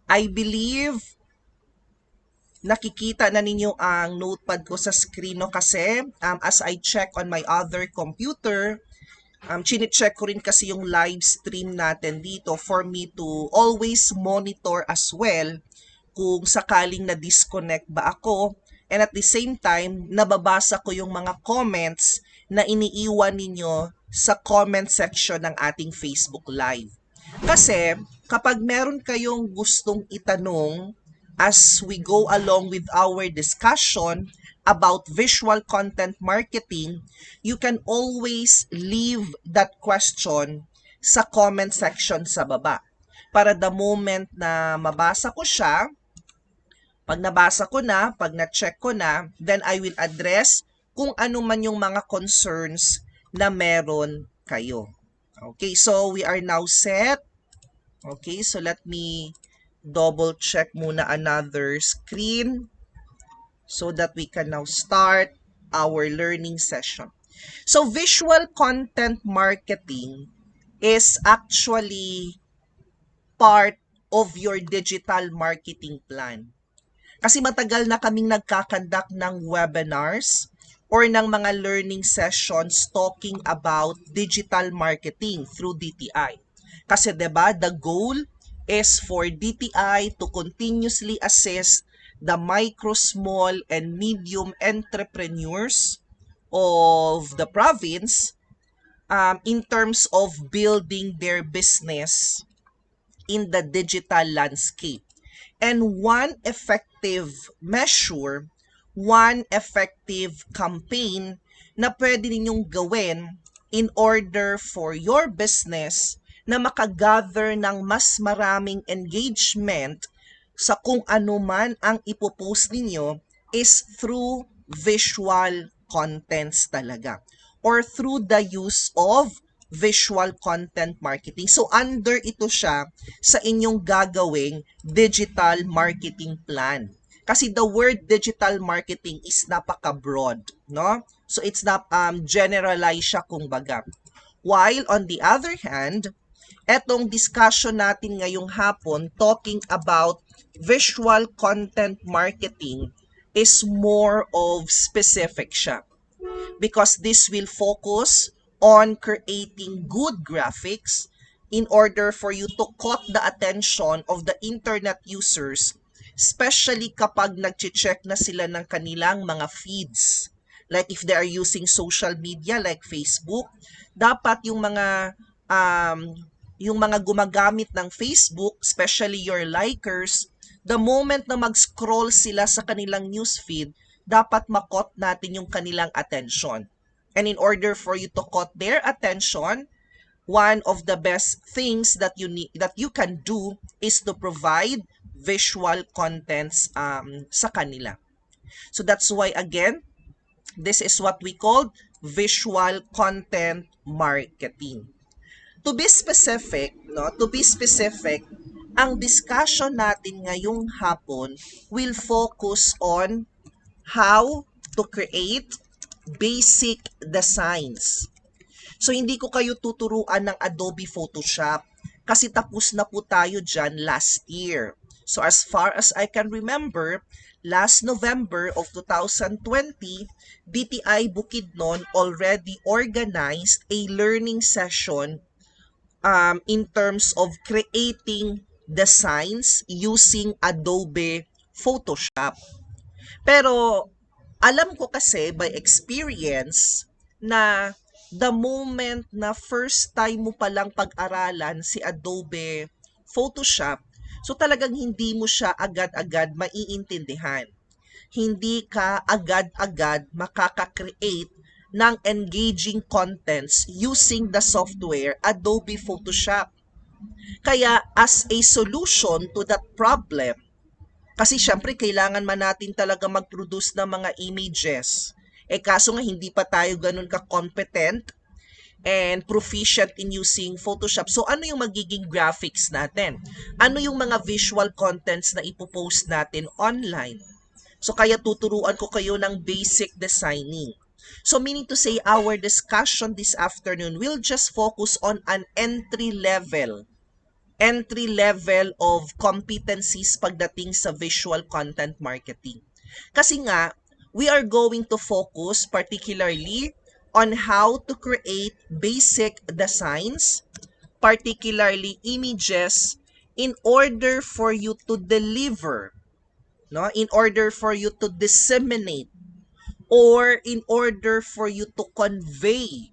I believe nakikita na ninyo ang notepad ko sa screen, no? Kasi as I check on my other computer, chine-check ko rin kasi yung live stream natin dito for me to always monitor as well kung sakaling na-disconnect ba ako. And at the same time, nababasa ko yung mga comments na iniiwan ninyo sa comment section ng ating Facebook Live. Kasi kapag meron kayong gustong itanong as we go along with our discussion about visual content marketing, you can always leave that question sa comment section sa baba. Para the moment na mabasa ko siya, pag nabasa ko na, pag na-check ko na, then I will address kung ano man yung mga concerns na meron kayo. Okay, so we are now set. Okay, so let me double check muna another screen so that we can now start our learning session. So visual content marketing is actually part of your digital marketing plan. Kasi matagal na kaming nagkakandak ng webinars or ng mga learning sessions talking about digital marketing through DTI. Kasi 'di ba, the goal is for DTI to continuously assist the micro, small, and medium entrepreneurs of the province in terms of building their business in the digital landscape. And one effective measure, one effective campaign na pwede ninyong gawin in order for your business na makagather ng mas maraming engagement sa kung ano man ang ipopost ninyo is through visual contents talaga or through the use of visual content marketing. So under ito siya sa inyong gagawing digital marketing plan. Kasi the word digital marketing is napaka-broad, no? So it's not generalized siya kumbaga. While on the other hand, etong discussion natin ngayong hapon talking about visual content marketing is more of specific siya. Because this will focus on creating good graphics in order for you to caught the attention of the internet users, especially kapag nag-check na sila ng kanilang mga feeds. Like if they are using social media like Facebook, dapat yung mga gumagamit ng Facebook, especially your likers, the moment na mag-scroll sila sa kanilang newsfeed, dapat makot natin yung kanilang attention. And in order for you to caught their attention, one of the best things that you can do is to provide visual contents sa kanila. So that's why again, this is what we call visual content marketing. To be specific, ang discussion natin ngayong hapon will focus on how to create basic designs. So, hindi ko kayo tuturuan ng Adobe Photoshop kasi tapos na po tayo dyan last year. So, as far as I can remember, last November of 2020, DTI Bukidnon already organized a learning session in terms of creating designs using Adobe Photoshop. Pero alam ko kasi by experience na the moment na first time mo palang pag-aralan si Adobe Photoshop, so talagang hindi mo siya agad-agad maiintindihan. Hindi ka agad-agad makaka-create ng engaging contents using the software Adobe Photoshop. Kaya as a solution to that problem, kasi syempre, kailangan man natin talaga mag-produce ng mga images. Kaso nga, hindi pa tayo ganun ka-competent and proficient in using Photoshop. So, ano yung magiging graphics natin? Ano yung mga visual contents na ipopost natin online? So, kaya tuturuan ko kayo ng basic designing. So, meaning to say, our discussion this afternoon will just focus on an entry level entry level of competencies pagdating sa visual content marketing. Kasi nga, we are going to focus particularly on how to create basic designs, particularly images, in order for you to deliver, no? In order for you to disseminate, or in order for you to convey.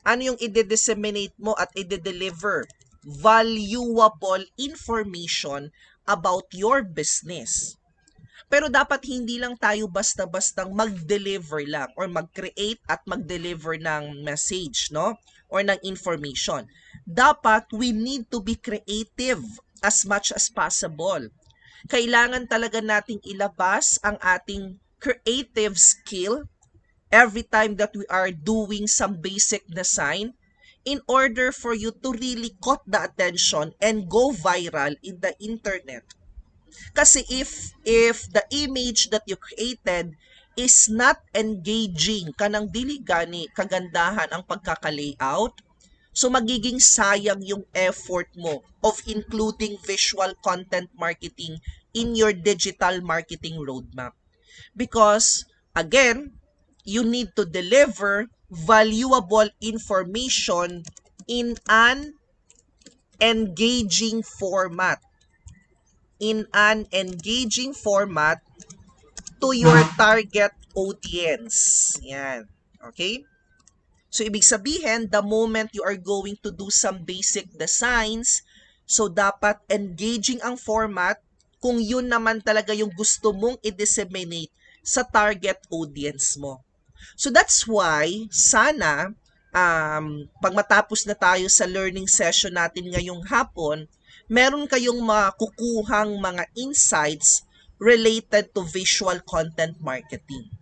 Ano yung i-disseminate mo at i-deliver? Valuable information about your business. Pero dapat hindi lang tayo basta-bastang mag-deliver lang or mag-create at mag-deliver ng message, no? Or ng information. Dapat we need to be creative as much as possible. Kailangan talaga nating ilabas ang ating creative skill every time that we are doing some basic design in order for you to really caught the attention and go viral in the internet. Kasi if the image that you created is not engaging, kanang dili gani kagandahan ang pagkaka-layout, so magiging sayang yung effort mo of including visual content marketing in your digital marketing roadmap. Because again, you need to deliver valuable information in an engaging format. In an engaging format to your target audience. Yan. Okay? So, ibig sabihin, the moment you are going to do some basic designs, so dapat engaging ang format kung yun naman talaga yung gusto mong i-disseminate sa target audience mo. So, that's why, sana, pag matapos na tayo sa learning session natin ngayong hapon, meron kayong makukuhang mga insights related to visual content marketing.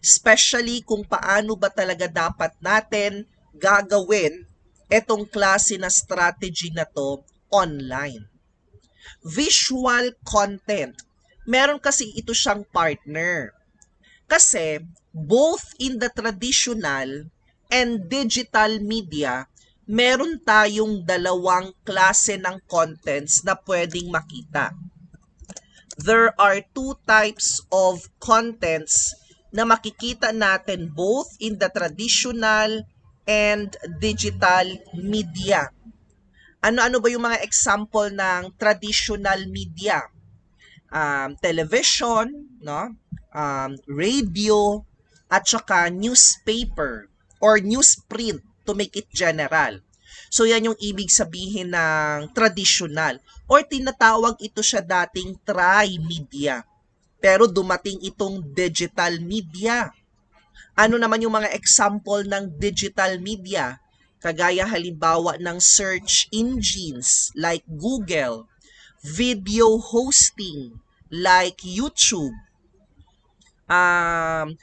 Especially kung paano ba talaga dapat natin gagawin etong klase na strategy na to online. Visual content. Meron kasi ito siyang partner. Kasi both in the traditional and digital media, meron tayong dalawang klase ng contents na pwedeng makita. There are two types of contents na makikita natin both in the traditional and digital media. Ano-ano ba yung mga example ng traditional media? Television, no? Radio, at saka newspaper or newsprint to make it general. So yan yung ibig sabihin ng traditional or tinatawag ito siya dating tri-media. Pero dumating itong digital media. Ano naman yung mga example ng digital media? Kagaya halimbawa ng search engines like Google, video hosting like YouTube,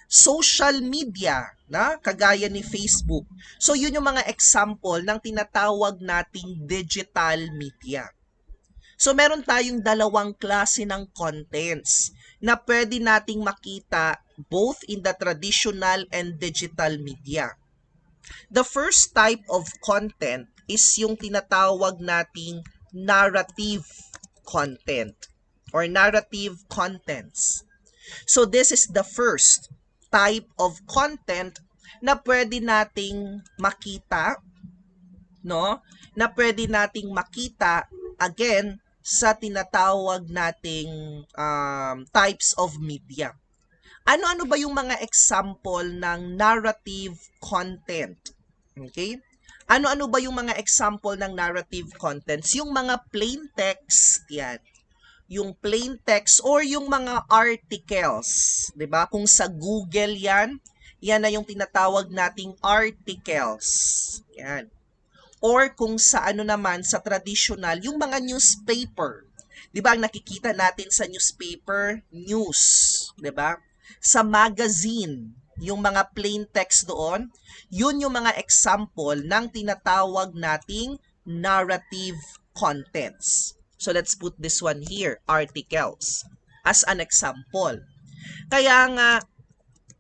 social media na kagaya ni Facebook. So yun yung mga example ng tinatawag nating digital media. So meron tayong dalawang klase ng contents na pwede nating makita both in the traditional and digital media. The first type of content is yung tinatawag nating narrative content or narrative contents. So this is the first type of content na pwede nating makita, no? Na pwede nating makita again sa tinatawag nating types of media. Ano-ano ba yung mga example ng narrative content? Okay? Ano-ano ba yung mga example ng narrative contents? Yung mga plain text, yan. Yung plain text or yung mga articles, 'di ba? Kung sa Google 'yan, yan na yung tinatawag nating articles. Yan. Or kung sa ano naman sa traditional, yung mga newspaper. 'Di ba? Ang nakikita natin sa newspaper, news, 'di ba? Sa magazine, yung mga plain text doon, yun yung mga example ng tinatawag nating narrative contents. So let's put this one here, articles, as an example. Kaya nga,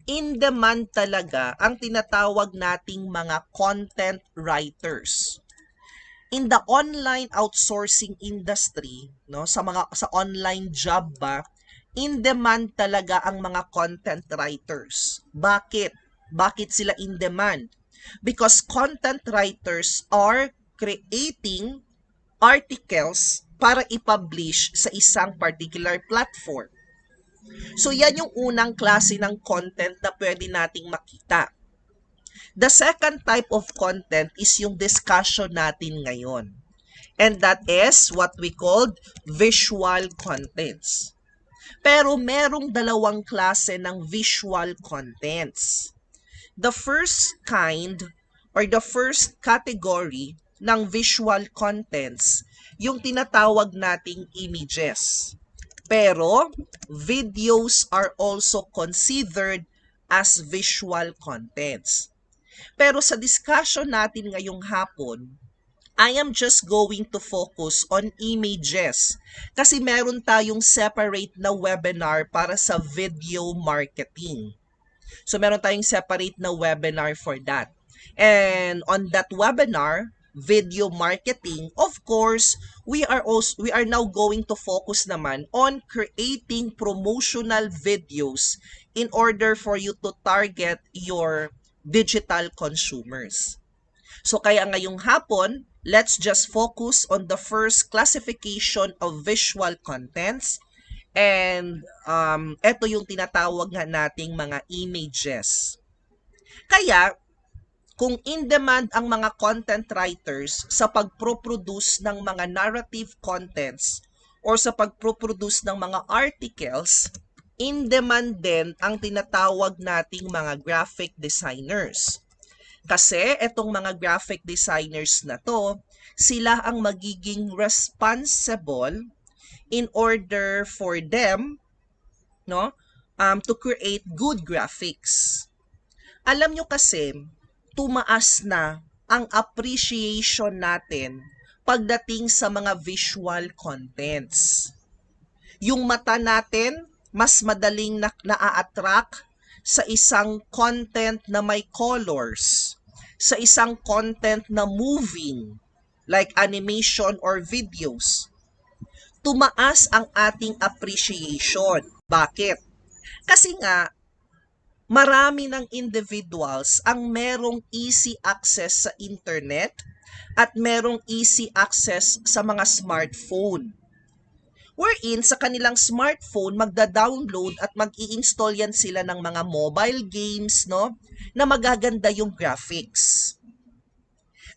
in demand talaga ang tinatawag nating mga content writers. in the online outsourcing industry, no, sa online job ba, in demand talaga ang mga content writers. Bakit? Bakit sila in demand? Because content writers are creating articles para i-publish sa isang particular platform. So yan yung unang klase ng content na pwede nating makita. The second type of content is yung discussion natin ngayon. And that is what we called visual contents. Pero merong dalawang klase ng visual contents. The first kind or the first category ng visual contents, yung tinatawag nating images. Pero videos are also considered as visual contents. Pero sa discussion natin ngayong hapon, I am just going to focus on images kasi meron tayong separate na webinar para sa video marketing. So meron tayong separate na webinar for that. And on that webinar, video marketing, of course, we are now going to focus naman on creating promotional videos in order for you to target your digital consumers. So kaya ngayong hapon, let's just focus on the first classification of visual contents. And ito yung tinatawag nga nating mga images. Kaya, kung in-demand ang mga content writers sa pagproproduce ng mga narrative contents or sa pagproproduce ng mga articles, in-demand din ang tinatawag nating mga graphic designers. Kasi itong mga graphic designers na to, sila ang magiging responsible in order for them, no, to create good graphics. Alam nyo kasi, tumaas na ang appreciation natin pagdating sa mga visual contents. Yung mata natin, mas madaling na-attract sa isang content na may colors, sa isang content na moving, like animation or videos. Tumaas ang ating appreciation. Bakit? Kasi nga, marami ng individuals ang merong easy access sa internet at merong easy access sa mga smartphone. Wherein sa kanilang smartphone, magda-download at mag-i-install yan sila ng mga mobile games, no, na magaganda yung graphics.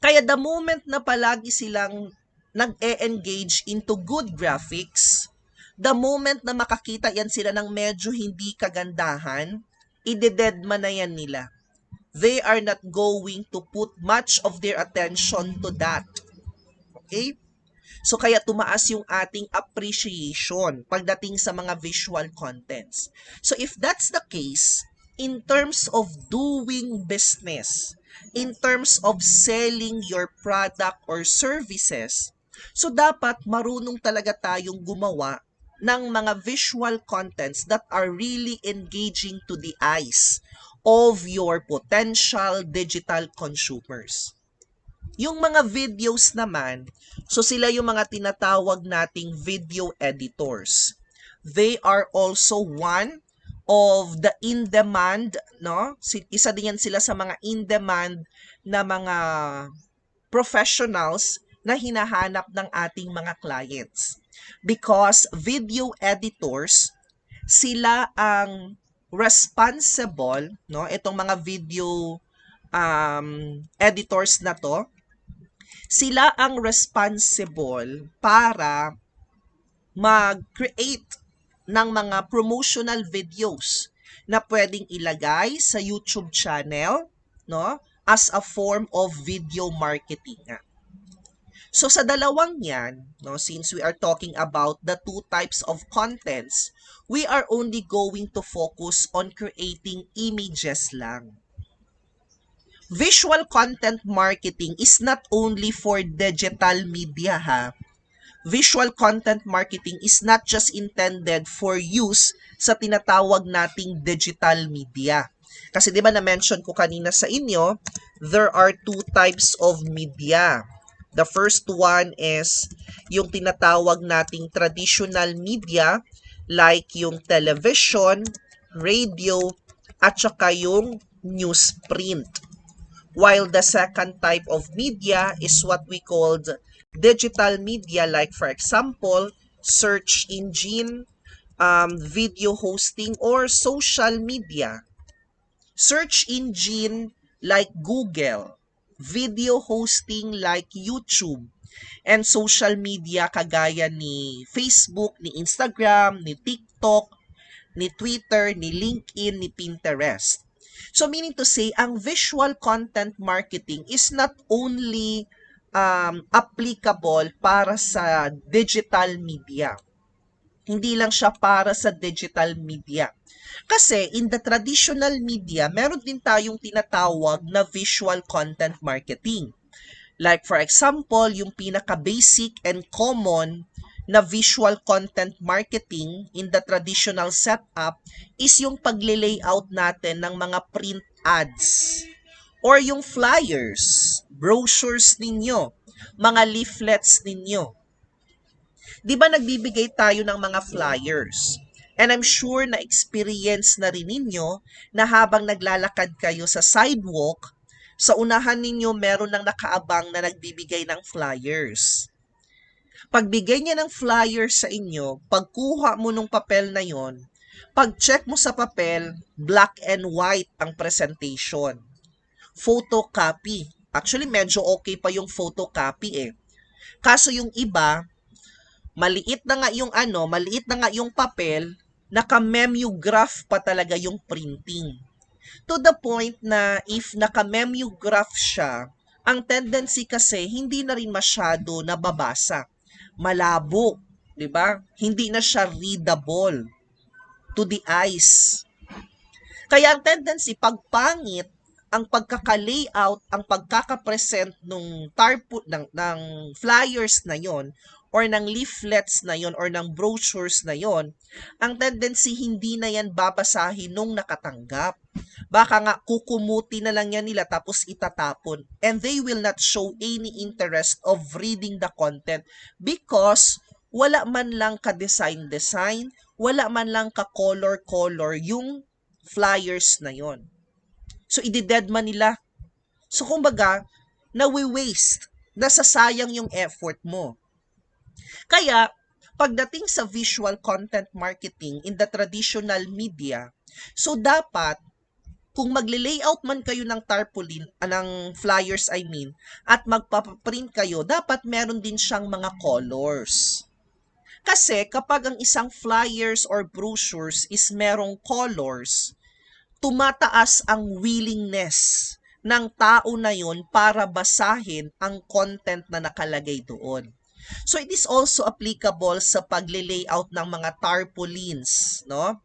Kaya the moment na palagi silang nag-e-engage into good graphics, the moment na makakita yan sila ng medyo hindi kagandahan, ide-deadman na yan nila. They are not going to put much of their attention to that. Okay? So kaya tumaas yung ating appreciation pagdating sa mga visual contents. So if that's the case, in terms of doing business, in terms of selling your product or services, so dapat marunong talaga tayong gumawa ng mga visual contents that are really engaging to the eyes of your potential digital consumers. Yung mga videos naman, so sila yung mga tinatawag nating video editors. They are also one of the in-demand, no? Isa din yan sila sa mga in-demand na mga professionals na hinahanap ng ating mga clients. Because video editors, sila ang responsible, no? Itong mga video editors na to, sila ang responsible para mag-create ng mga promotional videos na pwedeng ilagay sa YouTube channel, no, as a form of video marketing. So sa dalawang yan, no, since we are talking about the two types of contents, we are only going to focus on creating images lang. Visual content marketing is not only for digital media, ha. Visual content marketing is not just intended for use sa tinatawag nating digital media. Kasi di ba na-mention ko kanina sa inyo, there are two types of media. The first one is yung tinatawag nating traditional media like yung television, radio, at saka yung newsprint. While the second type of media is what we called digital media, like for example, search engine, video hosting, or social media. Search engine like Google, video hosting like YouTube, and social media kagaya ni Facebook, ni Instagram, ni TikTok, ni Twitter, ni LinkedIn, ni Pinterest. So meaning to say, ang visual content marketing is not only applicable para sa digital media. Hindi lang siya para sa digital media. Kasi in the traditional media, meron din tayong tinatawag na visual content marketing. Like for example, yung pinaka-basic and common na visual content marketing in the traditional setup is yung pagle-layout natin ng mga print ads or yung flyers, brochures ninyo, mga leaflets ninyo. 'Di ba nagbibigay tayo ng mga flyers? And I'm sure na experience na rin ninyo na habang naglalakad kayo sa sidewalk, sa unahan ninyo meron ng nakaabang na nagbibigay ng flyers. Pagbigay niya ng flyers sa inyo, pagkuha mo ng papel na yon, pag-check mo sa papel, black and white ang presentation. Photocopy. Actually, medyo okay pa yung photocopy eh. Kaso yung iba, maliit na nga yung papel, naka-memograph pa talaga yung printing. To the point na if naka-memograph siya, ang tendency kasi hindi na rin masyado nababasa. Malabo, 'di ba? Hindi na siya readable to the eyes. Kaya ang tendency pag pangit ang pagkaka-layout, ang pagkaka-present ng flyers na yon or ng leaflets na yon or ng brochures na yon, ang tendency hindi na yan babasahin nung nakatanggap. Baka nga kukumuti na lang yan nila tapos itatapon. And they will not show any interest of reading the content because wala man lang ka-design, wala man lang ka-color yung flyers na yon. So, i-dead man nila. So, kumbaga, nawi-waste, nasasayang yung effort mo. Kaya, pagdating sa visual content marketing in the traditional media, so dapat, kung magle-layout man kayo ng tarpaulin, ng flyers at magpapaprint kayo, dapat meron din siyang mga colors. Kasi kapag ang isang flyers or brochures is merong colors, tumataas ang willingness ng tao na yon para basahin ang content na nakalagay doon. So it is also applicable sa pagle-layout ng mga tarpaulins, no?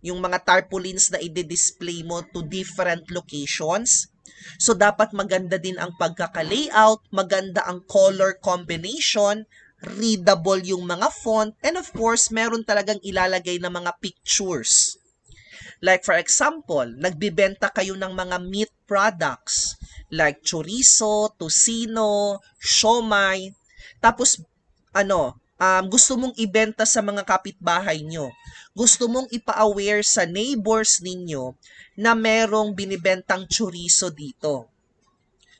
Yung mga tarpaulins na i-display mo to different locations. So dapat maganda din ang pagkaka-layout, maganda ang color combination, readable yung mga font, and of course, meron talagang ilalagay na mga pictures. Like for example, nagbibenta kayo ng mga meat products like chorizo, tocino, siomai. Tapos gusto mong ibenta sa mga kapitbahay nyo. Gusto mong ipa-aware sa neighbors ninyo na merong binibentang chorizo dito.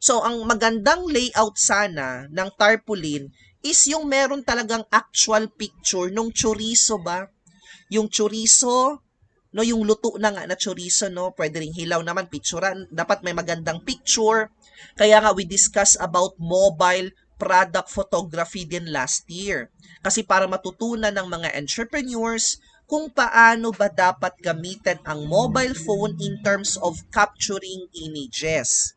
So, ang magandang layout sana ng tarpaulin is yung meron talagang actual picture nung chorizo ba? Yung chorizo, no, yung luto na nga na chorizo, no, pwede ring hilaw naman, picturean, dapat may magandang picture. Kaya nga we discuss about mobile product photography din last year. Kasi para matutunan ng mga entrepreneurs kung paano ba dapat gamitin ang mobile phone in terms of capturing images.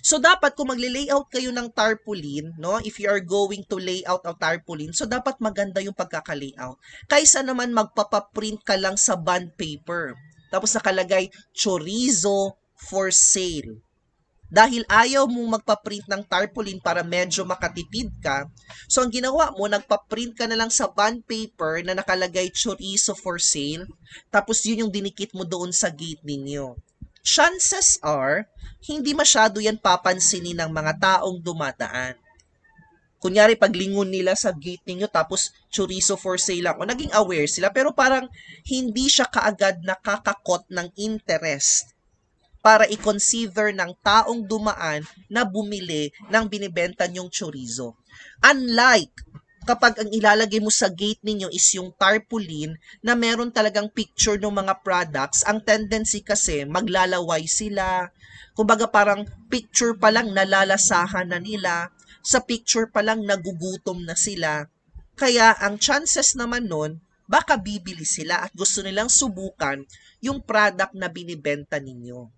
So, dapat kung magle-layout kayo ng tarpaulin, no, if you are going to lay out a tarpaulin, so dapat maganda yung pagkaka-layout. Kaysa naman magpapaprint ka lang sa bond paper. Tapos nakalagay, chorizo for sale. Dahil ayaw mong magpaprint ng tarpaulin para medyo makatipid ka, so ang ginawa mo, nagpaprint ka na lang sa bond paper na nakalagay chorizo for sale, tapos yun yung dinikit mo doon sa gate ninyo. chances are, hindi masyado yan papansinin ng mga taong dumadaan. Kunyari, paglingon nila sa gate ninyo, tapos chorizo for sale ako, naging aware sila, pero parang hindi siya kaagad nakakakot ng interest para i-consider ng taong dumaan na bumili ng binibenta nyong chorizo. Unlike kapag ang ilalagay mo sa gate ninyo is yung tarpaulin na meron talagang picture ng mga products, ang tendency kasi maglalaway sila. Kumbaga parang picture pa lang nalalasahan na nila, sa picture pa lang nagugutom na sila. Kaya ang chances naman nun, baka bibili sila at gusto nilang subukan yung product na binibenta ninyo.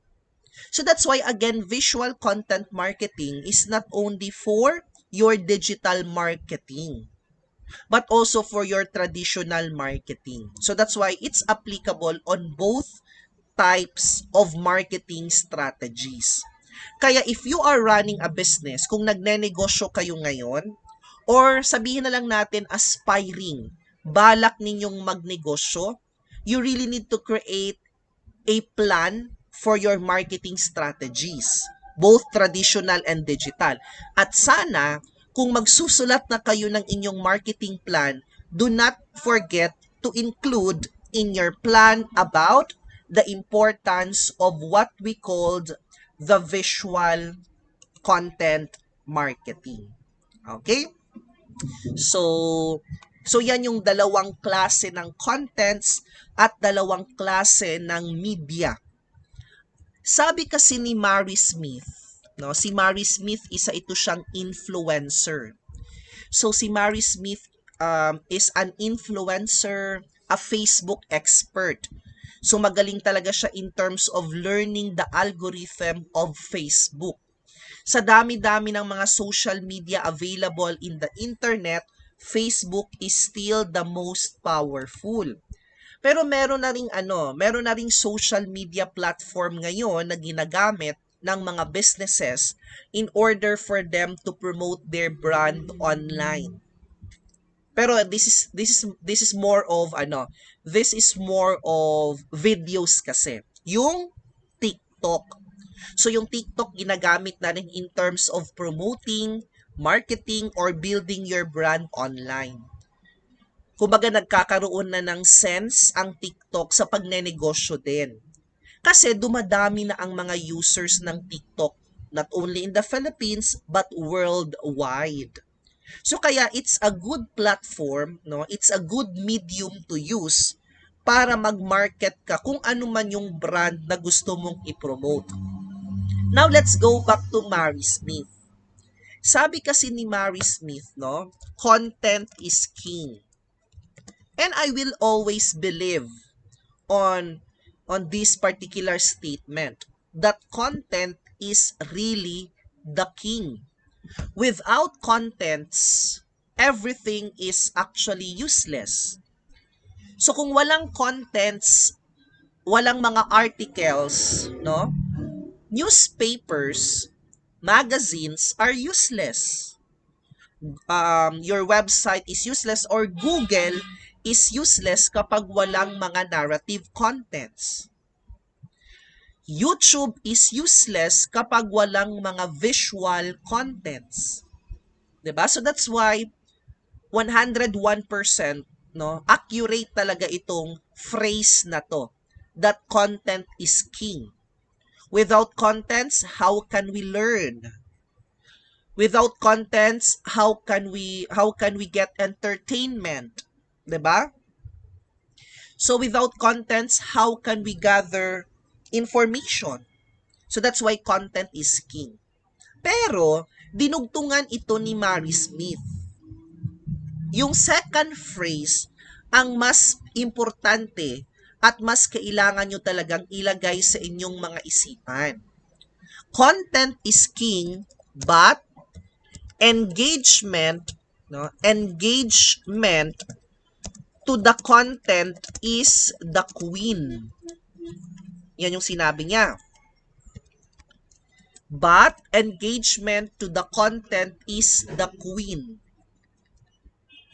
So that's why again, visual content marketing is not only for your digital marketing, but also for your traditional marketing. So that's why it's applicable on both types of marketing strategies. Kaya if you are running a business, kung nagnenegosyo kayo ngayon, or sabihin na lang natin aspiring, balak ninyong magnegosyo, you really need to create a plan for your marketing strategies, both traditional and digital. At sana, kung magsusulat na kayo ng inyong marketing plan, do not forget to include in your plan about the importance of what we called the visual content marketing. Okay? So yan yung dalawang klase ng contents at dalawang klase ng media. Sabi kasi ni Mary Smith, no, si Mary Smith, isa ito siyang influencer. So si Mary Smith is an influencer, a Facebook expert. So magaling talaga siya in terms of learning the algorithm of Facebook. Sa dami-dami ng mga social media available in the internet, Facebook is still the most powerful. Pero meron na ring social media platform ngayon na ginagamit ng mga businesses in order for them to promote their brand online. Pero this is more of videos kasi. Yung TikTok. So yung TikTok ginagamit na rin in terms of promoting, marketing, or building your brand online. Kumbaga nagkakaroon na ng sense ang TikTok sa pagnenegosyo din. Kasi dumadami na ang mga users ng TikTok, not only in the Philippines but worldwide. So kaya it's a good platform, no? It's a good medium to use para mag-market ka kung ano man yung brand na gusto mong i-promote. Now let's go back to Mary Smith. Sabi kasi ni Mary Smith, no, content is king. And I will always believe on this particular statement that content is really the king. Without contents, everything is actually useless. So kung walang contents, walang mga articles, no? Newspapers, magazines are useless. Your website is useless, or Google is useless kapag walang mga narrative contents. YouTube is useless kapag walang mga visual contents. 'Di ba? So that's why 101% no, accurate talaga itong phrase na to, that content is king. Without contents, how can we learn? Without contents, how can we get entertainment? 'Di ba? So without contents, how can we gather information? So that's why content is king. Pero dinugtungan ito ni Mary Smith. Yung second phrase ang mas importante at mas kailangan nyo talagang ilagay sa inyong mga isipan. Content is king, but engagement to the content is the queen. Yan yung sinabi niya. But engagement to the content is the queen.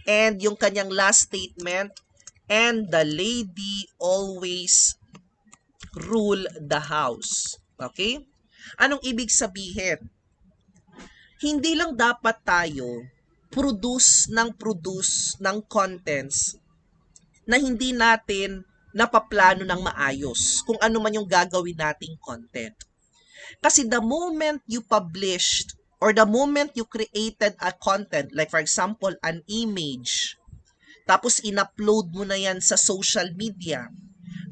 And yung kanyang last statement, and the lady always rule the house. Okay? Anong ibig sabihin? Hindi lang dapat tayo produce ng contents na hindi natin napaplano ng maayos kung ano man yung gagawin nating content. Kasi the moment you published or the moment you created a content, like for example, an image, tapos in-upload mo na yan sa social media,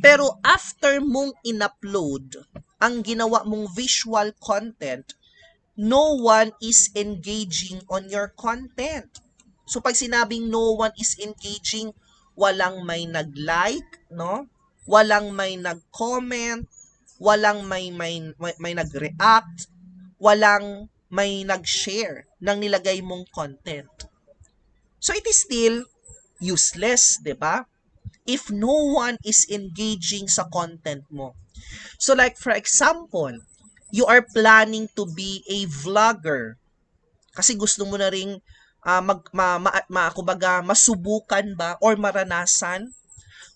pero after mong in-upload, ang ginawa mong visual content, no one is engaging on your content. So pag sinabing no one is engaging, walang may nag-like, no? Walang may nag-comment, walang may nag-react, walang may nag-share ng nilagay mong content. So it is still useless, 'di ba? If no one is engaging sa content mo. So like for example, you are planning to be a vlogger kasi gusto mo na ring kumbaga, masubukan ba or maranasan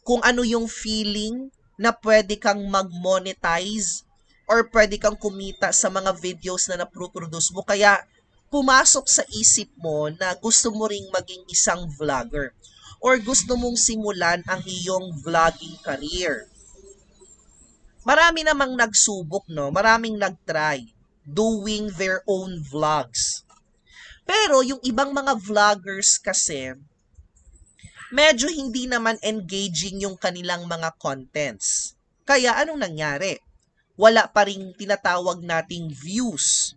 kung ano yung feeling na pwede kang mag-monetize or pwede kang kumita sa mga videos na naproproduce mo. Kaya pumasok sa isip mo na gusto mo ring maging isang vlogger or gusto mong simulan ang iyong vlogging career. Marami namang nagsubok, no? Maraming nagtry doing their own vlogs. Pero yung ibang mga vloggers kasi, medyo hindi naman engaging yung kanilang mga contents. Kaya anong nangyari? Wala pa ring tinatawag nating views.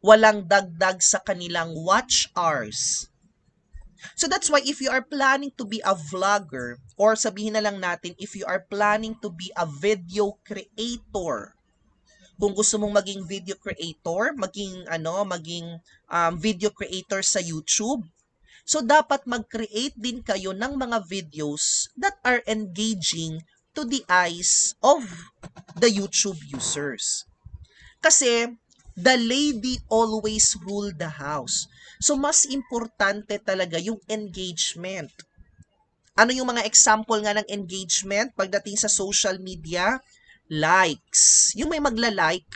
Walang dagdag sa kanilang watch hours. So that's why if you are planning to be a vlogger, or sabihin na lang natin, if you are planning to be a video creator, kung gusto mong maging video creator, maging video creator sa YouTube, so dapat mag-create din kayo ng mga videos that are engaging to the eyes of the YouTube users. Kasi the lady always rule the house. So mas importante talaga yung engagement. Ano yung mga example nga ng engagement pagdating sa social media? Likes. Yung may magla-like,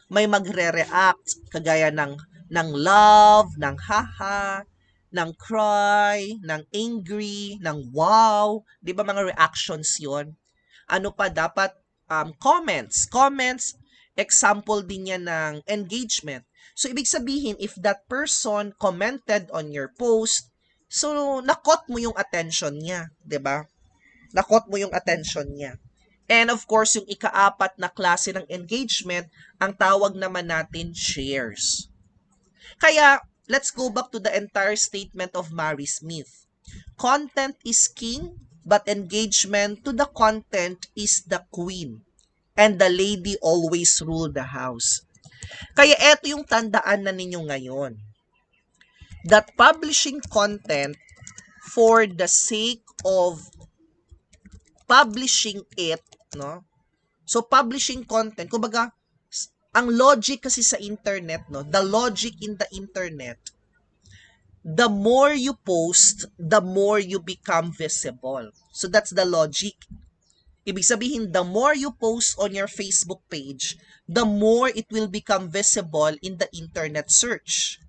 may magre-react, kagaya ng love, ng haha, ng cry, ng angry, ng wow. Di ba mga reactions yon? Ano pa dapat? Comments. Comments, example din yan ng engagement. So, ibig sabihin, if that person commented on your post, so, nakot mo yung attention niya, 'di ba? Nakot mo yung attention niya. And of course, yung ikaapat na klase ng engagement, ang tawag naman natin shares. Kaya, let's go back to the entire statement of Mary Smith. Content is king, but engagement to the content is the queen. And the lady always rule the house. Kaya eto yung tandaan na ninyo ngayon. That publishing content for the sake of publishing it, no? So publishing content, kumbaga ang logic kasi sa internet, no? The logic in the internet, the more you post, the more you become visible. So that's the logic. Ibig sabihin, the more you post on your Facebook page, the more it will become visible in the internet search.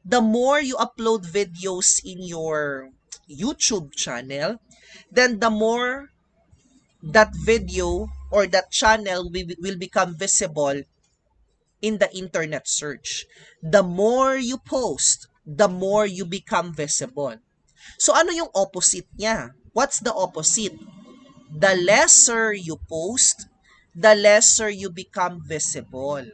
The more you upload videos in your YouTube channel, then the more that video or that channel will become visible in the internet search. The more you post, the more you become visible. So ano yung opposite niya? What's the opposite? The lesser you post, the lesser you become visible.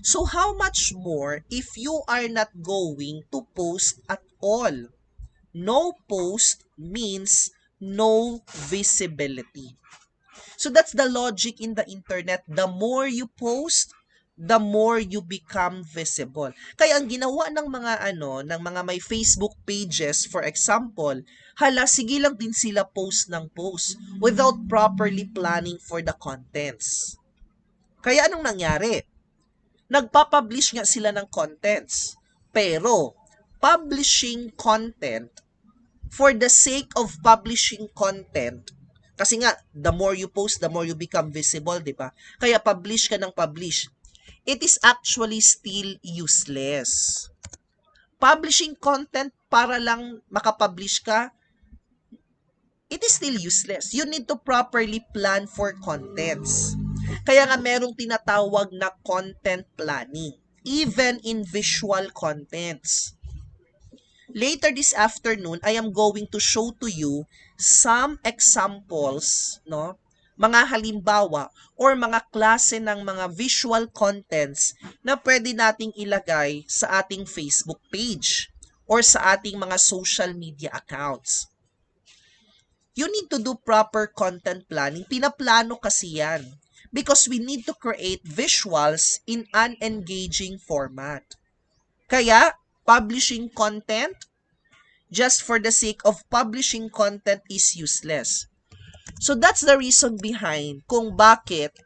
So how much more if you are not going to post at all? No post means no visibility. So that's the logic in the internet. The more you post, the more you become visible. Kaya ang ginawa ng mga may Facebook pages, for example, sige lang din sila post ng post without properly planning for the contents. Kaya anong nangyari? Nagpapublish nga sila ng contents. Pero, publishing content for the sake of publishing content Kasi nga, the more you post, the more you become visible, di ba? Kaya publish ka ng publish. It is actually still useless. Publishing content para lang makapublish ka, it is still useless. You need to properly plan for contents. Kaya nga merong tinatawag na content planning, even in visual contents. Later this afternoon, I am going to show to you some examples, no? Mga halimbawa or mga klase ng mga visual contents na pwede nating ilagay sa ating Facebook page or sa ating mga social media accounts. You need to do proper content planning. Pinaplano kasi yan. Because we need to create visuals in an engaging format. Kaya, publishing content just for the sake of publishing content is useless. So that's the reason behind kung bakit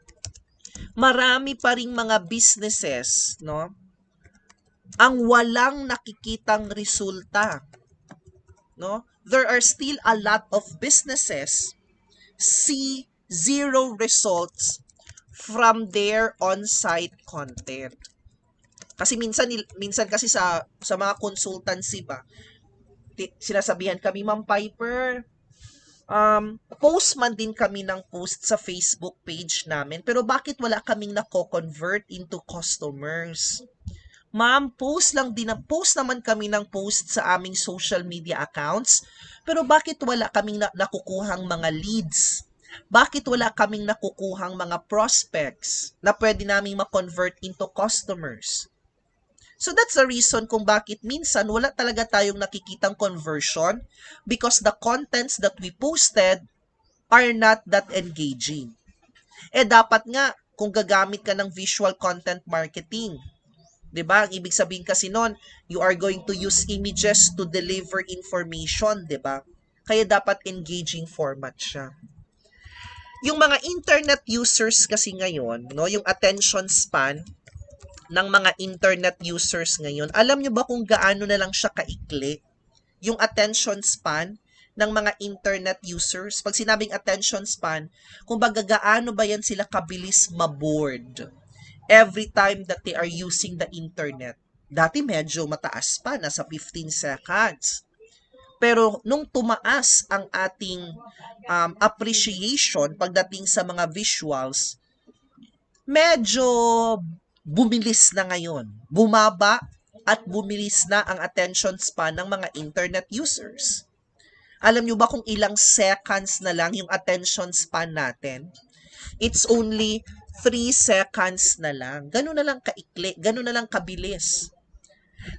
marami pa ring mga businesses, no, ang walang nakikitang resulta. No? There are still a lot of businesses see zero results from their on-site content. Kasi minsan kasi sa mga consultancy ba, sinasabihan kami, Ma'am Piper, post man din kami ng post sa Facebook page namin, pero bakit wala kaming nako-convert into customers? Ma'am, post naman kami ng post sa aming social media accounts, pero bakit wala kaming nakukuhang mga leads? Bakit wala kaming nakukuhang mga prospects na pwede naming ma-convert into customers? So that's the reason kung bakit minsan wala talaga tayong nakikitang conversion because the contents that we posted are not that engaging. Dapat nga, kung gagamit ka ng visual content marketing, 'di ba? Ang ibig sabihin kasi noon, you are going to use images to deliver information, 'di ba? Kaya dapat engaging format siya. Yung mga internet users kasi ngayon, no, yung attention span ng mga internet users ngayon, alam nyo ba kung gaano na lang siya kaikli? Yung attention span ng mga internet users. Pag sinabing attention span, kung baga gaano ba yan sila kabilis maboard every time that they are using the internet. Dati medyo mataas pa, nasa 15 seconds. Pero nung tumaas ang ating appreciation pagdating sa mga visuals, medyo bumilis na ngayon. Bumaba at bumilis na ang attention span ng mga internet users. Alam nyo ba kung ilang seconds na lang yung attention span natin? It's only 3 seconds na lang. Ganun na lang kaikli, ganun na lang kabilis.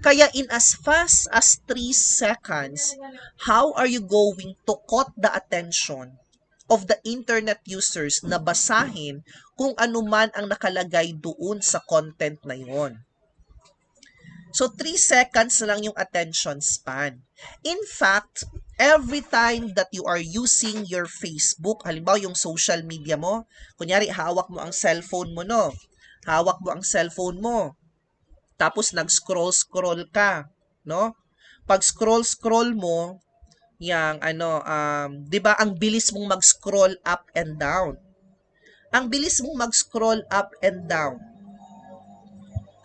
Kaya in as fast as 3 seconds, how are you going to caught the attention of the internet users na basahin kung ano man ang nakalagay doon sa content na yon? So 3 seconds na lang yung attention span. In fact, every time that you are using your Facebook, halimbawa yung social media mo, kunyari hawak mo ang cellphone mo, no? Hawak mo ang cellphone mo. Tapos nag-scroll ka, no? Pag scroll mo, yang 'di ba ang bilis mong mag-scroll up and down. Ang bilis mong mag-scroll up and down.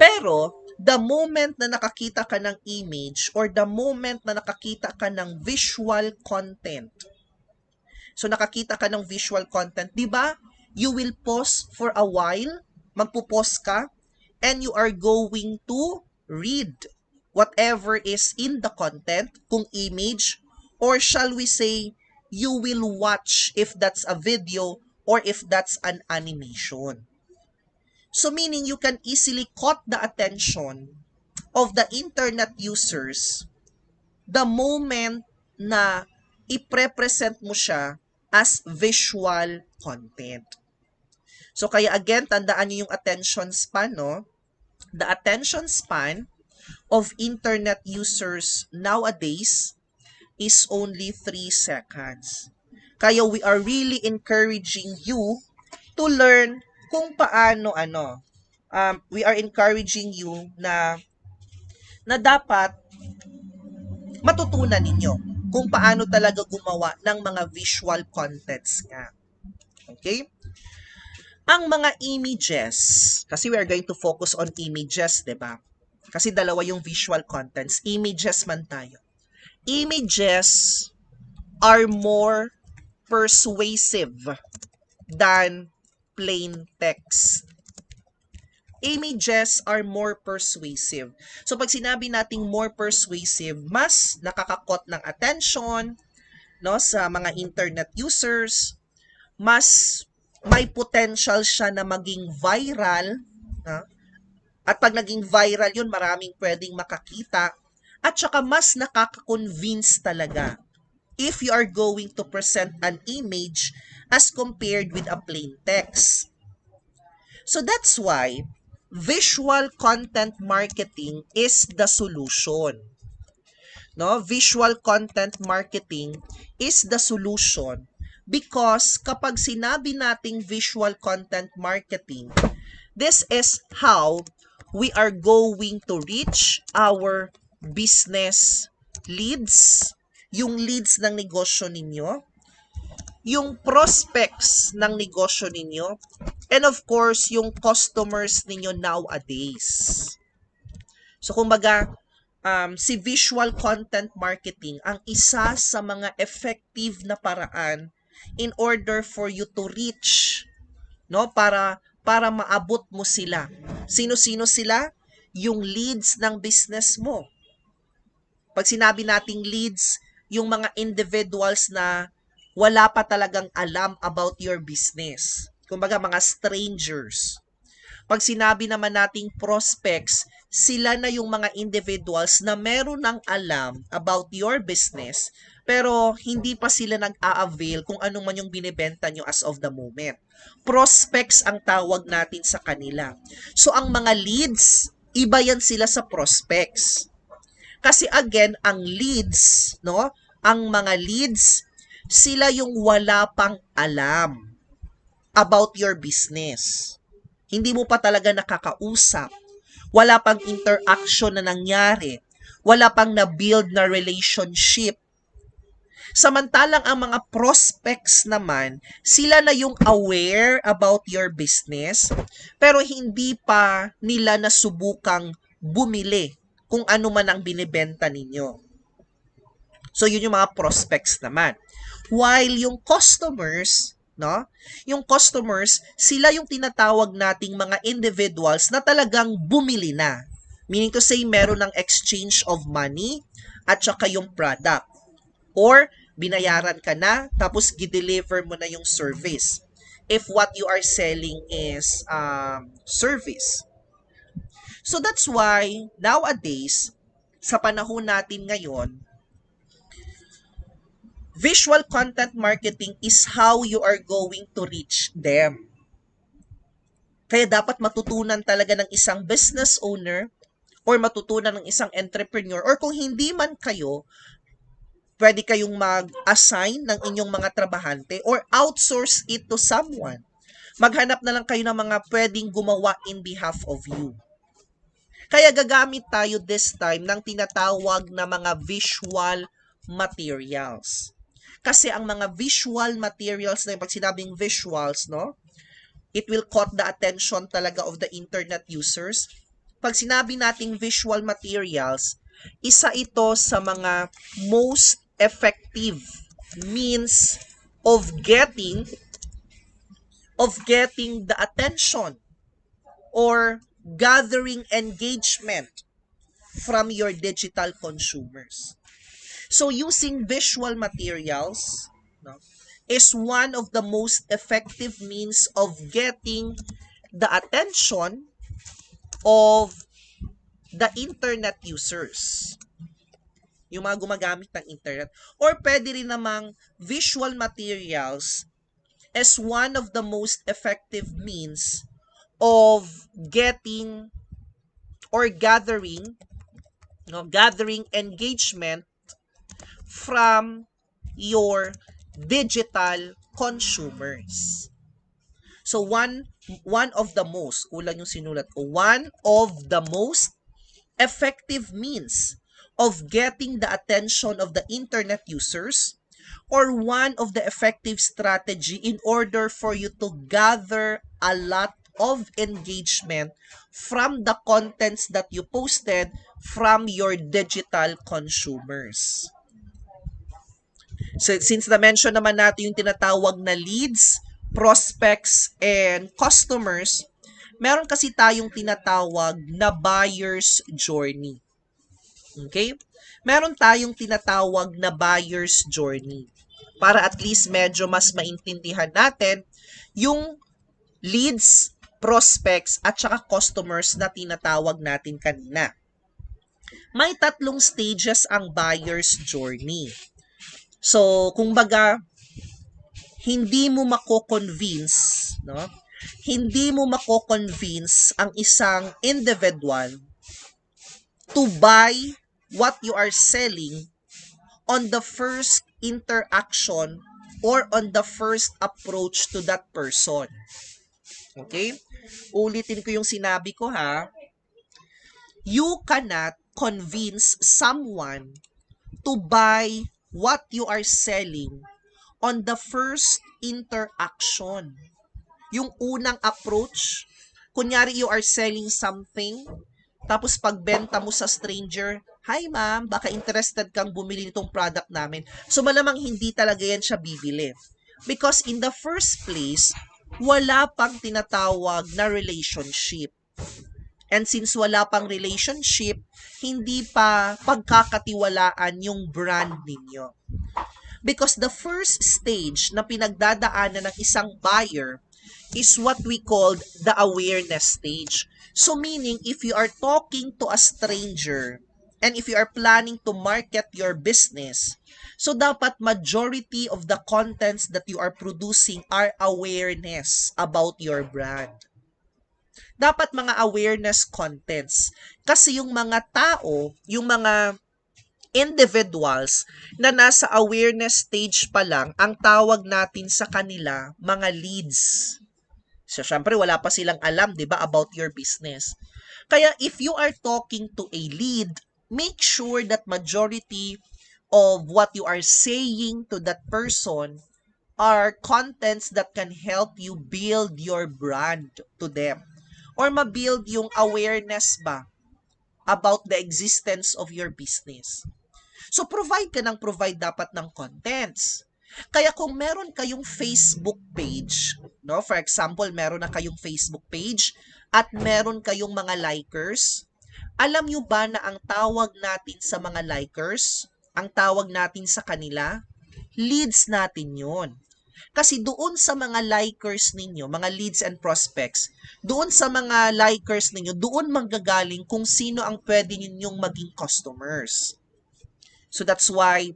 Pero the moment na nakakita ka ng image or the moment na nakakita ka ng visual content. So nakakita ka ng visual content, 'di ba? You will pause for a while, magpo-pause ka, and you are going to read whatever is in the content, kung image, or shall we say, you will watch if that's a video or if that's an animation. So meaning you can easily caught the attention of the internet users the moment na i-represent mo siya as visual content. So kaya again, tandaan niyo yung attention span, no? The attention span of internet users nowadays is only 3 seconds. Kaya we are really encouraging you to learn kung paano we are encouraging you na dapat matutunan ninyo. kung paano talaga gumawa ng mga visual contents nga. Okay? Ang mga images, kasi we are going to focus on images, di ba? Kasi dalawa yung visual contents. Images man tayo. Images are more persuasive than plain text. Images are more persuasive. So pag sinabi nating more persuasive, mas nakakakot ng attention, no, sa mga internet users, mas may potential siya na maging viral, no? At pag naging viral yun, maraming pwedeng makakita, at saka mas nakaka-convince talaga if you are going to present an image as compared with a plain text. So that's why visual content marketing is the solution. No, visual content marketing is the solution because kapag sinabi nating visual content marketing, this is how we are going to reach our business leads, yung leads ng negosyo ninyo, yung prospects ng negosyo ninyo, and of course, yung customers ninyo nowadays. So, kumbaga, si visual content marketing ang isa sa mga effective na paraan in order for you to reach, no, para maabot mo sila. Sino-sino sila? Yung leads ng business mo. Pag sinabi nating leads, yung mga individuals na wala pa talagang alam about your business. Kumbaga mga strangers. Pag sinabi naman nating prospects, sila na yung mga individuals na meron ng alam about your business, pero hindi pa sila nag-a-avail kung ano man yung binibenta nyo as of the moment. Prospects ang tawag natin sa kanila. So, ang mga leads, iba yan sila sa prospects. Kasi again, ang leads, no? Ang mga leads, sila yung wala pang alam about your business. Hindi mo pa talaga nakakausap. Wala pang interaction na nangyari. Wala pang na-build na relationship. Samantalang ang mga prospects naman, sila na yung aware about your business, pero hindi pa nila nasubukang bumili kung ano man ang binibenta ninyo. So, yun yung mga prospects naman. While yung customers, no? Yung customers, sila yung tinatawag nating mga individuals na talagang bumili na. Meaning to say, meron ng exchange of money at saka yung product. Or, binayaran ka na, tapos gi-deliver mo na yung service. If what you are selling is service. So that's why, nowadays, sa panahon natin ngayon, visual content marketing is how you are going to reach them. Kaya dapat matutunan talaga ng isang business owner or matutunan ng isang entrepreneur or kung hindi man kayo, pwede kayong mag-assign ng inyong mga trabahante or outsource it to someone. Maghanap na lang kayo ng mga pwedeng gumawa in behalf of you. Kaya gagamit tayo this time ng tinatawag na mga visual materials. Kasi ang mga visual materials na yung pag sinabing visuals, no? It will caught the attention talaga of the internet users. Pag sinabi nating visual materials, isa ito sa mga most effective means of getting the attention or gathering engagement from your digital consumers. So using visual materials, no, is one of the most effective means of getting the attention of the internet users. Yung mga gumagamit ng internet. Or pwede rin namang visual materials as one of the most effective means of getting or gathering engagement from your digital consumers. So one of the most, kulang yung sinulat ko, one of the most effective means of getting the attention of the internet users, or one of the effective strategy in order for you to gather a lot of engagement from the contents that you posted from your digital consumers. So since na-mention naman natin yung tinatawag na leads, prospects, and customers, meron kasi tayong tinatawag na buyer's journey. Okay? Meron tayong tinatawag na buyer's journey. Para at least medyo mas maintindihan natin yung leads, prospects, at saka customers na tinatawag natin kanina. May tatlong stages ang buyer's journey. So, kung baga, hindi mo mako-convince, no? Hindi mo mako-convince ang isang individual to buy what you are selling on the first interaction or on the first approach to that person. Okay? Ulitin ko yung sinabi ko ha. You cannot convince someone to buy what you are selling on the first interaction. Yung unang approach, kunyari you are selling something, tapos pagbenta mo sa stranger, "Hi ma'am, baka interested kang bumili nitong product namin." So malamang hindi talaga yan siya bibili. Because in the first place, wala pang tinatawag na relationship. And since wala pang relationship, hindi pa pagkakatiwalaan yung brand ninyo. Because the first stage na pinagdadaanan ng isang buyer is what we call the awareness stage. So meaning, if you are talking to a stranger and if you are planning to market your business, so dapat majority of the contents that you are producing are awareness about your brand. Dapat mga awareness contents. Kasi yung mga tao, yung mga individuals na nasa awareness stage pa lang, ang tawag natin sa kanila, mga leads. So, syempre, wala pa silang alam, di ba, about your business. Kaya, if you are talking to a lead, make sure that majority of what you are saying to that person are contents that can help you build your brand to them. Or ma-build yung awareness ba about the existence of your business. So, provide ka ng provide dapat ng contents. Kaya kung meron kayong Facebook page, no? For example, meron na kayong Facebook page at meron kayong mga likers, alam nyo ba na ang tawag natin sa mga likers, ang tawag natin sa kanila, leads natin yon. Kasi doon sa mga likers ninyo, mga leads and prospects, doon sa mga likers ninyo, doon manggagaling kung sino ang pwede ninyong maging customers. So that's why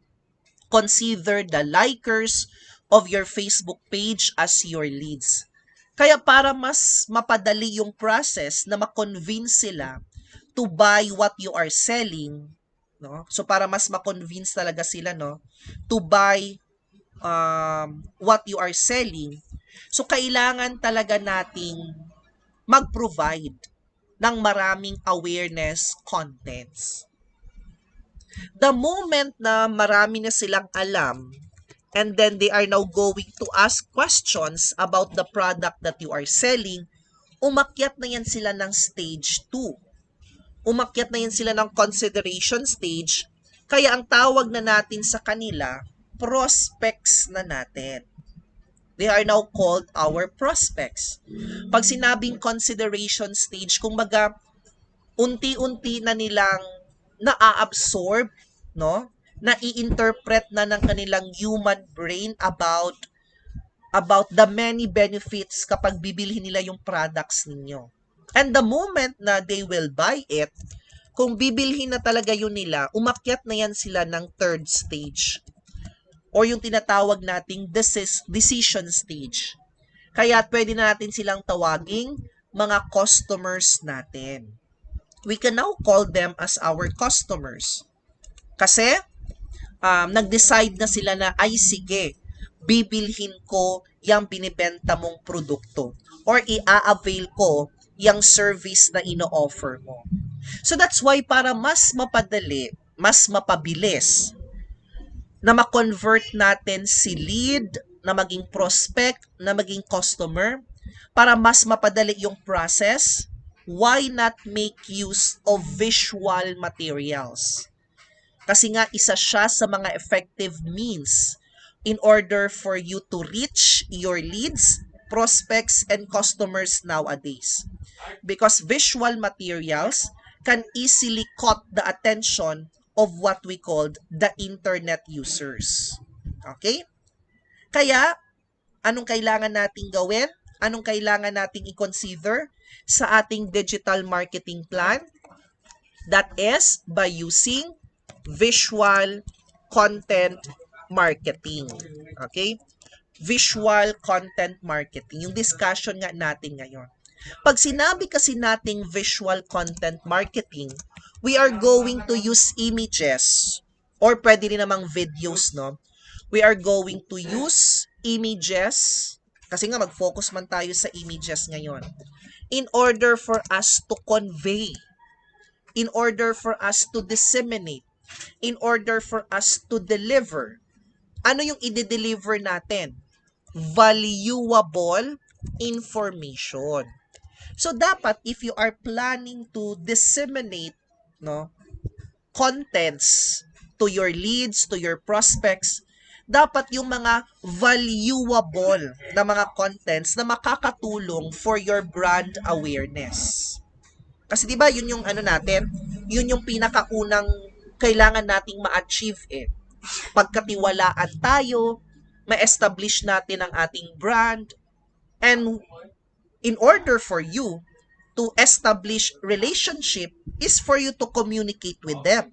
consider the likers of your Facebook page as your leads. Kaya para mas mapadali yung process na ma-convince sila to buy what you are selling, no? So para mas ma-convince talaga sila, no, to buy what you are selling. So kailangan talaga nating mag-provide ng maraming awareness contents. The moment na marami na silang alam, and then they are now going to ask questions about the product that you are selling, umakyat na yan sila ng stage 2. Umakyat na yan sila ng consideration stage, kaya ang tawag na natin sa kanila, prospects na natin. They are now called our prospects. Pag sinabing consideration stage, kumbaga, unti-unti na nilang na-absorb, no? Na-i-interpret na ng kanilang human brain about the many benefits kapag bibilhin nila yung products ninyo. And the moment na they will buy it, kung bibilhin na talaga yun nila, umakyat na yan sila ng third stage. Or yung tinatawag nating decision stage. Kaya pwede na natin silang tawaging mga customers natin. We can now call them as our customers. Kasi, nag-decide na sila na, ay sige, bibilhin ko yung binibenta mong produkto. Or i-avail ko yung service na ino-offer mo. So that's why para mas mapadali, mas mapabilis na ma-convert natin si lead na maging prospect, na maging customer, para mas mapadali yung process, why not make use of visual materials? Kasi nga isa siya sa mga effective means in order for you to reach your leads, prospects, and customers nowadays. Because visual materials can easily caught the attention of what we called the internet users. Okay? Kaya, anong kailangan nating gawin? Anong kailangan nating i-consider sa ating digital marketing plan? That is by using visual content marketing. Okay? Visual content marketing. Yung discussion nga natin ngayon. Pag sinabi kasi nating visual content marketing, we are going to use images or pwede rin namang videos, no? We are going to use images kasi nga mag-focus man tayo sa images ngayon in order for us to convey, in order for us to disseminate, in order for us to deliver. Ano yung i-deliver natin? Valuable information. So dapat if you are planning to disseminate, no, contents to your leads, to your prospects, dapat yung mga valuable na mga contents na makakatulong for your brand awareness. Kasi 'di ba, yun yung ano natin, yun yung pinakaunang kailangan nating ma-achieve eh. Pagkatiwalaan tayo, ma-establish natin ang ating brand, and in order for you to establish relationship is for you to communicate with them.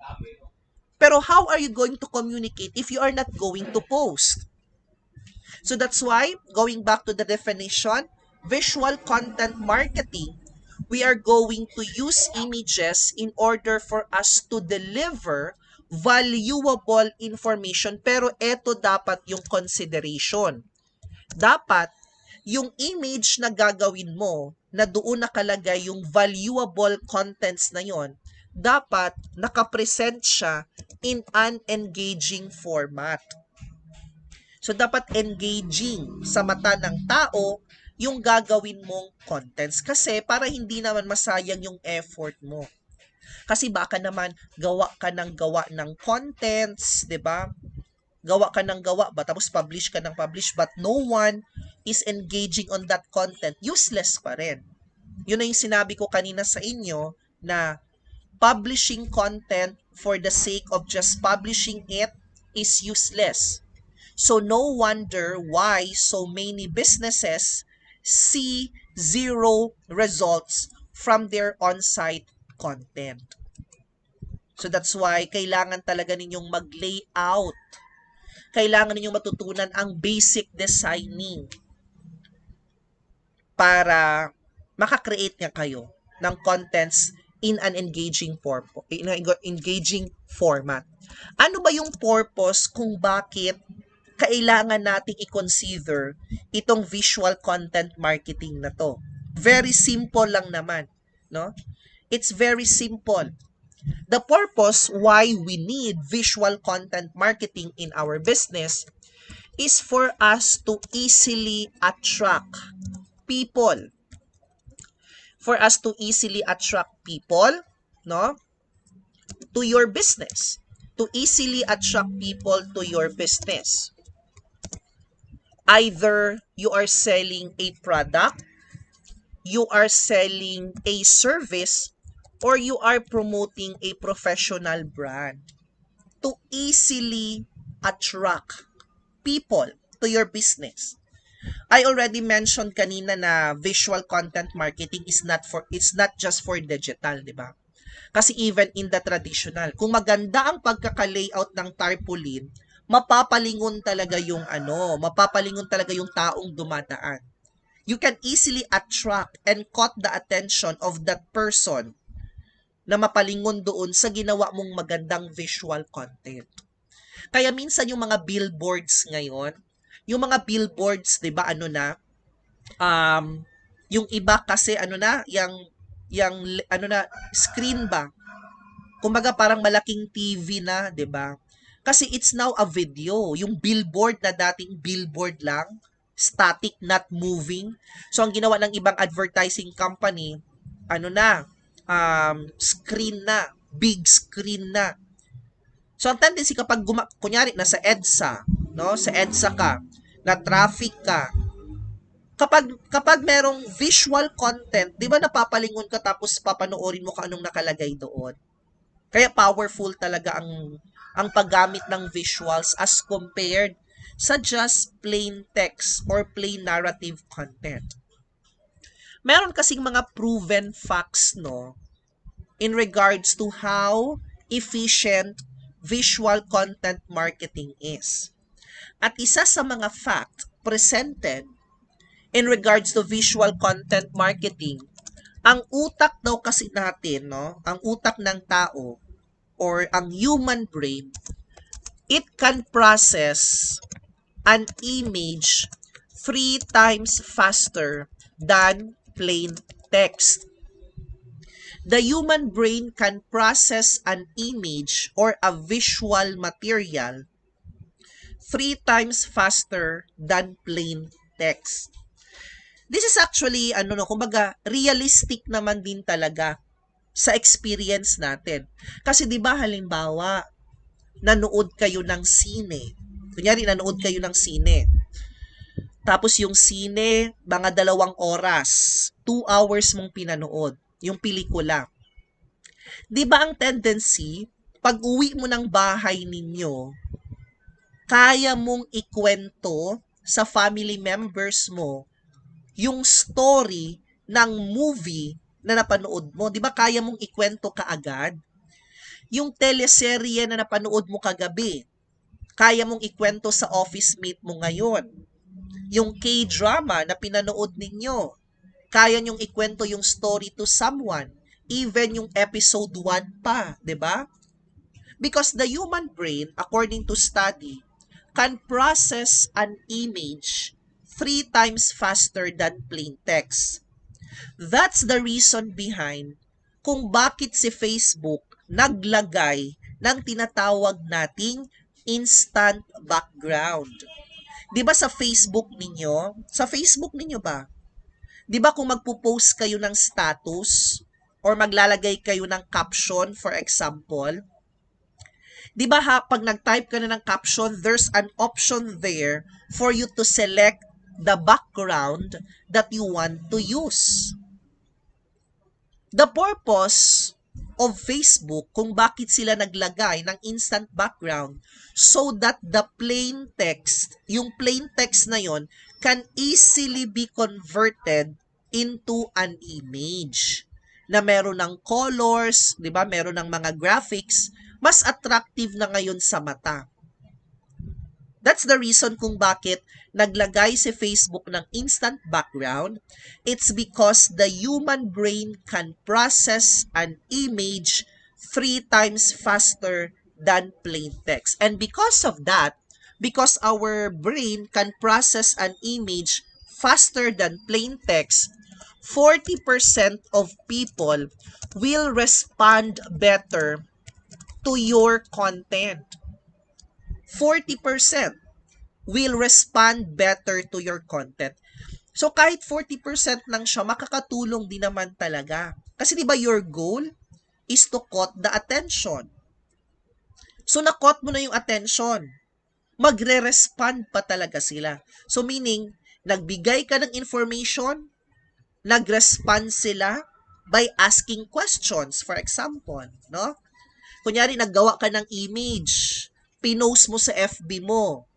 Pero how are you going to communicate if you are not going to post? So that's why, going back to the definition, visual content marketing, we are going to use images in order for us to deliver valuable information. Pero eto dapat yung consideration. Dapat yung image na gagawin mo na doon nakalagay yung valuable contents na yon, dapat nakapresent siya in an engaging format. So, dapat engaging sa mata ng tao yung gagawin mong contents. Kasi para hindi naman masayang yung effort mo. Kasi baka naman gawa ng contents, 'di ba? Gawa ka ng gawa ba, tapos publish ka ng publish, but no one is engaging on that content, useless pa rin. Yun na yung sinabi ko kanina sa inyo na publishing content for the sake of just publishing it is useless. So no wonder why so many businesses see zero results from their on-site content. So that's why kailangan talaga ninyong mag-layout. Kailangan ninyong matutunan ang basic designing para makakreate nga kayo ng contents in an engaging format. Ano ba yung purpose kung bakit kailangan nating i-consider itong visual content marketing na to? Very simple lang naman, no? It's very simple. The purpose why we need visual content marketing in our business is for us to easily attract people. For us to easily attract people, no, to your business. To easily attract people to your business. Either you are selling a product, you are selling a service, or you are promoting a professional brand to easily attract people to your business. I already mentioned kanina na visual content marketing is it's not just for digital, di ba? Kasi even in the traditional, kung maganda ang pagkaka-layout ng tarpaulin, mapapalingon talaga yung taong dumadaan. You can easily attract and caught the attention of that person na mapalingon doon sa ginawa mong magandang visual content. Kaya minsan yung mga billboards ngayon, yung mga billboards, 'di ba, yung iba kasi yung screen ba? Kumbaga parang malaking TV na, 'di ba? Kasi it's now a video. Yung billboard na dating billboard lang, static, not moving. So ang ginawa ng ibang advertising company, ano na, screen na, big screen na. So ang tendency kapag kunyari nasa EDSA, no, sa EDSA ka, na traffic ka, kapag merong visual content, 'di ba napapalingon ka tapos papanoorin mo kung anong nakalagay doon. Kaya powerful talaga ang paggamit ng visuals as compared sa just plain text or plain narrative content. Meron kasing mga proven facts, no, in regards to how efficient visual content marketing is. At isa sa mga fact presented in regards to visual content marketing, ang utak daw kasi natin, no, ang utak ng tao or ang human brain, it can process an image 3 times faster than plain text. The human brain can process an image or a visual material 3 times faster than plain text. This is actually, kumbaga, realistic naman din talaga sa experience natin. Kasi di ba halimbawa, nanood kayo ng sine. Kunyari, nanood kayo ng sine. Tapos yung sine, mga 2 oras, 2 hours mong pinanood, yung pelikula. Di ba ang tendency, pag uwi mo ng bahay ninyo, kaya mong ikwento sa family members mo yung story ng movie na napanood mo. Di ba kaya mong ikwento kaagad? Yung teleserye na napanood mo kagabi, kaya mong ikwento sa office mate mo ngayon. Yung K-drama na pinanood ninyo, kaya nyong ikwento yung story to someone, even yung episode 1 pa, di ba? Because the human brain, according to study, can process an image 3 times faster than plain text. That's the reason behind kung bakit si Facebook naglagay ng tinatawag nating instant background. 'Di ba sa Facebook ninyo? Sa Facebook ninyo ba? 'Di ba kung magpo-post kayo ng status or maglalagay kayo ng caption, for example, 'di ba pag nag-type ka na ng caption, there's an option there for you to select the background that you want to use. The purpose of Facebook kung bakit sila naglagay ng instant background so that the plain text, yung plain text na yon, can easily be converted into an image na meron ng colors, 'di ba? Meron ng mga graphics, mas attractive na ngayon sa mata. That's the reason kung bakit naglagay si Facebook ng instant background. It's because the human brain can process an image 3 times faster than plain text. And because of that, because our brain can process an image faster than plain text, 40% of people will respond better to your content. 40% will respond better to your content. So kahit 40% lang siya, makakatulong din naman talaga. Kasi di ba your goal is to caught the attention. So na-caught mo na yung attention. Magre-respond pa talaga sila. So meaning, nagbigay ka ng information, nag-respond sila by asking questions, for example, no? Kunyari, naggawa ka ng image, pinost mo sa FB mo.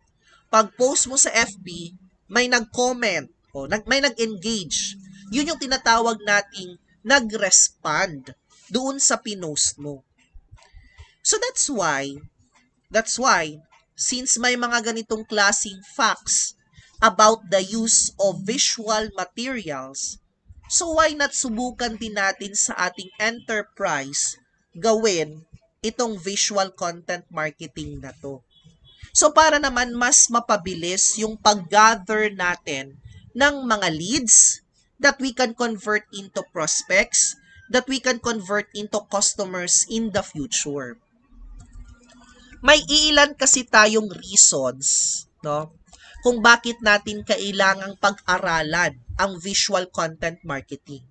Pag-post mo sa FB, may nag-comment, o may nag-engage. Yun yung tinatawag nating nag-respond doon sa pinost mo. So that's why, since may mga ganitong klaseng facts about the use of visual materials, so why not subukan din natin sa ating enterprise gawin itong visual content marketing na to. So para naman mas mapabilis yung pag-gather natin ng mga leads that we can convert into prospects, that we can convert into customers in the future. May ilan kasi tayong reasons, no, kung bakit natin kailangang pag-aralan ang visual content marketing.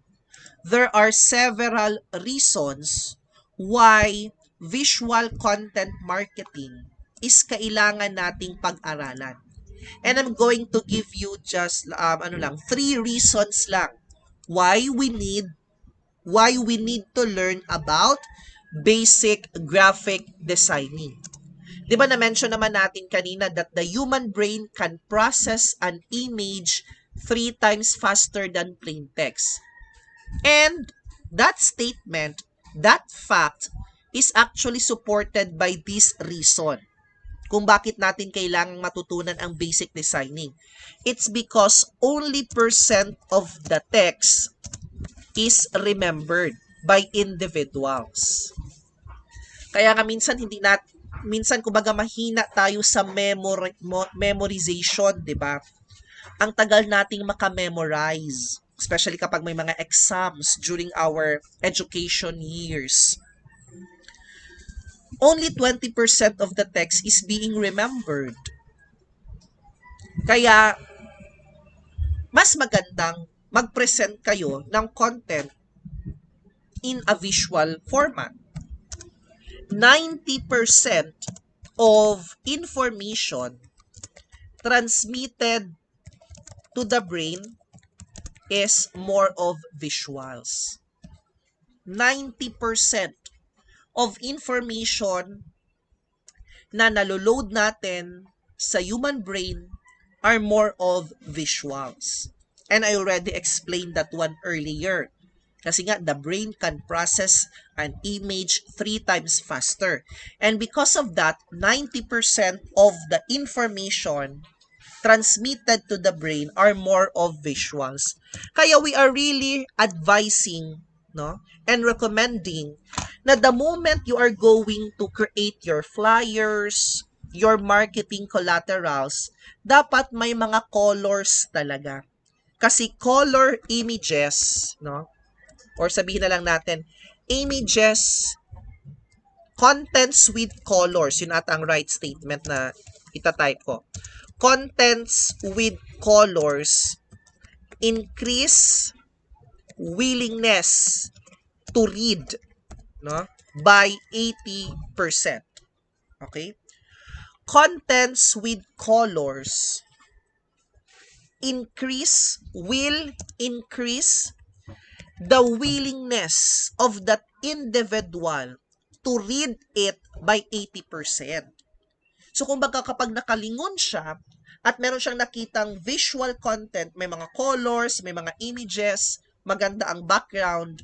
There are several reasons why visual content marketing is kailangan nating pag-aralan. And I'm going to give you just 3 reasons lang why we need to learn about basic graphic designing. 'Di ba na-mention naman natin kanina that the human brain can process an image 3 times faster than plain text. And that statement, that fact, is actually supported by this reason kung bakit natin kailangang matutunan ang basic designing. It's because only percent of the text is remembered by individuals. Kaya nga minsan kumbaga mahina tayo sa memorization, 'di ba? Ang tagal nating makamemorize, especially kapag may mga exams during our education years. Only 20% of the text is being remembered. Kaya mas magandang mag-present kayo ng content in a visual format. 90% of information transmitted to the brain is more of visuals. 90% of information na naloload natin sa human brain are more of visuals. And I already explained that one earlier. Kasi nga, the brain can process an image 3 times faster. And because of that, 90% of the information transmitted to the brain are more of visuals. Kaya we are really advising, no, and recommending na the moment you are going to create your flyers, your marketing collaterals, dapat may mga colors talaga. Kasi color images, no, or sabihin na lang natin, images, contents with colors, yun ata ang right statement na itatype ko. Contents with colors increase willingness to read, no, by 80%. Okay? Contents with colors will increase the willingness of that individual to read it by 80%. So, kumbaga kapag nakalingon siya at meron siyang nakitang visual content, may mga colors, may mga images, maganda ang background,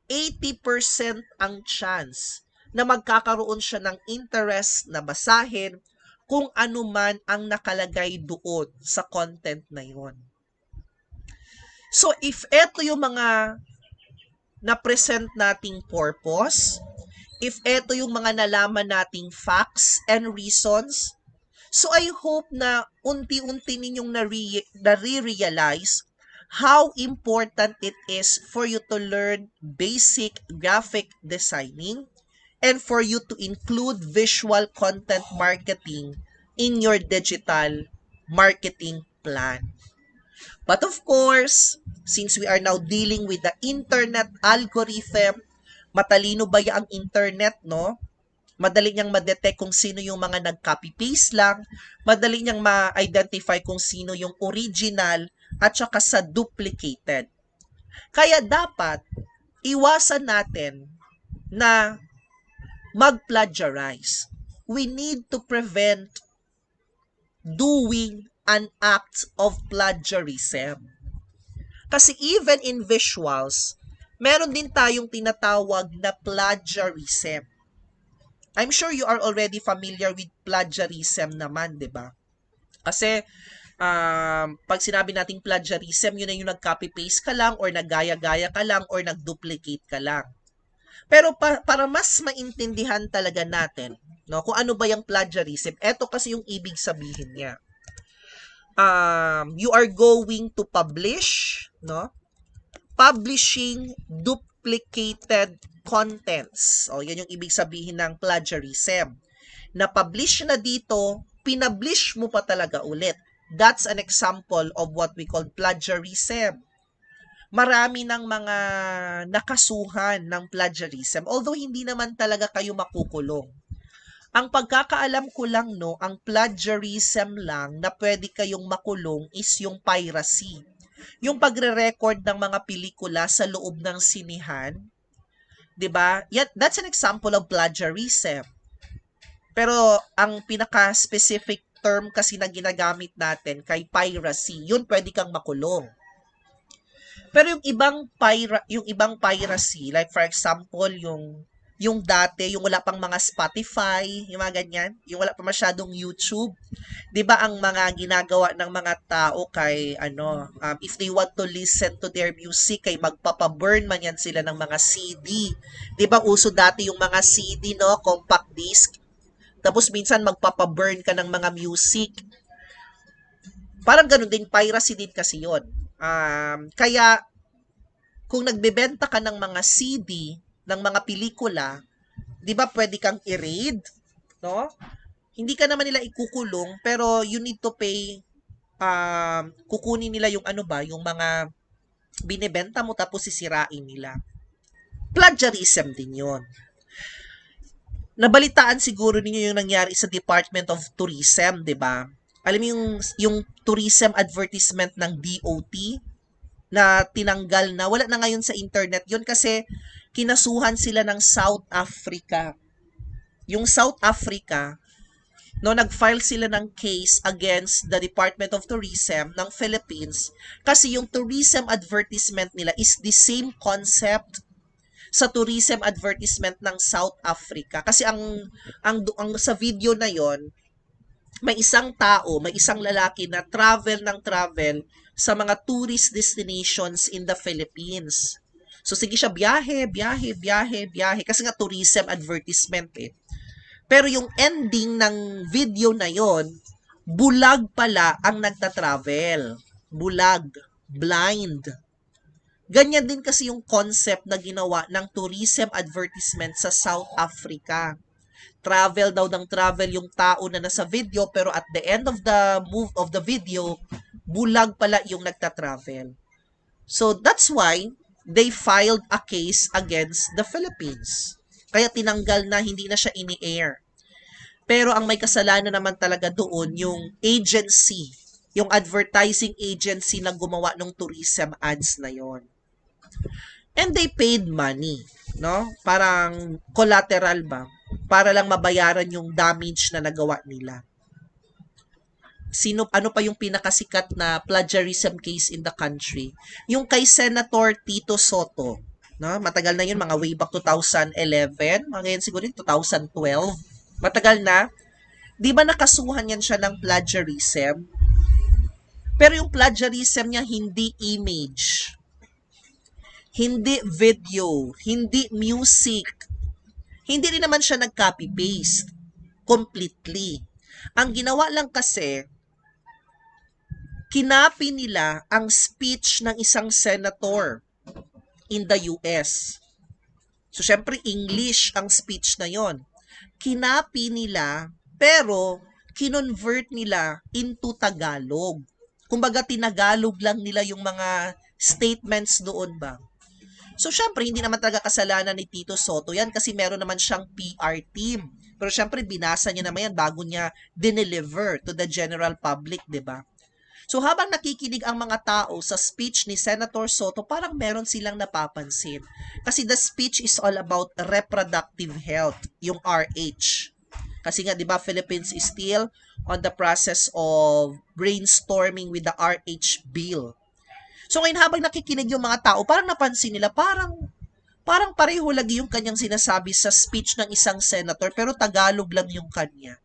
80% ang chance na magkakaroon siya ng interest na basahin kung ano man ang nakalagay doon sa content na yon. So, if eto yung mga na-present nating purpose, if eto yung mga nalaman nating facts and reasons, so I hope na unti-unti ninyong nare-realize how important it is for you to learn basic graphic designing and for you to include visual content marketing in your digital marketing plan. But of course, since we are now dealing with the internet algorithm, matalino ba ang internet, no? Madali niyang ma-detect kung sino yung mga nag-copy-paste lang, madali niyang ma-identify kung sino yung original at saka sa duplicated. Kaya dapat iwasan natin na mag-plagiarize. We need to prevent doing an act of plagiarism. Kasi even in visuals, meron din tayong tinatawag na plagiarism. I'm sure you are already familiar with plagiarism naman, di ba? Kasi pag sinabi nating plagiarism, yun na yung nag-copy-paste ka lang or naggaya-gaya ka lang or nag-duplicate ka lang. Pero para mas maintindihan talaga natin, no, kung ano ba yung plagiarism, eto kasi yung ibig sabihin niya. You are going to publish, no? Publishing duplicated contents. O, yan yung ibig sabihin ng plagiarism. Na-publish na dito, pinablish mo pa talaga ulit. That's an example of what we call plagiarism. Marami ng mga nakasuhan ng plagiarism, although hindi naman talaga kayo makukulong. Ang pagkakaalam ko lang, no, ang plagiarism lang na pwede kayong makulong is yung piracy. Yung pagre-record ng mga pelikula sa loob ng sinihan, 'di ba? Yet that's an example of plagiarism. Pero ang pinaka-specific term kasi na ginagamit natin kay piracy, yun pwede kang makulong. Pero yung ibang piracy, like for example, yung dati, yung wala pang mga Spotify, yung mga ganyan, yung wala pa masyadong YouTube. 'Di ba ang mga ginagawa ng mga tao kay if they want to listen to their music, kay magpapa-burn man yan sila ng mga CD. 'Di ba uso dati yung mga CD, no, compact disc. Tapos minsan magpapa-burn ka ng mga music. Parang ganun din, piracy din kasi 'yon. Kaya kung nagbebenta ka ng mga CD, ng mga pelikula, 'di ba pwede kang i-raid, no? Hindi ka naman nila ikukulong, pero you need to pay, kukunin nila yung yung mga binebenta mo tapos sisirain nila. Plagiarism din 'yon. Nabalitaan siguro ninyo yung nangyari sa Department of Tourism, 'di ba? Alam mo yung tourism advertisement ng DOT na tinanggal na, wala na ngayon sa internet 'yon kasi kinasuhan sila ng South Africa. Yung South Africa, no, nag-file sila ng case against the Department of Tourism ng Philippines kasi yung tourism advertisement nila is the same concept sa tourism advertisement ng South Africa. Kasi ang sa video na yon, may isang tao, may isang lalaki na travel sa mga tourist destinations in the Philippines. So, sige siya, biyahe. Kasi nga tourism advertisement eh. Pero yung ending ng video na yon, bulag pala ang nagta-travel. Bulag. Blind. Ganyan din kasi yung concept na ginawa ng tourism advertisement sa South Africa. Travel daw ng travel yung tao na nasa video, pero at the end of the video, bulag pala yung nagta-travel. So, that's why they filed a case against the Philippines. Kaya tinanggal na, hindi na siya ini-air. Pero ang may kasalanan naman talaga doon, yung agency, yung advertising agency na gumawa ng tourism ads na yon. And they paid money, no? Parang collateral ba? Para lang mabayaran yung damage na nagawa nila. Ano pa yung pinakasikat na plagiarism case in the country? Yung kay Senator Tito Soto. No? Matagal na yun, mga way back 2011, mga ngayon siguro 2012. Matagal na. Di ba nakasuhan yan siya ng plagiarism? Pero yung plagiarism niya hindi image, hindi video, hindi music. Hindi rin naman siya nag-copy-paste completely. Ang ginawa lang kasi, kinapi nila ang speech ng isang senator in the US. So, syempre, English ang speech na yon. Kinapi nila, pero kinonvert nila into Tagalog. Kumbaga, tinagalog lang nila yung mga statements doon ba. So, syempre, hindi naman talaga kasalanan ni Tito Soto yan kasi meron naman siyang PR team. Pero syempre, binasa niya naman yan bago niya dineliver to the general public, di ba? So, habang nakikinig ang mga tao sa speech ni Senator Soto, parang meron silang napapansin. Kasi the speech is all about reproductive health, yung RH. Kasi nga, di ba, Philippines is still on the process of brainstorming with the RH bill. So, ngayon habang nakikinig yung mga tao, parang napansin nila, parang pareho lagi yung kanyang sinasabi sa speech ng isang senator, pero Tagalog lang yung kanya.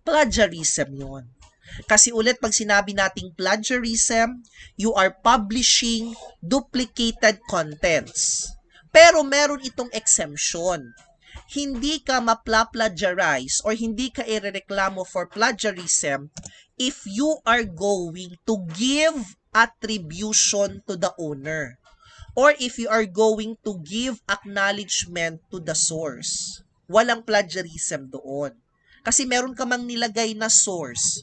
Plagiarism yun. Kasi ulit, pag sinabi nating plagiarism, you are publishing duplicated contents. Pero meron itong exemption. Hindi ka mapla-plagiarize or hindi ka irereklamo for plagiarism if you are going to give attribution to the owner. or if you are going to give acknowledgement to the source. Walang plagiarism doon. Kasi meron ka mang nilagay na source.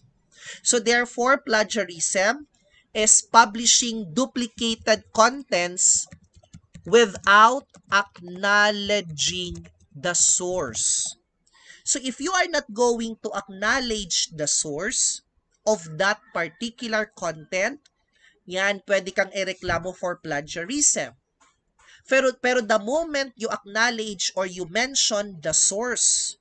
So therefore, plagiarism is publishing duplicated contents without acknowledging the source. So if you are not going to acknowledge the source of that particular content, yan, pwede kang ireklamo for plagiarism. Pero the moment you acknowledge or you mention the source,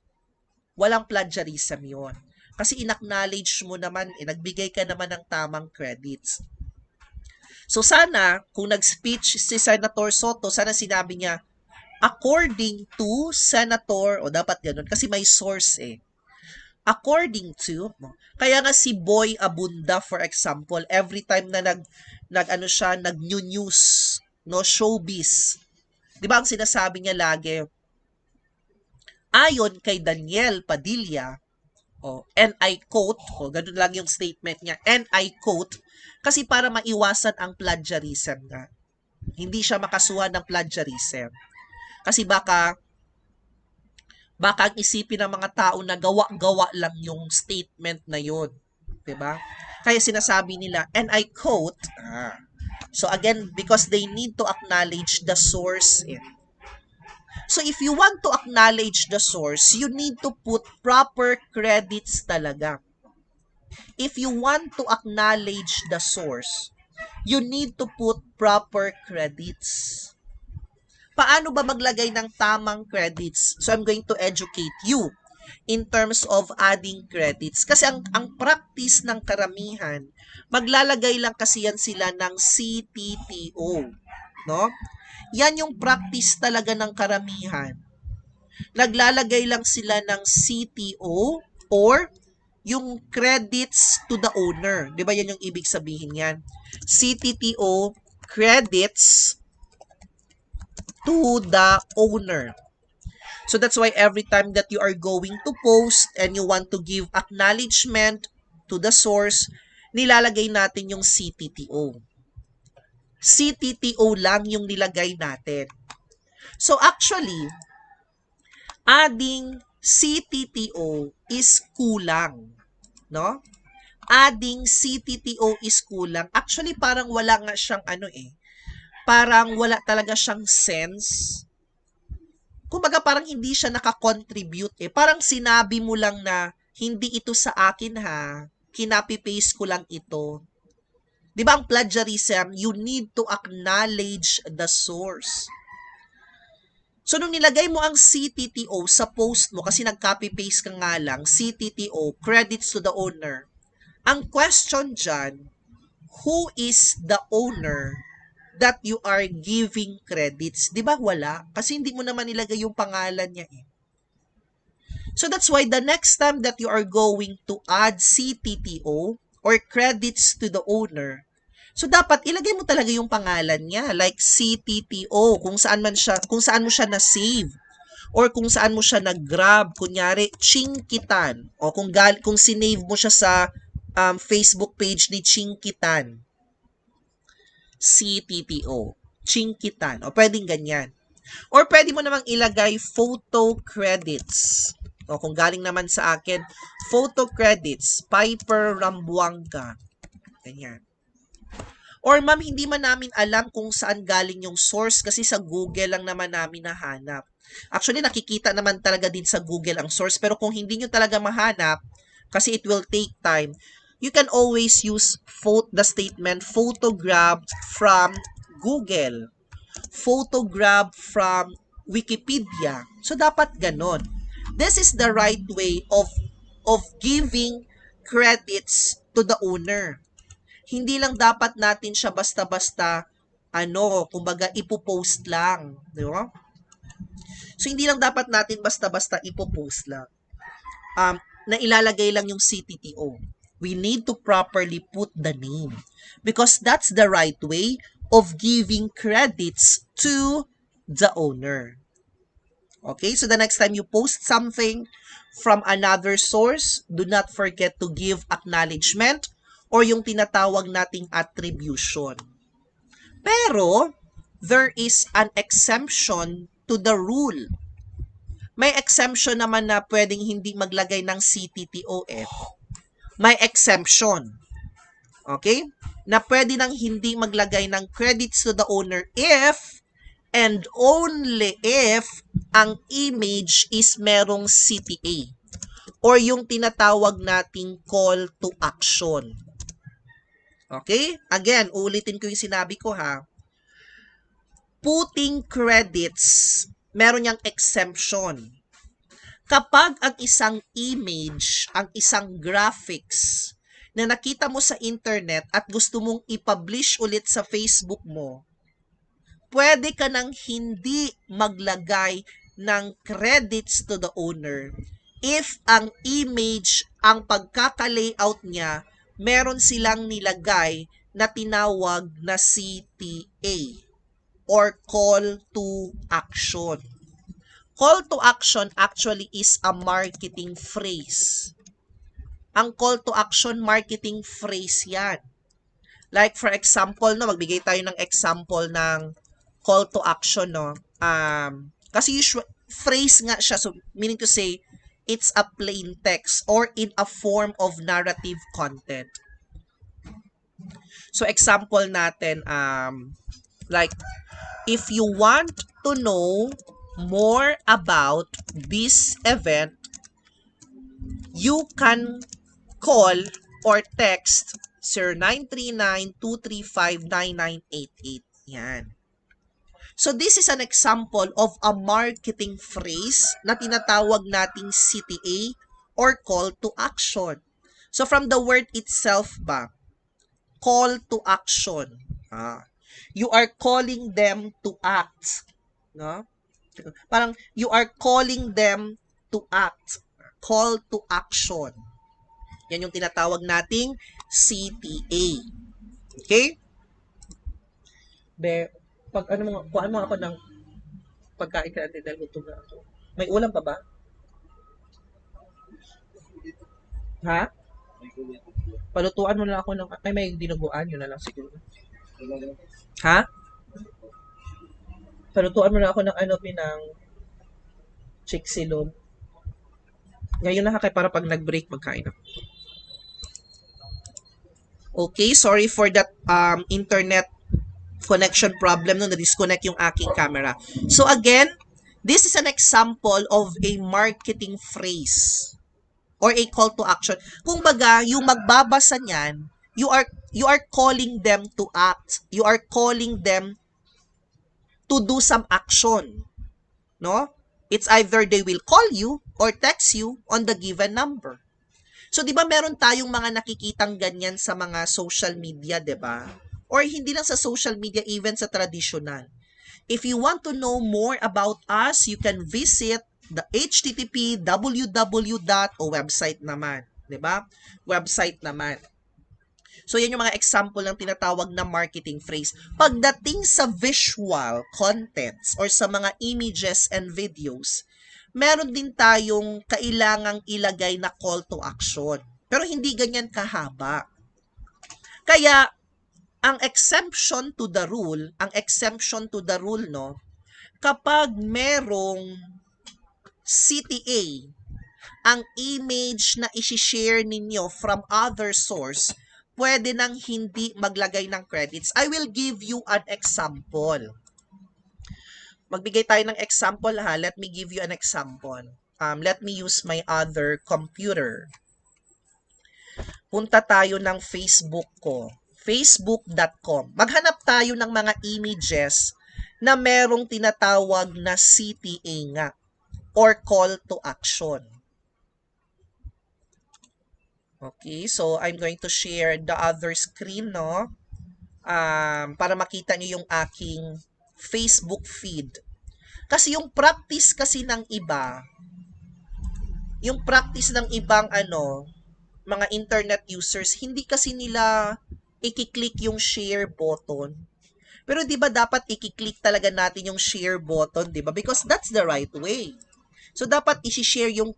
walang plagiarism yon. Kasi in-acknowledge mo naman, nagbigay ka naman ng tamang credits. So sana, kung nag-speech si Senator Soto, sana sinabi niya, according to Senator, o dapat ganun, kasi may source eh. According to, kaya nga si Boy Abunda, for example, every time na nag-new news, no, showbiz, di ba ang sinasabi niya lagi, ayon kay Daniel Padilla, and I quote, ganun lang yung statement niya, and I quote, kasi para maiwasan ang plagiarism nga. Hindi siya makasuhan ng plagiarism. Kasi baka ang isipin ng mga tao na gawa-gawa lang yung statement na yun. Diba? Kaya sinasabi nila, and I quote, so again, because they need to acknowledge the source. So if you want to acknowledge the source, you need to put proper credits talaga. If you want to acknowledge the source, you need to put proper credits. Paano ba maglagay ng tamang credits? So I'm going to educate you in terms of adding credits. Kasi ang practice ng karamihan, maglalagay lang kasi yan sila ng CTTO. No? Yan yung practice talaga ng karamihan. Naglalagay lang sila ng CTO or yung credits to the owner. Di ba yan yung ibig sabihin yan? CTTO, credits to the owner. So that's why every time that you are going to post and you want to give acknowledgement to the source, nilalagay natin yung CTTO. CTTO lang yung nilagay natin. So actually, adding CTTO is kulang. No? Adding CTTO is kulang. Actually, parang wala nga siyang parang wala talaga siyang sense. Kumbaga parang hindi siya nakakontribute Parang sinabi mo lang na, hindi ito sa akin ha, kinopy-paste ko lang ito. Di ba ang plagiarism, you need to acknowledge the source. So nung nilagay mo ang CTTO sa post mo, kasi nag-copy-paste ka nga lang, CTTO, credits to the owner, ang question dyan, who is the owner that you are giving credits? Di ba wala? Kasi hindi mo naman nilagay yung pangalan niya So that's why the next time that you are going to add CTTO or credits to the owner, so dapat ilagay mo talaga yung pangalan niya, like CTTO, kung saan mo siya na-save or kung saan mo siya nag-grab, kunyari Chinkitan, o kung sinave mo siya sa Facebook page ni Chinkitan. CTTO, Chinkitan, o pwedeng ganyan. Or pwede mo namang ilagay photo credits. O kung galing naman sa akin, photo credits, Piper Rambuanga. Ganyan. Or ma'am, hindi man namin alam kung saan galing yung source kasi sa Google lang naman namin nahanap. Actually, nakikita naman talaga din sa Google ang source, pero kung hindi nyo talaga mahanap, kasi it will take time, you can always use the statement photograph from Google, photograph from Wikipedia. So, dapat ganon. This is the right way of giving credits to the owner. Hindi lang dapat natin siya basta-basta, kumbaga ipopost lang. Di ba? So, hindi lang dapat natin basta-basta ipopost lang. Na ilalagay lang yung CTTO. We need to properly put the name because that's the right way of giving credits to the owner. Okay, so the next time you post something from another source, do not forget to give acknowledgement or yung tinatawag nating attribution. Pero, there is an exemption to the rule. May exemption naman na pwedeng hindi maglagay ng CTTOF. May exemption. Okay? Na pwede nang hindi maglagay ng credits to the owner if and only if ang image is merong CTA or yung tinatawag nating call to action. Okay? Again, ulitin ko yung sinabi ko ha. Putting credits, meron niyang exemption. Kapag ang isang image, ang isang graphics na nakita mo sa internet at gusto mong i-publish ulit sa Facebook mo, pwede ka nang hindi maglagay ng credits to the owner if ang image, ang pagkaka-layout niya, meron silang nilagay na tinawag na CTA or call to action. Call to action actually is a marketing phrase. Ang call to action marketing phrase yan. Like for example, no, magbigay tayo ng example ng call to action, no. Kasi usual phrase nga siya, so meaning to say it's a plain text or in a form of narrative content. So example natin, like if you want to know more about this event, you can call or text 0939-235-9988. Yan. So this is an example of a marketing phrase na tinatawag nating CTA or call to action. So from the word itself ba, call to action. You are calling them to act. No? Parang you are calling them to act. Call to action. Yan yung tinatawag nating CTA. Okay? Pag kuhaan mo ako ng pagkain ka natin dahil gutom na ako. May ulam pa ba? Ha? Palutuan mo na ako ng, may dinuguan, yun na lang siguro. Ha? Palutuan mo na ako ng ng chiksilog. Ngayon na kay para pag nag-break magkain ako. Okay, sorry for that internet connection problem no, na-disconnect yung aking camera. So again, this is an example of a marketing phrase or a call to action. Kung baga, yung magbabasa niyan, you are calling them to act. You are calling them to do some action. No? It's either they will call you or text you on the given number. So, di ba meron tayong mga nakikitang ganyan sa mga social media, di ba? Or hindi lang sa social media, even sa traditional. If you want to know more about us, you can visit the http www. O website naman, 'di ba? Website naman. So yan yung mga example ng tinatawag na marketing phrase. Pagdating sa visual contents or sa mga images and videos, meron din tayong kailangang ilagay na call to action. Pero hindi ganyan kahaba. Kaya ang exemption to the rule, no, kapag merong CTA, ang image na isi-share ninyo from other source, pwede nang hindi maglagay ng credits. I will give you an example. Magbigay tayo ng example ha. Let me give you an example. Let me use my other computer. Punta tayo ng Facebook ko. Facebook.com. Maghanap tayo ng mga images na merong tinatawag na CTA nga or call to action. Okay, so I'm going to share the other screen, no? Para makita niyo yung aking Facebook feed. Kasi yung practice kasi ng iba, yung practice ng ibang mga internet users, hindi kasi nila i-click yung share button. Pero 'di ba dapat i-click talaga natin yung share button, 'di ba? Because that's the right way. So dapat i-share yung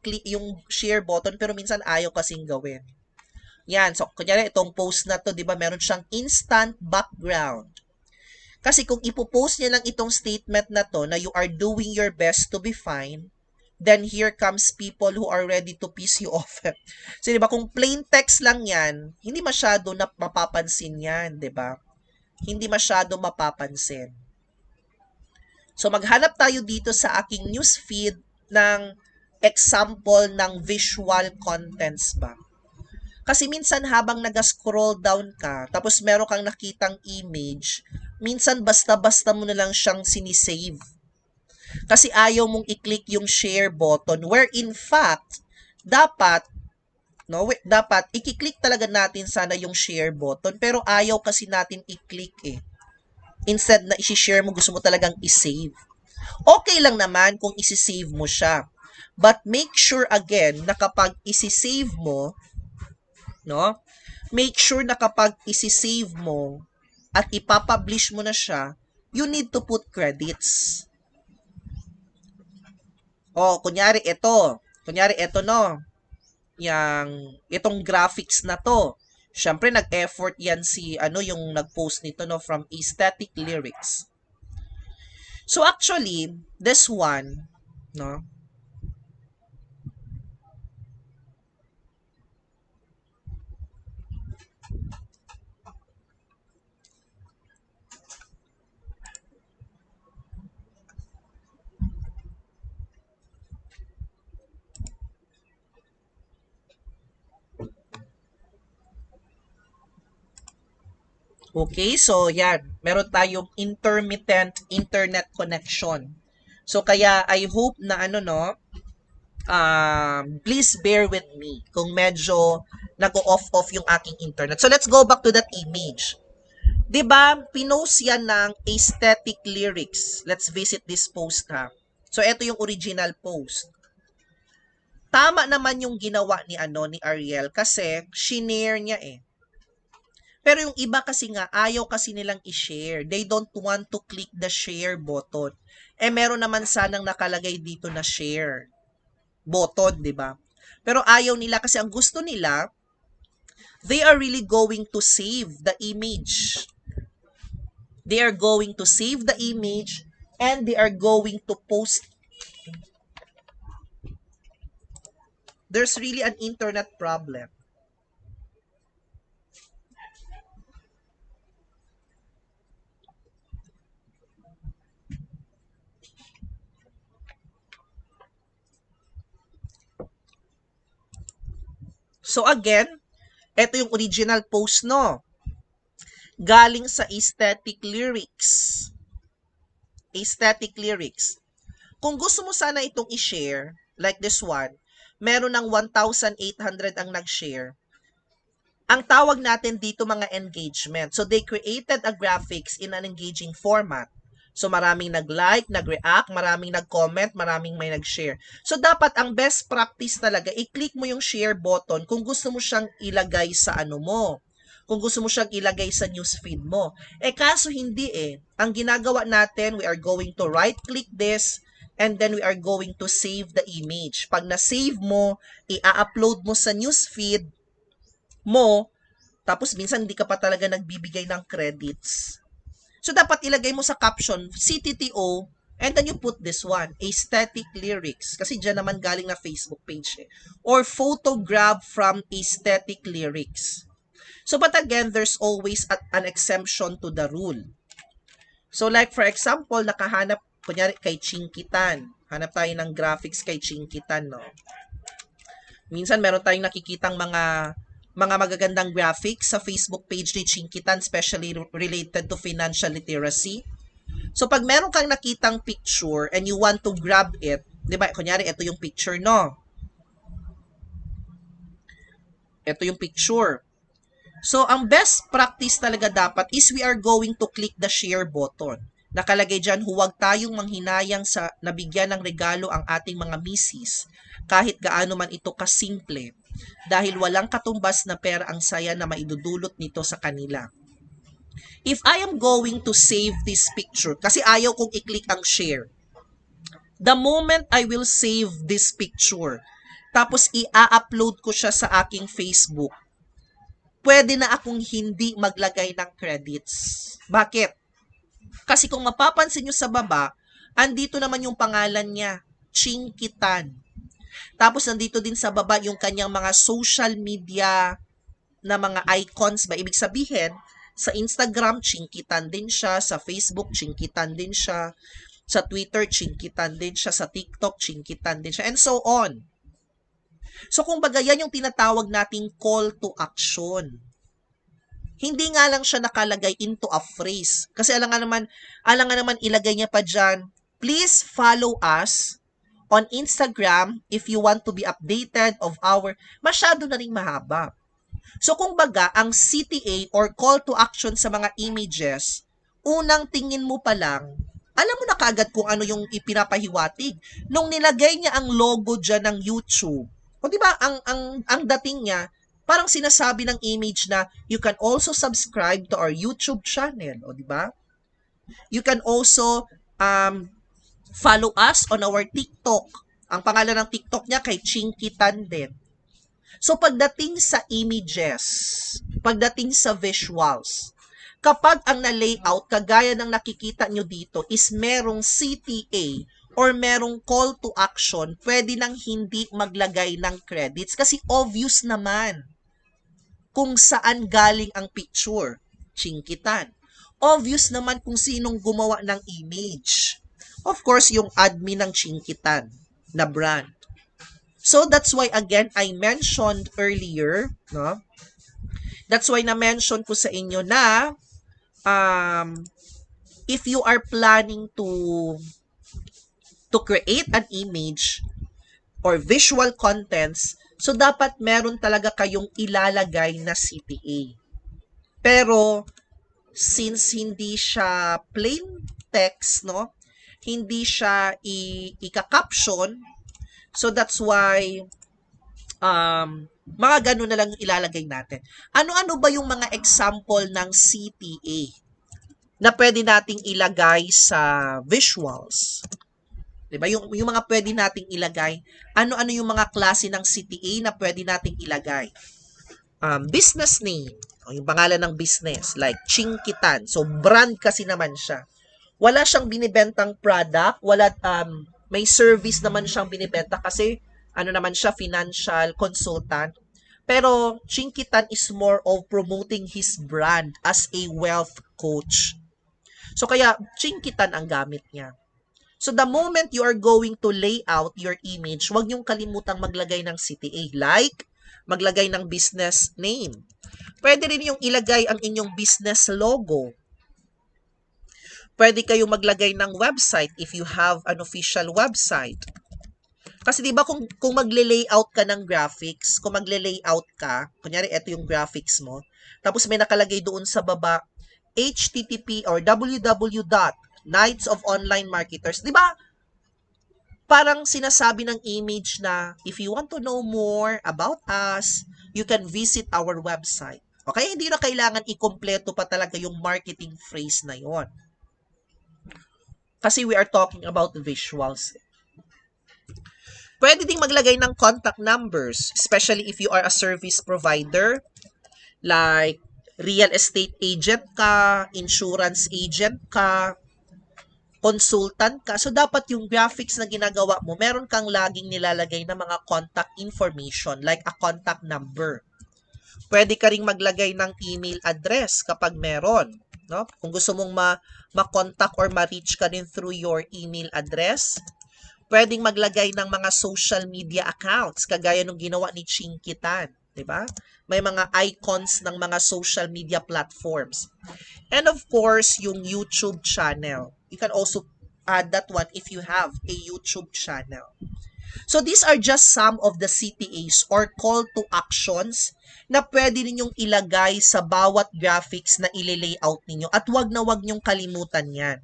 share button pero minsan ayaw kasing gawin. Yan, so kunyari itong post na to, 'di ba? Meron siyang instant background. Kasi kung ipopost niya lang itong statement na to na you are doing your best to be fine, then here comes people who are ready to piss you off. So, di ba, kung plain text lang yan, hindi masyado na mapapansin yan, di ba? Hindi masyado mapapansin. So, maghanap tayo dito sa aking newsfeed ng example ng visual contents ba. Kasi minsan habang nag-scroll down ka, tapos meron kang nakitang image, minsan basta-basta mo na lang siyang sinisave. Kasi ayaw mong i-click yung share button where in fact, dapat i-click talaga natin sana yung share button pero ayaw kasi natin i-click eh. Instead na i-share mo, gusto mo talagang i-save. Okay lang naman kung i-save mo siya. But make sure again na kapag i-save mo, no? Make sure na kapag i-save mo at ipapublish mo na siya, you need to put credits. Kunyari ito no, itong graphics na to. Syempre nag-effort yan si yung nag-post nito no from Aesthetic Lyrics. So actually, this one, no, okay, so yan, meron tayong intermittent internet connection. So kaya I hope na please bear with me kung medyo nag-off-off yung aking internet. So let's go back to that image. 'Di ba? Pinost yan ng Aesthetic Lyrics. Let's visit this post ha. So ito yung original post. Tama naman yung ginawa ni Ariel kasi shinare niya eh. Pero yung iba kasi nga, ayaw kasi nilang i-share. They don't want to click the share button. Meron naman sanang nakalagay dito na share button, di ba? Pero ayaw nila kasi ang gusto nila, they are really going to save the image. They are going to save the image and they are going to post. There's really an internet problem. So again, ito yung original post no. Galing sa Aesthetic Lyrics. Aesthetic Lyrics. Kung gusto mo sana itong i-share, like this one, meron ng 1,800 ang nag-share. Ang tawag natin dito mga engagement. So they created a graphics in an engaging format. So maraming nag-like, nag-react, maraming nag-comment, maraming may nag-share. So dapat ang best practice talaga, i-click mo yung share button kung gusto mo siyang ilagay sa mo. Kung gusto mo siyang ilagay sa newsfeed mo. Kaso hindi eh. Ang ginagawa natin, we are going to right-click this and then we are going to save the image. Pag na-save mo, i-upload mo sa newsfeed mo, tapos minsan hindi ka pa talaga nagbibigay ng credits. So, dapat ilagay mo sa caption, CTTO, and then you put this one, Aesthetic Lyrics. Kasi dyan naman galing na Facebook page eh. Or photograph from Aesthetic Lyrics. So, but again, there's always an exemption to the rule. So, like for example, nakahanap, kunyari, kay Chinkitan. Hanap tayo ng graphics kay Chinkitan, no? Minsan, meron tayong nakikitang mga magagandang graphics sa Facebook page ni Chinkitan, especially related to financial literacy. So, pag meron kang nakitang picture and you want to grab it, di ba, kunyari, ito yung picture, no? Ito yung picture. So, ang best practice talaga dapat is we are going to click the share button. Nakalagay dyan, huwag tayong manghinayang sa nabigyan ng regalo ang ating mga misis, kahit gaano man ito kasimple, dahil walang katumbas na pera ang saya na maidudulot nito sa kanila. If I am going to save this picture, kasi ayaw kong i-click ang share, the moment I will save this picture, tapos i-upload ko siya sa aking Facebook, pwede na akong hindi maglagay ng credits. Bakit? Kasi kung mapapansin nyo sa baba, andito naman yung pangalan niya, Chinkitan. Tapos nandito din sa baba yung kanyang mga social media na mga icons ba. Ibig sabihin, sa Instagram, Chinkitan din siya. Sa Facebook, Chinkitan din siya. Sa Twitter, Chinkitan din siya. Sa TikTok, Chinkitan din siya. And so on. So kung baga yan yung tinatawag nating call to action. Hindi nga lang siya nakalagay into a phrase. Kasi alam nga naman ilagay niya pa dyan, please follow us on Instagram if you want to be updated of our, masyado na ring mahaba. So kung baga, ang CTA or call to action sa mga images, unang tingin mo pa lang, alam mo na kagad kung ano yung ipinapahiwatig. Nung nilagay niya ang logo dyan ng YouTube, o di ba ang dating niya, parang sinasabi ng image na you can also subscribe to our YouTube channel, o di ba? You can also follow us on our TikTok. Ang pangalan ng TikTok niya kay Chinkitan din. So pagdating sa images, pagdating sa visuals, kapag ang na-layout, kagaya ng nakikita nyo dito, is merong CTA or merong call to action, pwede nang hindi maglagay ng credits kasi obvious naman kung saan galing ang picture. Chinkitan. Obvious naman kung sinong gumawa ng image. Of course, yung admin ng Chinkitan na brand. So that's why again I mentioned earlier, no? That's why na-mention ko sa inyo na if you are planning to create an image or visual contents, so dapat meron talaga kayong ilalagay na CTA. Pero since hindi siya plain text, no? Hindi siya ika-caption, so that's why mga ganun na lang yung ilalagay natin. Ano-ano ba yung mga example ng CTA na pwede nating ilagay sa visuals? 'Di ba? Yung mga pwede nating ilagay, ano-ano yung mga klase ng CTA na pwede nating ilagay? Business name, o yung pangalan ng business, like Chinkitan. So brand kasi naman siya. Wala siyang binibentang product, may service naman siyang binibenta kasi ano naman siya, financial consultant. Pero Chinkitan is more of promoting his brand as a wealth coach. So kaya Chinkitan ang gamit niya. So the moment you are going to lay out your image, huwag niyong kalimutang maglagay ng CTA, like maglagay ng business name. Pwede rin yung ilagay ang inyong business logo. Pwede kayo maglagay ng website if you have an official website. Kasi 'di ba kung magle-layout ka ng graphics, kung magle-layout ka, kunyari ito yung graphics mo, tapos may nakalagay doon sa baba http or www.knightsofOnlineMarketers, 'di ba? Parang sinasabi ng image na if you want to know more about us, you can visit our website. Okay, hindi na kailangan ikumpleto pa talaga yung marketing phrase na 'yon. Kasi we are talking about visuals. Pwede ding maglagay ng contact numbers, especially if you are a service provider, like real estate agent ka, insurance agent ka, consultant ka. So, dapat yung graphics na ginagawa mo, meron kang laging nilalagay na mga contact information, like a contact number. Pwede ka ring maglagay ng email address kapag meron. No? Kung gusto mong ma-contact or ma-reach ka din through your email address, pwedeng maglagay ng mga social media accounts, kagaya nung ginawa ni Chinkitan. Diba? May mga icons ng mga social media platforms. And of course, yung YouTube channel. You can also add that one if you have a YouTube channel. So these are just some of the CTAs or call to actions na pwede ninyong ilagay sa bawat graphics na ile-layout ninyo, at wag na wag nyong kalimutan yan.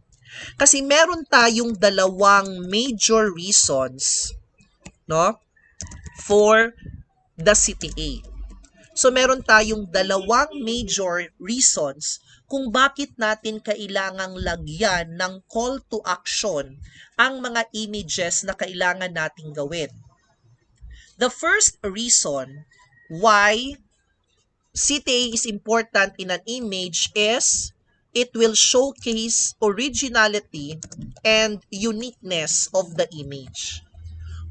Kasi meron tayong dalawang major reasons, no, for the CTA. So meron tayong dalawang major reasons kung bakit natin kailangang lagyan ng call to action ang mga images na kailangan nating gawin. The first reason why CTA is important in an image is it will showcase originality and uniqueness of the image.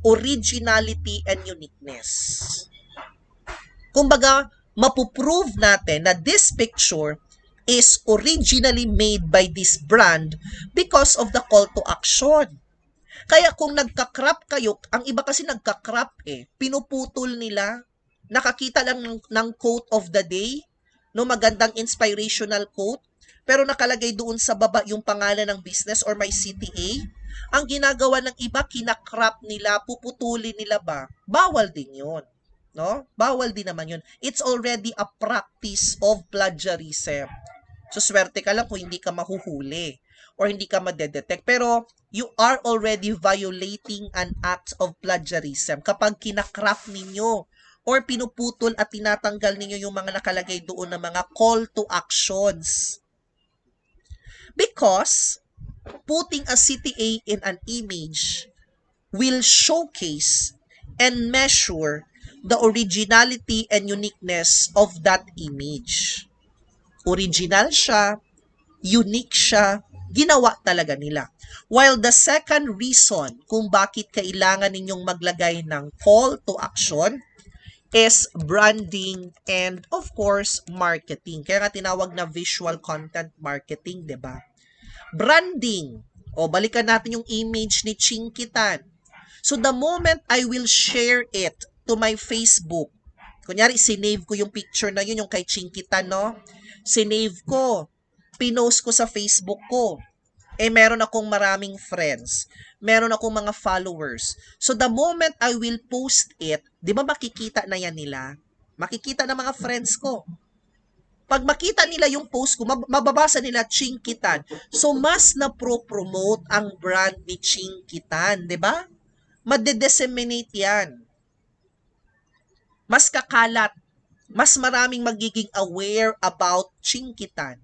Originality and uniqueness. Kumbaga, mapuprove natin na this picture is originally made by this brand because of the call to action. Kaya kung nagka-crop kayo, ang iba kasi nagka-crop pinuputol nila, nakakita lang ng quote of the day, no, magandang inspirational quote, pero nakalagay doon sa baba yung pangalan ng business or may CTA. Ang ginagawa ng iba, kinakrap nila, puputulin nila ba? Bawal din yun. No? Bawal din naman yun. It's already a practice of plagiarism. So, swerte ka lang kung hindi ka mahuhuli or hindi ka madedetect. Pero, you are already violating an act of plagiarism kapag kinakrap ninyo or pinuputol at tinatanggal ninyo yung mga nakalagay doon na mga call to actions. Because, putting a CTA in an image will showcase and measure the originality and uniqueness of that image. Original siya, unique siya, ginawa talaga nila. While the second reason kung bakit kailangan ninyong maglagay ng call to action is branding and of course marketing. Kaya nga tinawag na visual content marketing, 'di ba? Branding. O balikan natin yung image ni Chinkitan. So the moment I will share it to my Facebook, kunyari sinave ko yung picture na yun, yung kay Chinkitan, no? Sinave ko, pinost ko sa Facebook ko. Meron akong maraming friends. Meron akong mga followers. So the moment I will post it, di ba makikita na yan nila? Makikita ng mga friends ko. Pag makita nila yung post ko, mababasa nila Chinkitan. So mas na-promote ang brand ni Chinkitan, di ba? Made-disseminate yan. Mas kakalat. Mas maraming magiging aware about Chinkitan.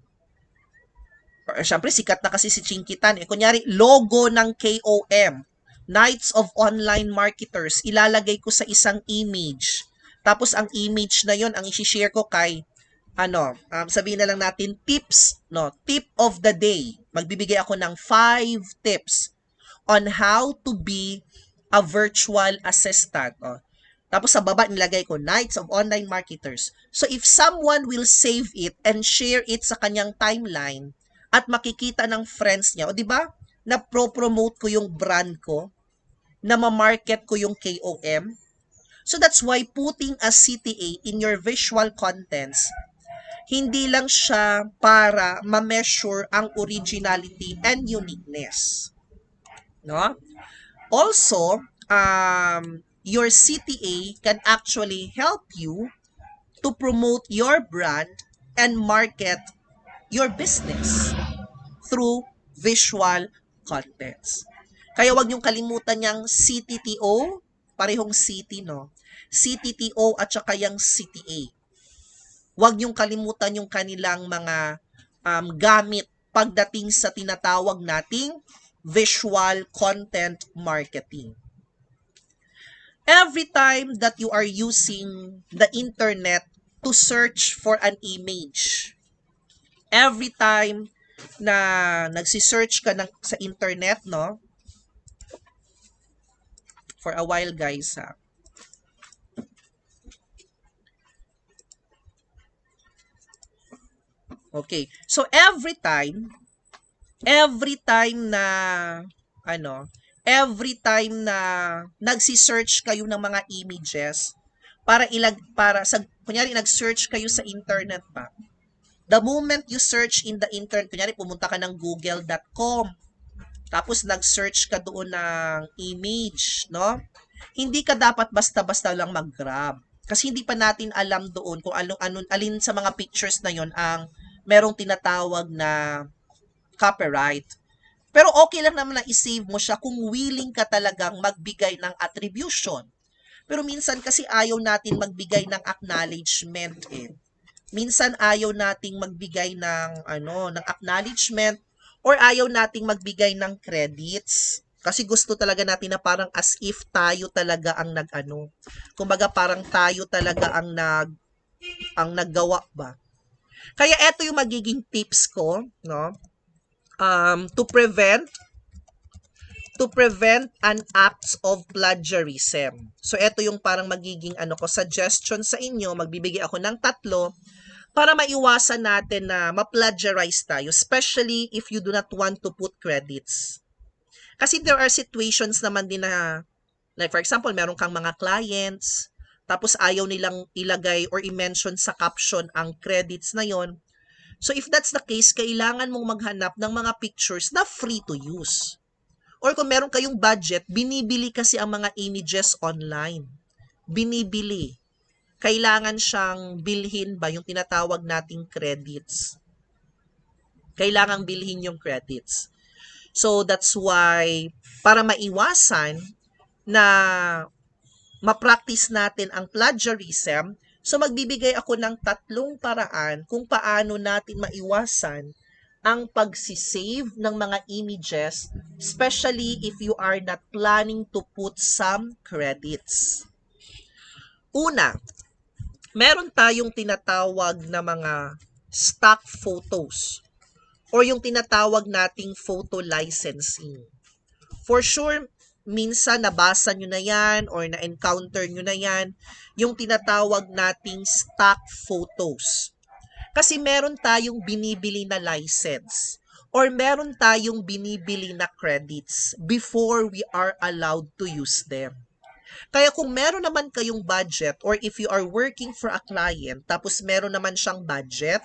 Siyempre, sikat na kasi si Chinkitan. Kunyari, logo ng KOM, Knights of Online Marketers, ilalagay ko sa isang image. Tapos, ang image na yon ang isi-share ko kay, sabihin na lang natin, tips, no? Tip of the day. Magbibigay ako ng 5 tips on how to be a virtual assistant. Tapos sa baba nilagay ko, Knights of Online Marketers. So if someone will save it and share it sa kanyang timeline at makikita ng friends niya, o di ba? Na pro-promote ko yung brand ko, na ma-market ko yung KOM. So that's why putting a CTA in your visual contents, hindi lang siya para ma-measure ang originality and uniqueness. No? Also, your CTA can actually help you to promote your brand and market your business through visual contents. Kaya wag niyong kalimutan yung CTTO, parehong city, no? CTTO at saka yung CTA. Wag niyong kalimutan yung kanilang mga gamit pagdating sa tinatawag nating visual content marketing. Every time that you are using the internet to search for an image, every time na nagsi-search ka sa internet, no? For a while, guys, ha? Okay. So, every time na nagsi-search kayo ng mga images, kunyari nag-search kayo sa internet pa. The moment you search in the internet, kunyari pumunta ka ng google.com, tapos nag-search ka doon ng image, no? Hindi ka dapat basta-basta lang mag-grab. Kasi hindi pa natin alam doon kung alin sa mga pictures na yon ang merong tinatawag na copyright. Pero okay lang naman na i-save mo siya kung willing ka talagang magbigay ng attribution. Pero minsan kasi ayaw natin magbigay ng acknowledgement Minsan ayaw nating magbigay ng ng acknowledgement or ayaw nating magbigay ng credits. Kasi gusto talaga natin na parang as if tayo talaga ang kumbaga parang tayo talaga ang naggawa ba. Kaya eto yung magiging tips ko, no? To prevent an acts of plagiarism. So eto yung parang magiging suggestion sa inyo, magbibigay ako ng tatlo para maiwasan natin na ma-plagiarize tayo, especially if you do not want to put credits. Kasi there are situations naman din na, like for example, meron kang mga clients, tapos ayaw nilang ilagay or i-mention sa caption ang credits na yon. So if that's the case, kailangan mong maghanap ng mga pictures na free to use. Or kung meron kayong budget, binibili kasi ang mga images online. Binibili. Kailangan siyang bilhin ba yung tinatawag nating credits. Kailangang bilhin yung credits. So that's why, para maiwasan na ma-practice natin ang plagiarism, so magbibigay ako ng tatlong paraan kung paano natin maiwasan ang pagsisave ng mga images, especially if you are not planning to put some credits. Una, meron tayong tinatawag na mga stock photos or yung tinatawag nating photo licensing. For sure, minsan nabasa nyo na yan or na-encounter nyo na yan, yung tinatawag nating stock photos. Kasi meron tayong binibili na license or meron tayong binibili na credits before we are allowed to use them. Kaya kung meron naman kayong budget or if you are working for a client tapos meron naman siyang budget,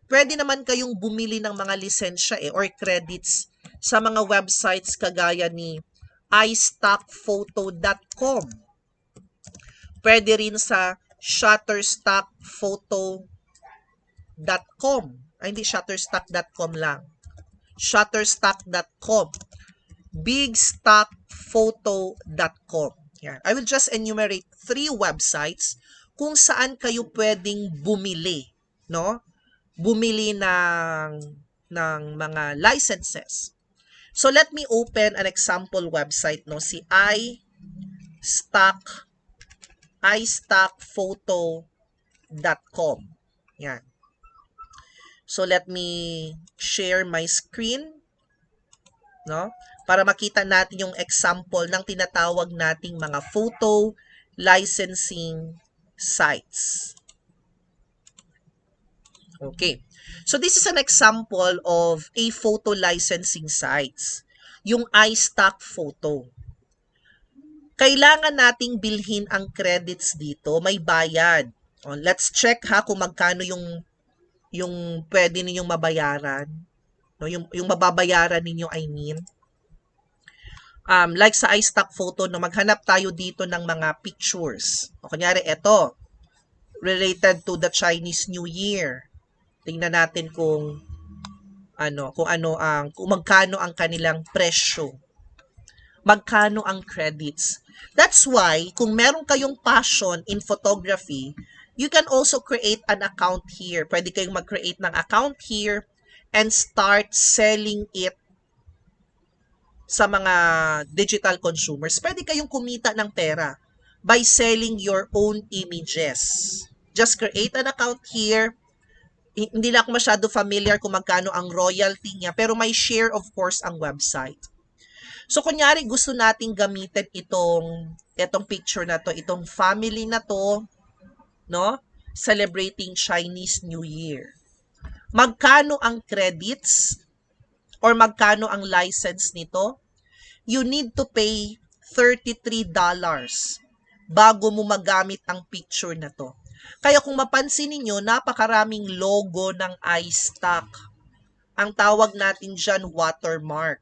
pwede naman kayong bumili ng mga lisensya or credits sa mga websites kagaya ni istockphoto.com. Pwede rin sa shutterstockphoto.com. Ay, hindi shutterstock.com lang. Shutterstock.com. bigstockphoto.com. Yan. I will just enumerate 3 websites kung saan kayo pwedeng bumili, no? Bumili ng mga licenses. So let me open an example website, no? Si istockphoto.com. Yan. So let me share my screen, no? Para makita natin yung example ng tinatawag nating mga photo licensing sites. Okay. So this is an example of a photo licensing sites. Yung iStock Photo. Kailangan nating bilhin ang credits dito, may bayad. Let's check kung magkano yung pwede ninyong mabayaran. No, yung mababayaran ninyo, I mean. Like sa iStock Photo, no, maghanap tayo dito ng mga pictures. O kunyari, ito, related to the Chinese New Year. Tingnan natin kung magkano ang kanilang presyo. Magkano ang credits. That's why, kung meron kayong passion in photography, you can also create an account here. Pwede kayong mag-create ng account here and start selling it sa mga digital consumers. Pwede kayong kumita ng pera by selling your own images. Just create an account here. Hindi na ako masyado familiar kung magkano ang royalty niya, pero may share of course ang website. So kunyari gusto nating gamitin itong picture na to, itong family na to, no? Celebrating Chinese New Year. Magkano ang credits or magkano ang license nito? You need to pay $33 bago mo magamit ang picture na to. Kaya kung mapansin niyo, napakaraming logo ng iStock. Ang tawag natin dyan, watermark.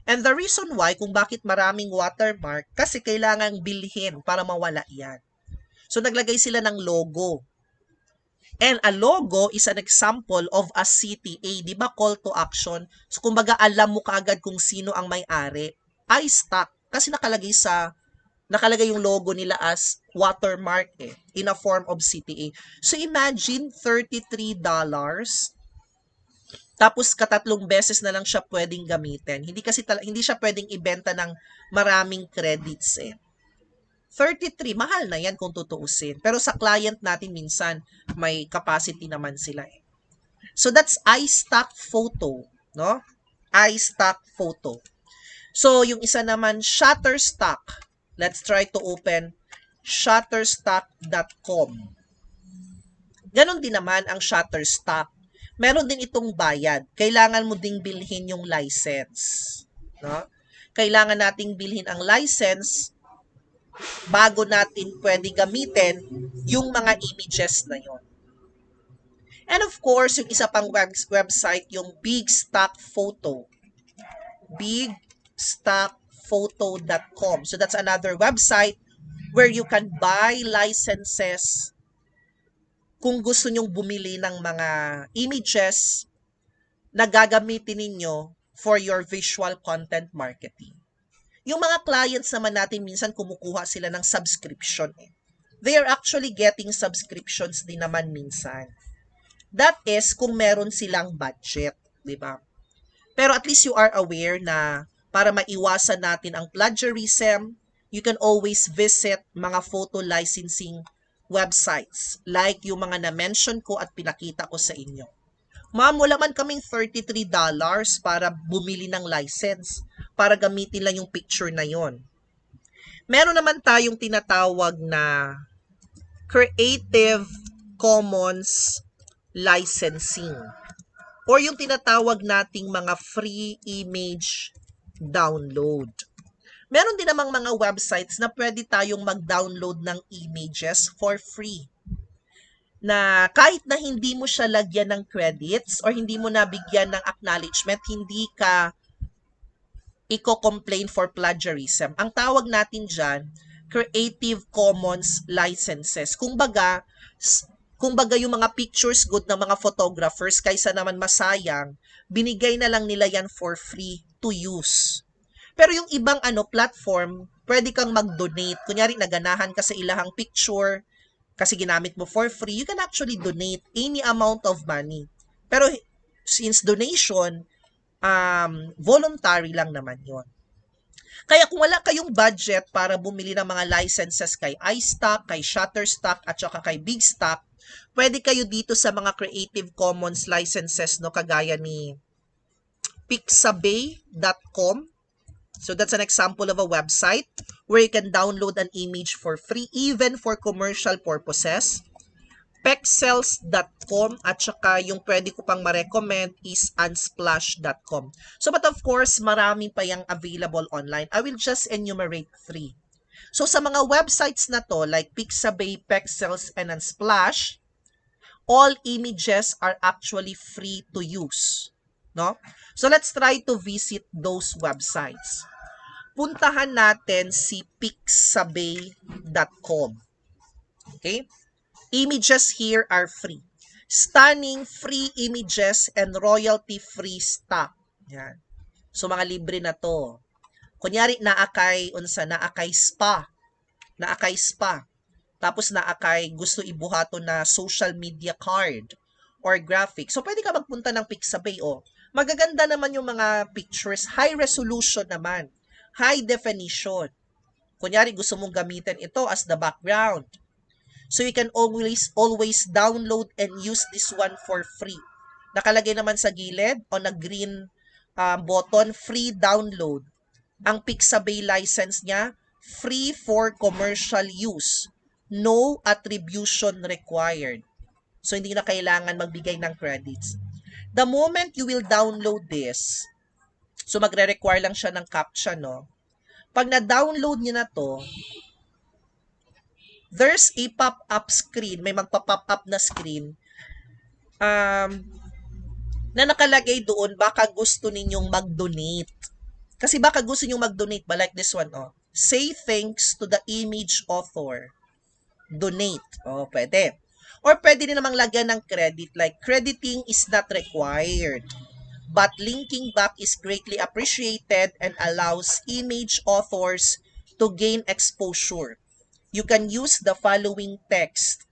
And the reason why, kung bakit maraming watermark, kasi kailangang bilhin para mawala yan. So naglagay sila ng logo. And a logo is an example of a CTA, di ba, call to action? So kumbaga alam mo kaagad kung sino ang may-ari. iStock, kasi nakalagay yung logo nila as watermark in a form of CTA. So imagine $33, tapos katatlong beses na lang siya pwedeng gamitin. Hindi siya pwedeng ibenta ng maraming credits 33, mahal na yan kung tutuusin. Pero sa client natin minsan may capacity naman sila So that's iStock photo, no? iStock photo. So yung isa naman, Shutterstock. Let's try to open shutterstock.com. Ganon din naman ang Shutterstock. Meron din itong bayad. Kailangan mo ding bilhin yung license, no? Kailangan nating bilhin ang license bago natin pwede gamitin yung mga images na yon. And of course, yung isa pang website, yung Big Stock Photo. bigstockphoto.com. So that's another website where you can buy licenses kung gusto nyong bumili ng mga images na gagamitin ninyo for your visual content marketing. Yung mga clients naman natin, minsan kumukuha sila ng subscription. They are actually getting subscriptions din naman minsan. That is kung meron silang budget, di ba? Pero at least you are aware na para maiwasan natin ang plagiarism, you can always visit mga photo licensing websites like yung mga na-mention ko at pinakita ko sa inyo. Ma'am, wala man kaming $33 para bumili ng license para gamitin lang yung picture na yon. Meron naman tayong tinatawag na Creative Commons licensing or yung tinatawag nating mga free image download. Meron din namang mga websites na pwede tayong mag-download ng images for free. Na kahit na hindi mo siya lagyan ng credits or hindi mo nabigyan ng acknowledgement, hindi ka i-complain for plagiarism. Ang tawag natin dyan, Creative Commons licenses. Kung baga yung mga pictures good ng mga photographers, kaysa naman masayang, binigay na lang nila yan for free to use. Pero yung ibang platform, pwede kang mag-donate. Kunyari, naganahan ka sa ilahang picture, kasi ginamit mo for free, you can actually donate any amount of money. Pero since donation, voluntary lang naman yon. Kaya kung wala kayong budget para bumili ng mga licenses kay iStock, kay Shutterstock, at saka kay Big Stock, pwede kayo dito sa mga Creative Commons licenses, no, kagaya ni pixabay.com. So that's an example of a website where you can download an image for free even for commercial purposes. Pexels.com at saka yung pwede ko pang ma-recommend is unsplash.com. So but of course, marami pa yung available online. I will just enumerate 3. So sa mga websites na to like Pixabay, Pexels, and Unsplash, all images are actually free to use. No? So let's try to visit those websites. Puntahan natin si pixabay.com. Okay? Images here are free. Stunning free images and royalty-free stock. Yan. So mga libre na to. Kunyari naakay spa. Tapos naakay gusto ibuhato na social media card or graphic. So pwede ka magpunta ng Pixabay. Magaganda naman yung mga pictures, high resolution naman. High definition. Kunyari, gusto mong gamitin ito as the background. So, you can always download and use this one for free. Nakalagay naman sa gilid on a green button, free download. Ang Pixabay license niya, free for commercial use. No attribution required. So, hindi na kailangan magbigay ng credits. The moment you will download this, so magre-require lang siya ng CAPTCHA, no? Pag na-download niyo na to, there's a pop-up screen, may magpa-pop up na screen na nakalagay doon, baka gusto ninyong mag-donate. Kasi baka gusto ninyong mag-donate ba, like this one, say thanks to the image author. Donate. Pwede. Or pwede din namang lagyan ng credit, like crediting is not required. But linking back is greatly appreciated and allows image authors to gain exposure. You can use the following text.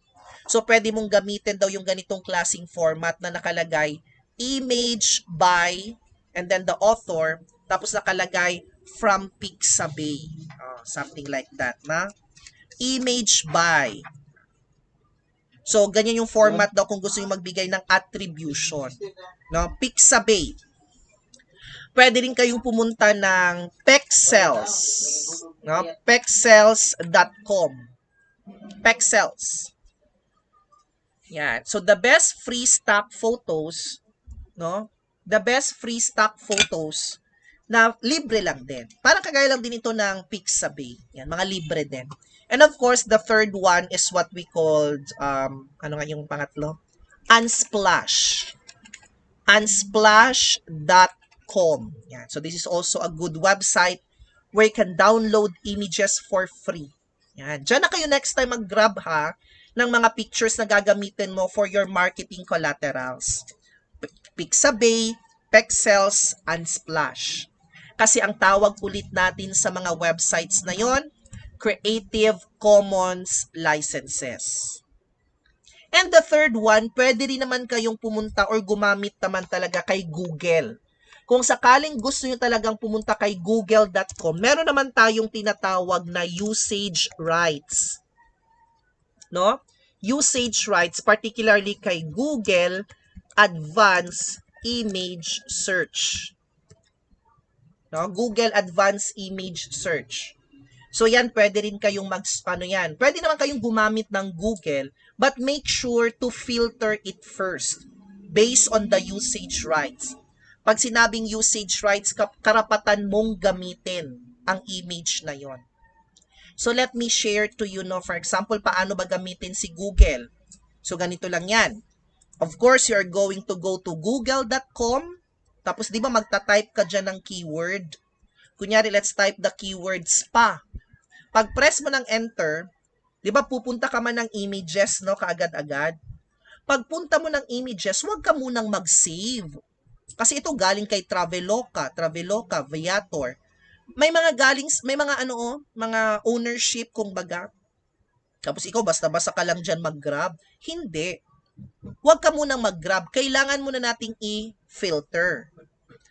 So, pwede mong gamitin daw yung ganitong klaseng format na nakalagay image by, and then the author, tapos nakalagay from Pixabay. Something like that, na? Image by. So, ganyan yung format daw kung gusto nyo magbigay ng attribution. No? Pixabay. Pwede rin kayong pumunta ng Pexels. No? Pexels.com. Pexels. Yan. So, the best free stock photos, no? The best free stock photos na libre lang din. Parang kagaya lang din ito ng Pixabay. Yan, mga libre din. And of course, the third one is what we called, ano nga yung pangatlo? Unsplash. Unsplash.com. Yan. So, this is also a good website where you can download images for free. Yan. Diyan na kayo next time mag-grab ha ng mga pictures na gagamitin mo for your marketing collaterals. Pixabay, Pexels, Unsplash. Kasi ang tawag ulit natin sa mga websites na yon, Creative Commons licenses. And the third one, pwede rin naman kayong pumunta or gumamit naman talaga kay Google. Kung sakaling gusto nyo talagang pumunta kay google.com, meron naman tayong tinatawag na usage rights. No? Usage rights, particularly kay Google Advanced Image Search. No? Google Advanced Image Search. So yan, pwede rin kayong pwede naman kayong gumamit ng Google, but make sure to filter it first based on the usage rights. Pag sinabing usage rights, karapatan mong gamitin ang image na yon. So let me share to you, no, for example, paano ba gamitin si Google. So ganito lang yan. Of course, you're going to go to google.com, tapos di ba magta-type ka dyan ng keyword. Kunyari, let's type the keyword spa. Pag press mo ng enter, di ba pupunta ka man ng images, no, kaagad-agad. Pagpunta mo ng images, huwag ka munang mag-save. Kasi ito galing kay Traveloka, Viator. May mga mga ownership kung baga. Tapos ikaw basta-basta ka lang dyan mag-grab. Hindi. Huwag ka munang mag-grab. Kailangan muna nating i-filter.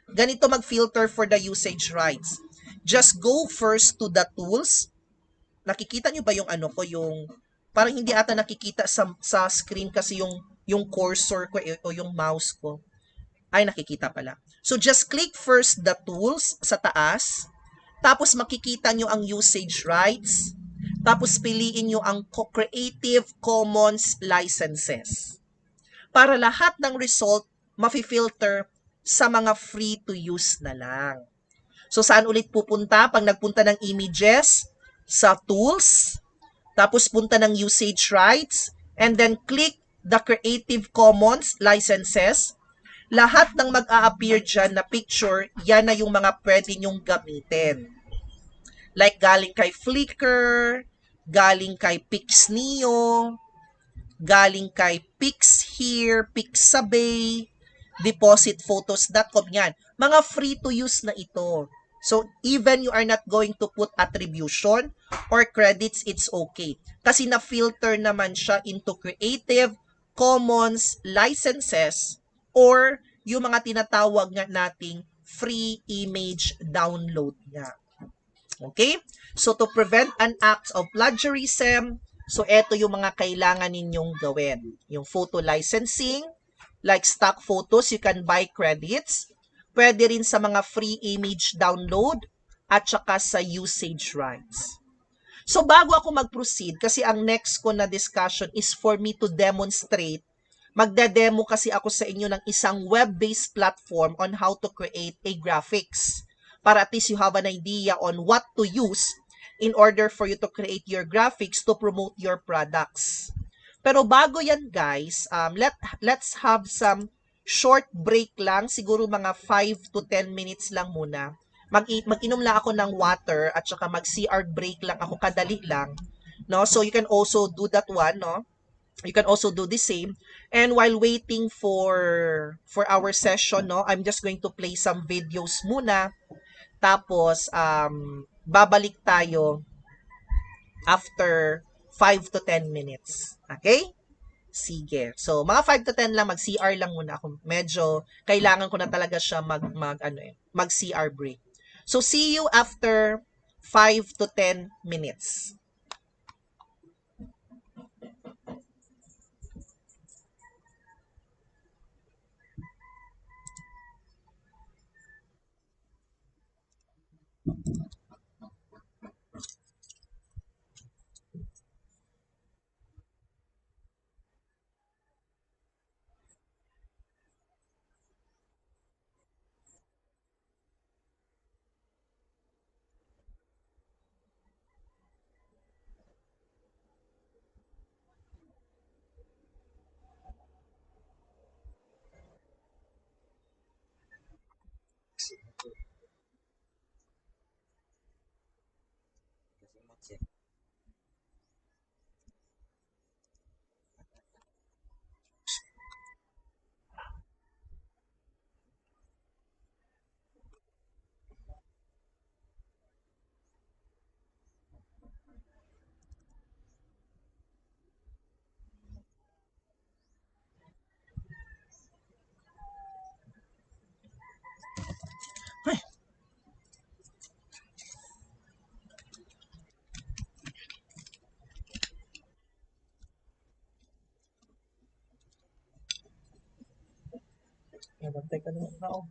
Ganito mag-filter for the usage rights. Just go first to the tools. Nakikita nyo ba yung parang hindi ata nakikita sa screen kasi yung cursor ko o yung mouse ko. Ay, nakikita pala. So, just click first the tools sa taas. Tapos, makikita nyo ang usage rights. Tapos, piliin nyo ang Creative Commons licenses. Para lahat ng result, mafi-filter sa mga free to use na lang. So, saan ulit pupunta? Pag nagpunta ng images, sa tools, tapos punta ng usage rights, and then click the Creative Commons licenses. Lahat ng mag-a-appear dyan na picture, yan na yung mga pwede nyong gamitin. Like galing kay Flickr, galing kay Pixneo, galing kay Pixhere, Pixabay, depositphotos.com, yan. Mga free to use na ito. So, even you are not going to put attribution or credits, it's okay. Kasi na-filter naman siya into Creative Commons licenses or yung mga tinatawag nga nating free image download nga. Okay? So, to prevent an act of plagiarism, so eto yung mga kailangan ninyong gawin. Yung photo licensing, like stock photos, you can buy credits. Pwede rin sa mga free image download at saka sa usage rights. So, bago ako mag-proceed, kasi ang next ko na discussion is for me to demonstrate. Magde-demo kasi ako sa inyo ng isang web-based platform on how to create a graphics. Para at least you have an idea on what to use in order for you to create your graphics to promote your products. Pero bago yan guys, let's have some short break lang, siguro mga 5 to 10 minutes lang muna. Mag-inom lang ako ng water at saka mag-CR break lang ako, kadali lang. No? So you can also do that one, no? You can also do the same. And while waiting for our session, no, I'm just going to play some videos muna. Tapos babalik tayo after 5 to 10 minutes. Okay? Sige. So, mga 5 to 10 lang, mag-CR lang muna ako. Medyo, kailangan ko na talaga siya mag-CR break. So, see you after 5 to 10 minutes. Ay, nabantay ka naman na ako.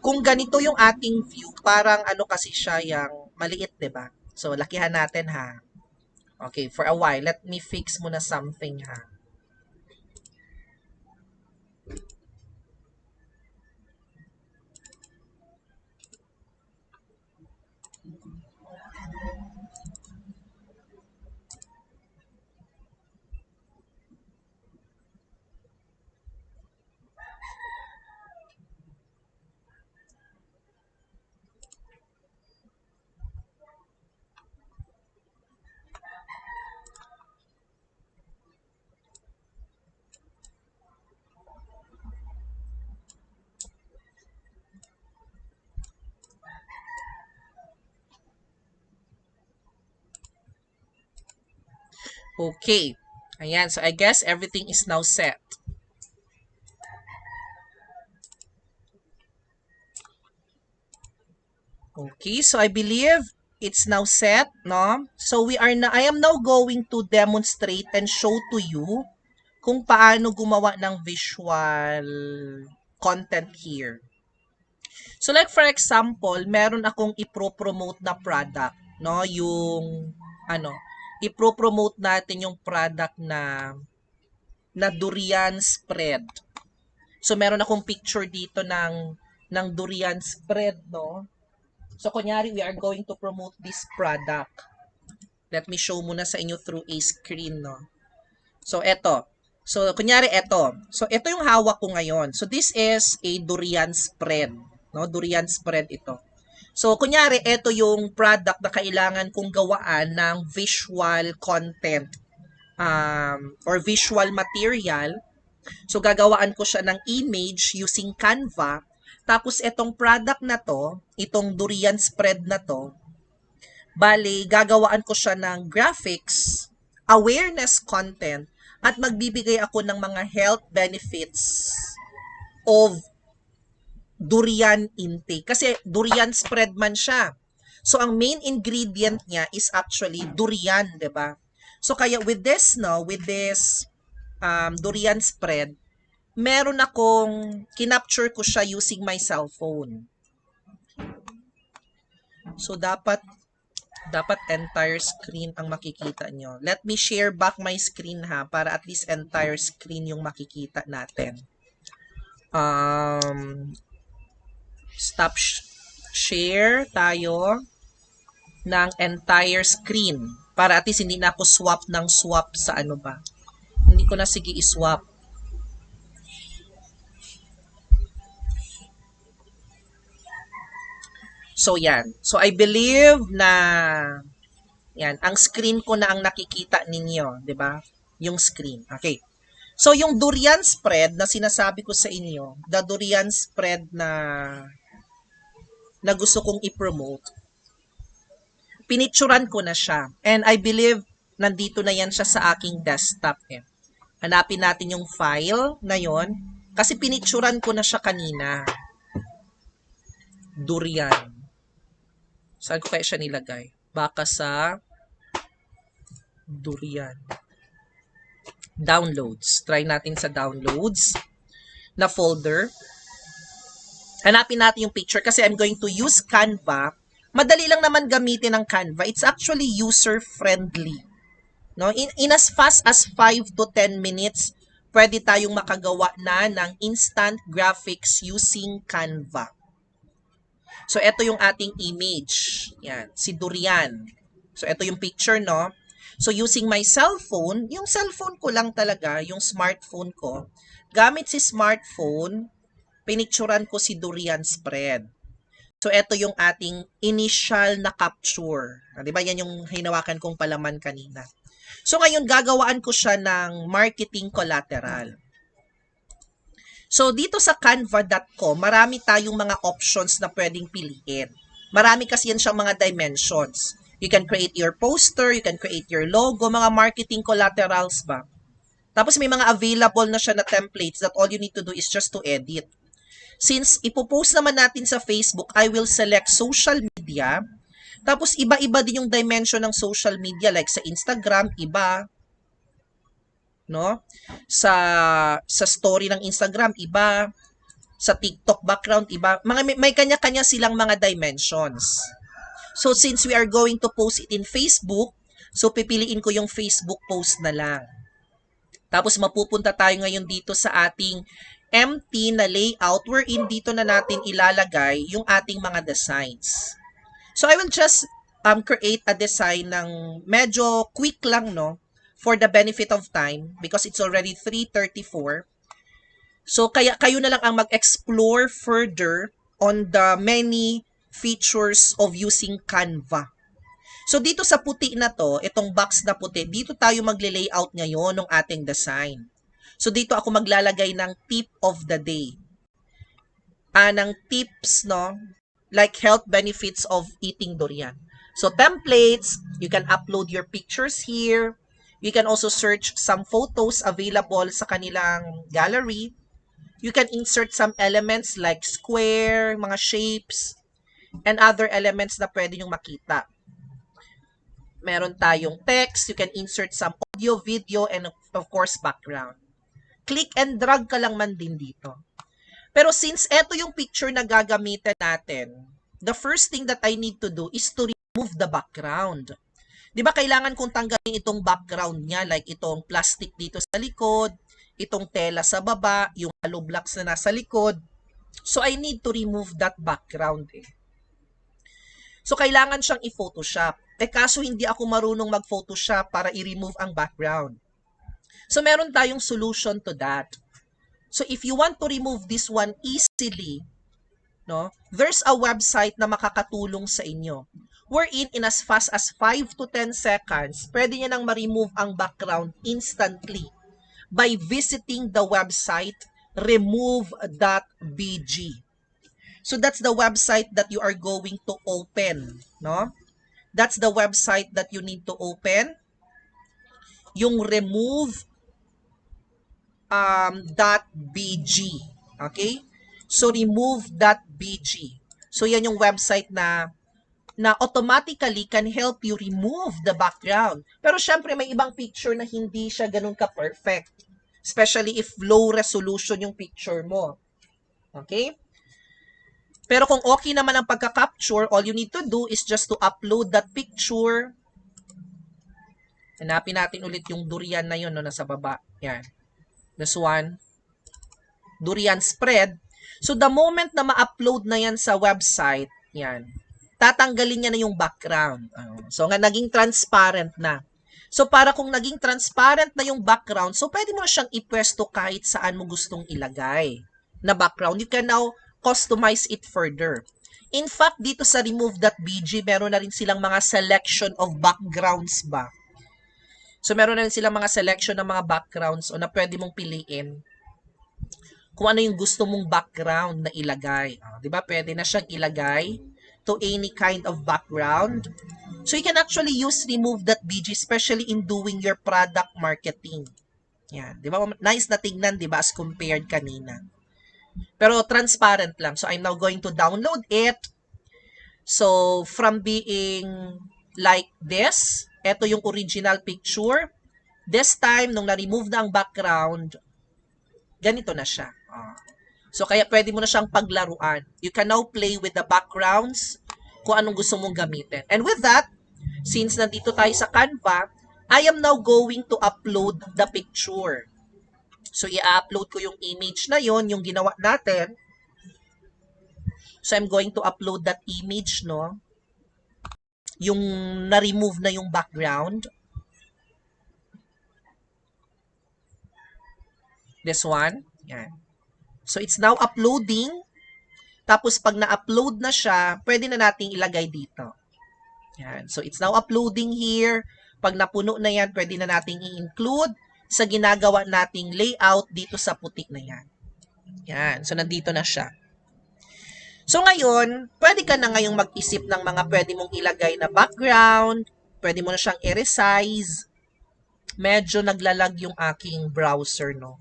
kung ganito yung ating view, parang ano kasi siya yung maliit, 'di ba? So, lakihan natin ha. Okay, for a while, let me fix muna something ha. Okay. Ayan, so I guess everything is now set. Okay, so I believe it's now set, no? So I am now going to demonstrate and show to you kung paano gumawa ng visual content here. So like for example, meron akong ipro-promote na product, no? Yung ano, ipro-promote natin yung product na durian spread. So meron akong picture dito ng durian spread, no? So kunyari we are going to promote this product. Let me show muna sa inyo through a screen, no? So eto. So kunyari eto. So ito yung hawak ko ngayon. So this is a durian spread, no? Durian spread ito. So kunyari ito yung product na kailangan kong gawaan ng visual content or visual material. So, gagawaan ko siya ng image using Canva. Tapos, itong product na to, itong durian spread na to, bali, gagawaan ko siya ng graphics, awareness content, at magbibigay ako ng mga health benefits of durian intake. Kasi, durian spread man siya. So, ang main ingredient niya is actually durian, 'di ba? So, kaya with this, no, with this durian spread, meron akong kinapture ko siya using my cellphone. So, dapat entire screen ang makikita nyo. Let me share back my screen ha, para at least entire screen yung makikita natin. Stop share tayo ng entire screen para at least hindi na ako swap ng swap sa ano ba. Hindi ko na sige i-swap. So, yan. So, I believe na yan, ang screen ko na ang nakikita ninyo, 'di ba? Yung screen. Okay. So, yung durian spread na sinasabi ko sa inyo, the durian spread na gusto kong i-promote, pinicturan ko na siya. And I believe nandito na yan siya sa aking desktop. Eh. Hanapin natin yung file na yon kasi pinicturan ko na siya kanina. Durian. Saan ko kaya siya nilagay? Baka sa durian. Downloads. Try natin sa downloads na folder. Hanapin natin yung picture kasi I'm going to use Canva. Madali lang naman gamitin ng Canva. It's actually user-friendly. No? In as fast as 5 to 10 minutes, pwede tayong makagawa na ng instant graphics using Canva. So, ito yung ating image. Yan, si Durian. So, ito yung picture, no? So, using my cellphone, yung cellphone ko lang talaga, yung smartphone ko, gamit si smartphone, pinicturan ko si Durian spread. So, ito yung ating initial na capture. Di ba? Yan yung hinawakan kong palaman kanina. So, ngayon, gagawaan ko siya ng marketing collateral. So, dito sa canva.com, marami tayong mga options na pwedeng piliin. Marami kasi yan siyang mga dimensions. You can create your poster, you can create your logo, mga marketing collaterals ba. Tapos may mga available na siya na templates that all you need to do is just to edit. Since ipopost naman natin sa Facebook, I will select social media. Tapos iba-iba din yung dimension ng social media, like sa Instagram, iba. No? Sa story ng Instagram, iba. Sa TikTok background, iba. May kanya-kanya silang mga dimensions. So, since we are going to post it in Facebook, so pipiliin ko yung Facebook post na lang. Tapos mapupunta tayo ngayon dito sa ating empty na layout wherein dito na natin ilalagay yung ating mga designs. So I will just create a design ng medyo quick lang, no, for the benefit of time because it's already 3:34. So kaya kayo na lang ang mag-explore further on the many features of using Canva. So dito sa puti na to, itong box na puti, dito tayo magle-layout ngayon ng ating design. So dito ako maglalagay ng tip of the day. Ng tips, no? Like health benefits of eating durian. So templates, you can upload your pictures here. You can also search some photos available sa kanilang gallery. You can insert some elements like square, mga shapes, and other elements na pwede nyong makita. Meron tayong text, you can insert some audio, video, and of course, background. Click and drag ka lang man din dito. Pero since eto yung picture na gagamitin natin, the first thing that I need to do is to remove the background. Di ba kailangan kong tanggalin itong background niya, like itong plastic dito sa likod, itong tela sa baba, yung hollow blocks na nasa likod. So I need to remove that background eh. So kailangan siyang i-photoshop. Kaso hindi ako marunong mag-photoshop para i-remove ang background. So meron tayong solution to that. So if you want to remove this one easily, no, there's a website na makakatulong sa inyo. Wherein in as fast as 5 to 10 seconds, pwede niya nang ma-remove ang background instantly by visiting the website remove.bg. So that's the website that you are going to open, no? That's the website that you need to open. Yung remove.bg. Okay? So remove.bg. So yan yung website na automatically can help you remove the background. Pero syempre may ibang picture na hindi siya ganun ka-perfect. Especially if low resolution yung picture mo. Okay? Pero kung okay naman ang pagka-capture, all you need to do is just to upload that picture. Hanapin natin ulit yung durian na yun, no, nasa baba. Yan. This one. Durian spread. So, the moment na ma-upload na yan sa website, yan, tatanggalin niya na yung background. So, nga naging transparent na. So, para kung naging transparent na yung background, so pwede mo siyang ipwesto kahit saan mo gustong ilagay na background. You can now customize it further. In fact, dito sa remove.bg, meron na rin silang mga selection of backgrounds ba. So, meron na rin silang mga selection ng mga backgrounds o na pwede mong piliin kung ano yung gusto mong background na ilagay. Diba? Pwede na siyang ilagay to any kind of background. So, you can actually use remove.bg, especially in doing your product marketing. Yan. Diba? Nice na tingnan, diba? As compared kanina. Pero transparent lang. So, I'm now going to download it. So, from being like this, ito yung original picture. This time, nung na-remove na ang background, ganito na siya. So, kaya pwede mo na siyang paglaruan. You can now play with the backgrounds kung anong gusto mong gamitin. And with that, since nandito tayo sa Canva, I am now going to upload the picture. So, i-upload ko yung image na yon, yung ginawa natin. So, I'm going to upload that image, no? Yung na-remove na yung background. This one. Yan. So, it's now uploading. Tapos, pag na-upload na siya, pwede na nating ilagay dito. Yan. So, it's now uploading here. Pag napuno na yan, pwede na nating i-include sa ginagawa nating layout dito sa putik na yan. Yan. So, nandito na siya. So, ngayon, pwede ka na ngayong mag-isip ng mga pwede mong ilagay na background. Pwede mo na siyang i-resize. Medyo naglalag yung aking browser, no?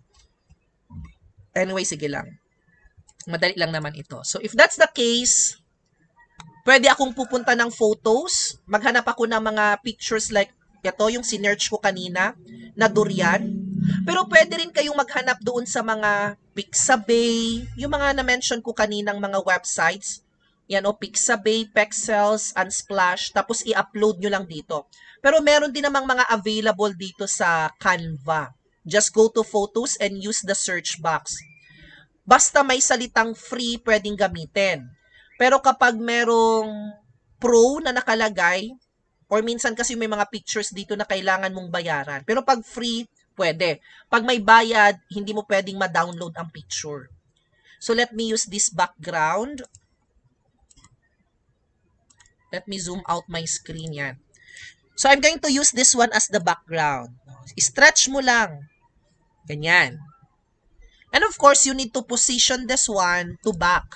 Anyway, sige lang. Madali lang naman ito. So, if that's the case, pwede akong pupunta ng photos. Maghanap ako ng mga pictures like ito, yung sinearch ko kanina, na durian. Pero pwede rin kayong maghanap doon sa mga Pixabay, yung mga na-mention ko kaninang mga websites. Yan o, Pixabay, Pexels, Unsplash, tapos i-upload nyo lang dito. Pero meron din namang mga available dito sa Canva. Just go to photos and use the search box. Basta may salitang free, pwedeng gamitin. Pero kapag merong pro na nakalagay, or minsan kasi may mga pictures dito na kailangan mong bayaran. Pero pag free, pwede. Pag may bayad, hindi mo pwedeng ma-download ang picture. So let me use this background. Let me zoom out my screen yan. So I'm going to use this one as the background. Stretch mo lang. Ganyan. And of course, you need to position this one to back.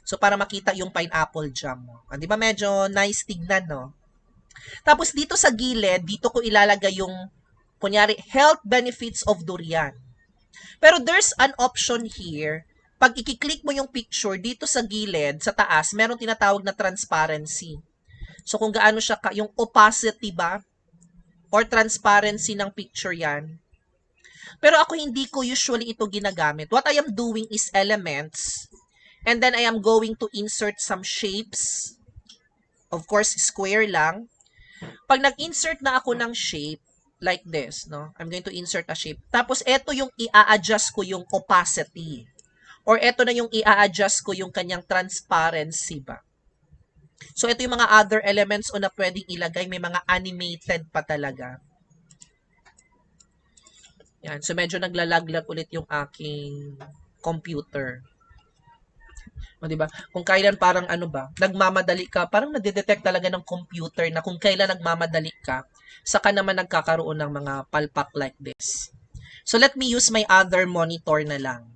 So para makita yung pineapple jam mo. Di ba medyo nice tignan, no? Tapos dito sa gilid, dito ko ilalagay yung, kunyari, health benefits of durian. Pero there's an option here. Pag i-click mo yung picture, dito sa gilid, sa taas, meron tinatawag na transparency. So kung gaano siya, yung opacity ba? Or transparency ng picture yan. Pero ako hindi ko usually ito ginagamit. What I am doing is elements. And then I am going to insert some shapes. Of course, square lang. Pag nag-insert na ako ng shape, like this, no? I'm going to insert a shape. Tapos, ito yung i-a-adjust ko yung opacity. Or ito na yung i-a-adjust ko yung kanyang transparency ba. So, ito yung mga other elements o na pwedeng ilagay. May mga animated pa talaga. Yan. So, medyo naglalaglag ulit yung aking computer. O, diba? Kung kailan parang ano ba, nagmamadali ka, parang nadidetect talaga ng computer na kung kailan nagmamadali ka, saka naman nagkakaroon ng mga palpak like this. So, let me use my other monitor na lang.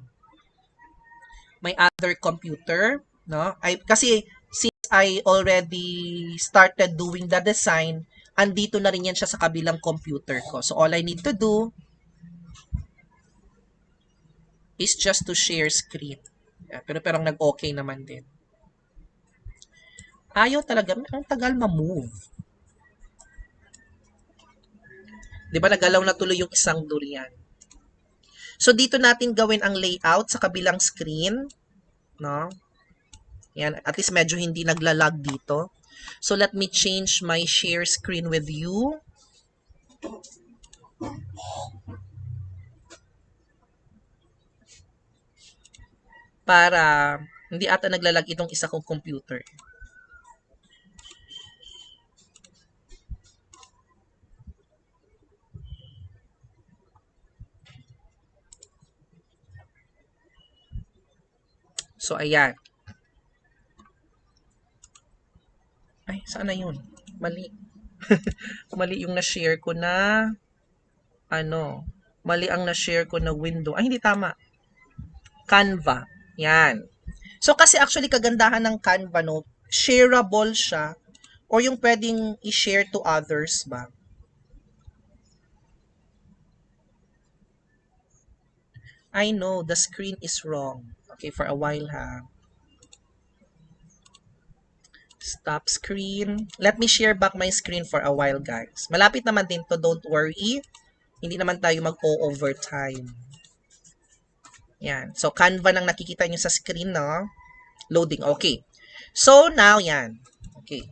My other computer, no? Kasi, since I already started doing the design, andito na rin yan siya sa kabilang computer ko. So, all I need to do is just to share screen. Pero nag-okay naman din. Ayaw talaga. Ang tagal ma-move. Di ba nagalaw na tuloy yung isang durian? So, dito natin gawin ang layout sa kabilang screen. No? Yan. At least medyo hindi naglalag dito. So, let me change my share screen with you. Para hindi ata naglalag itong isa kong computer. So, ayan. Ay, saan na yun? Mali. Mali yung na-share ko na mali ang na-share ko na window. Ay, hindi tama. Canva. Yan. So, kasi actually kagandahan ng Canva, no, shareable siya or yung pwedeng i-share to others ba. I know, the screen is wrong. Okay, for a while ha. Stop screen. Let me share back my screen for a while, guys. Malapit naman din to, don't worry. Hindi naman tayo mag-overtime. Yan. So, Canva nang nakikita nyo sa screen, no? Loading. Okay. So, now, yan. Okay.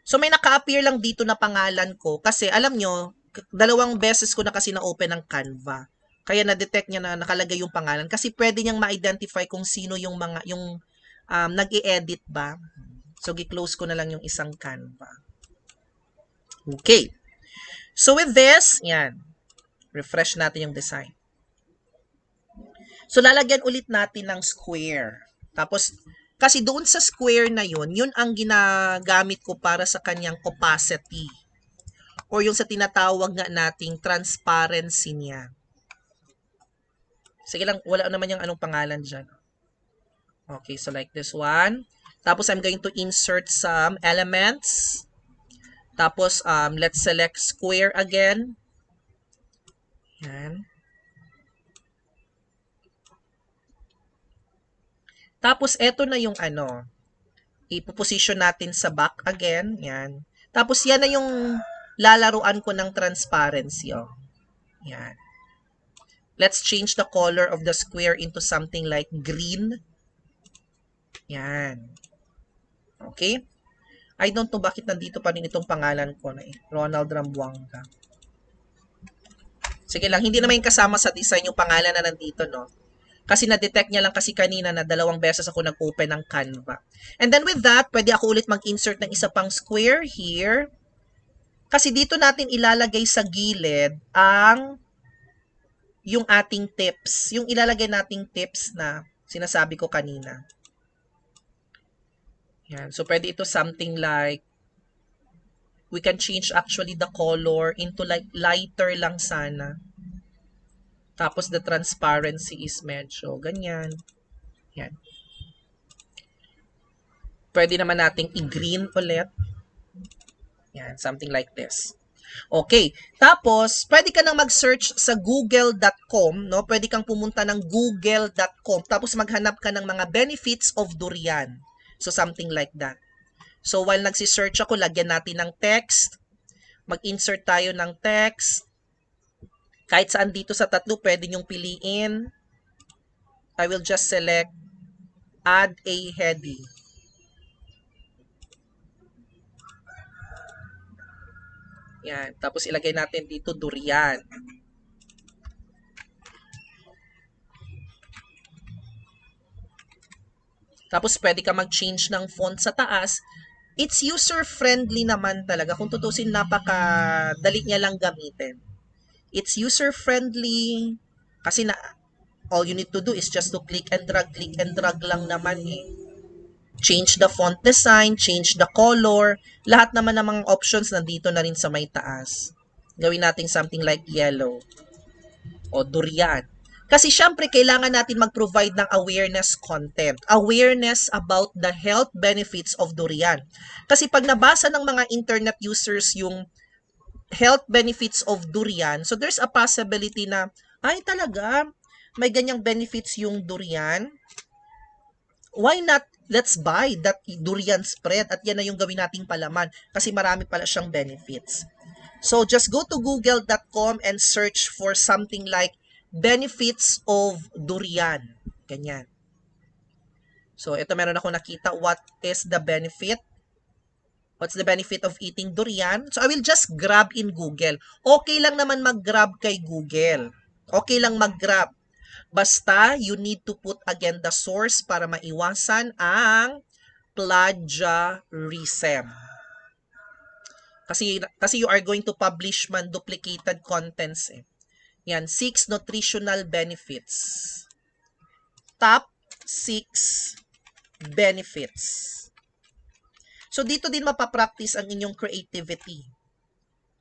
So, may naka-appear lang dito na pangalan ko. Kasi, alam nyo, 2 beses ko na kasi na-open ang Canva. Kaya na-detect niya na nakalagay yung pangalan. Kasi pwede niyang ma-identify kung sino yung mga, yung nag-i-edit ba. So, gi-close ko na lang yung isang Canva. Okay. So, with this, yan. Refresh natin yung design. So, lalagyan ulit natin ng square. Tapos, kasi doon sa square na yun ang ginagamit ko para sa kanyang opacity. Or yung sa tinatawag nga nating transparency niya. Sige lang, wala naman yung anong pangalan dyan. Okay, so like this one. Tapos, I'm going to insert some elements. Tapos, let's select square again. Yan. Tapos, eto na yung ipoposition natin sa back again. Yan. Tapos, yan na yung lalaruan ko ng transparency. Oh. Yan. Let's change the color of the square into something like green. Yan. Okay? I don't know bakit nandito pa rin itong pangalan ko na Ronald Rambuanga. Sige lang, hindi naman yung kasama sa design yung pangalan na nandito, no? Kasi na-detect niya lang kasi kanina na 2 beses ako nag-open ng Canva. And then with that, pwede ako ulit mag-insert ng isa pang square here. Kasi dito natin ilalagay sa gilid yung ating tips. Yung ilalagay nating tips na sinasabi ko kanina. Yan. So, pwede ito something like, we can change actually the color into like lighter lang sana. Tapos the transparency is medyo ganyan. Yan. Pwede naman nating i-green ulit. Yan, something like this. Okay. Tapos, pwede ka nang mag-search sa google.com, no? Pwede kang pumunta ng google.com tapos maghanap ka ng mga benefits of durian. So, something like that. So, while nagsisearch ako, lagyan natin ng text. Mag-insert tayo ng text. Kahit saan dito sa tatlo, pwede nyong piliin. I will just select add a heading. Yan. Tapos, ilagay natin dito durian. Tapos, pwede ka mag-change ng font sa taas. It's user-friendly naman talaga. Kung tutusin, napaka-dali niya lang gamitin. It's user-friendly. Kasi all you need to do is just to click and drag lang naman eh. Change the font design, change the color. Lahat naman ng mga options nandito na rin sa may taas. Gawin natin something like yellow. O durian. Kasi syempre, kailangan natin mag-provide ng awareness content. Awareness about the health benefits of durian. Kasi pag nabasa ng mga internet users yung health benefits of durian, so there's a possibility na, ay talaga, may ganyang benefits yung durian. Why not, let's buy that durian spread at yan na yung gawin nating palaman kasi marami pala siyang benefits. So just go to google.com and search for something like benefits of durian. Ganyan. So, ito meron ako nakita. What is the benefit? What's the benefit of eating durian? So, I will just grab in Google. Okay lang naman mag-grab kay Google. Okay lang mag-grab. Basta, you need to put again the source para maiwasan ang plagiarism. Kasi you are going to publish man duplicated contents eh. Yan, 6 nutritional benefits. Top 6 benefits. So, dito din mapapractice ang inyong creativity.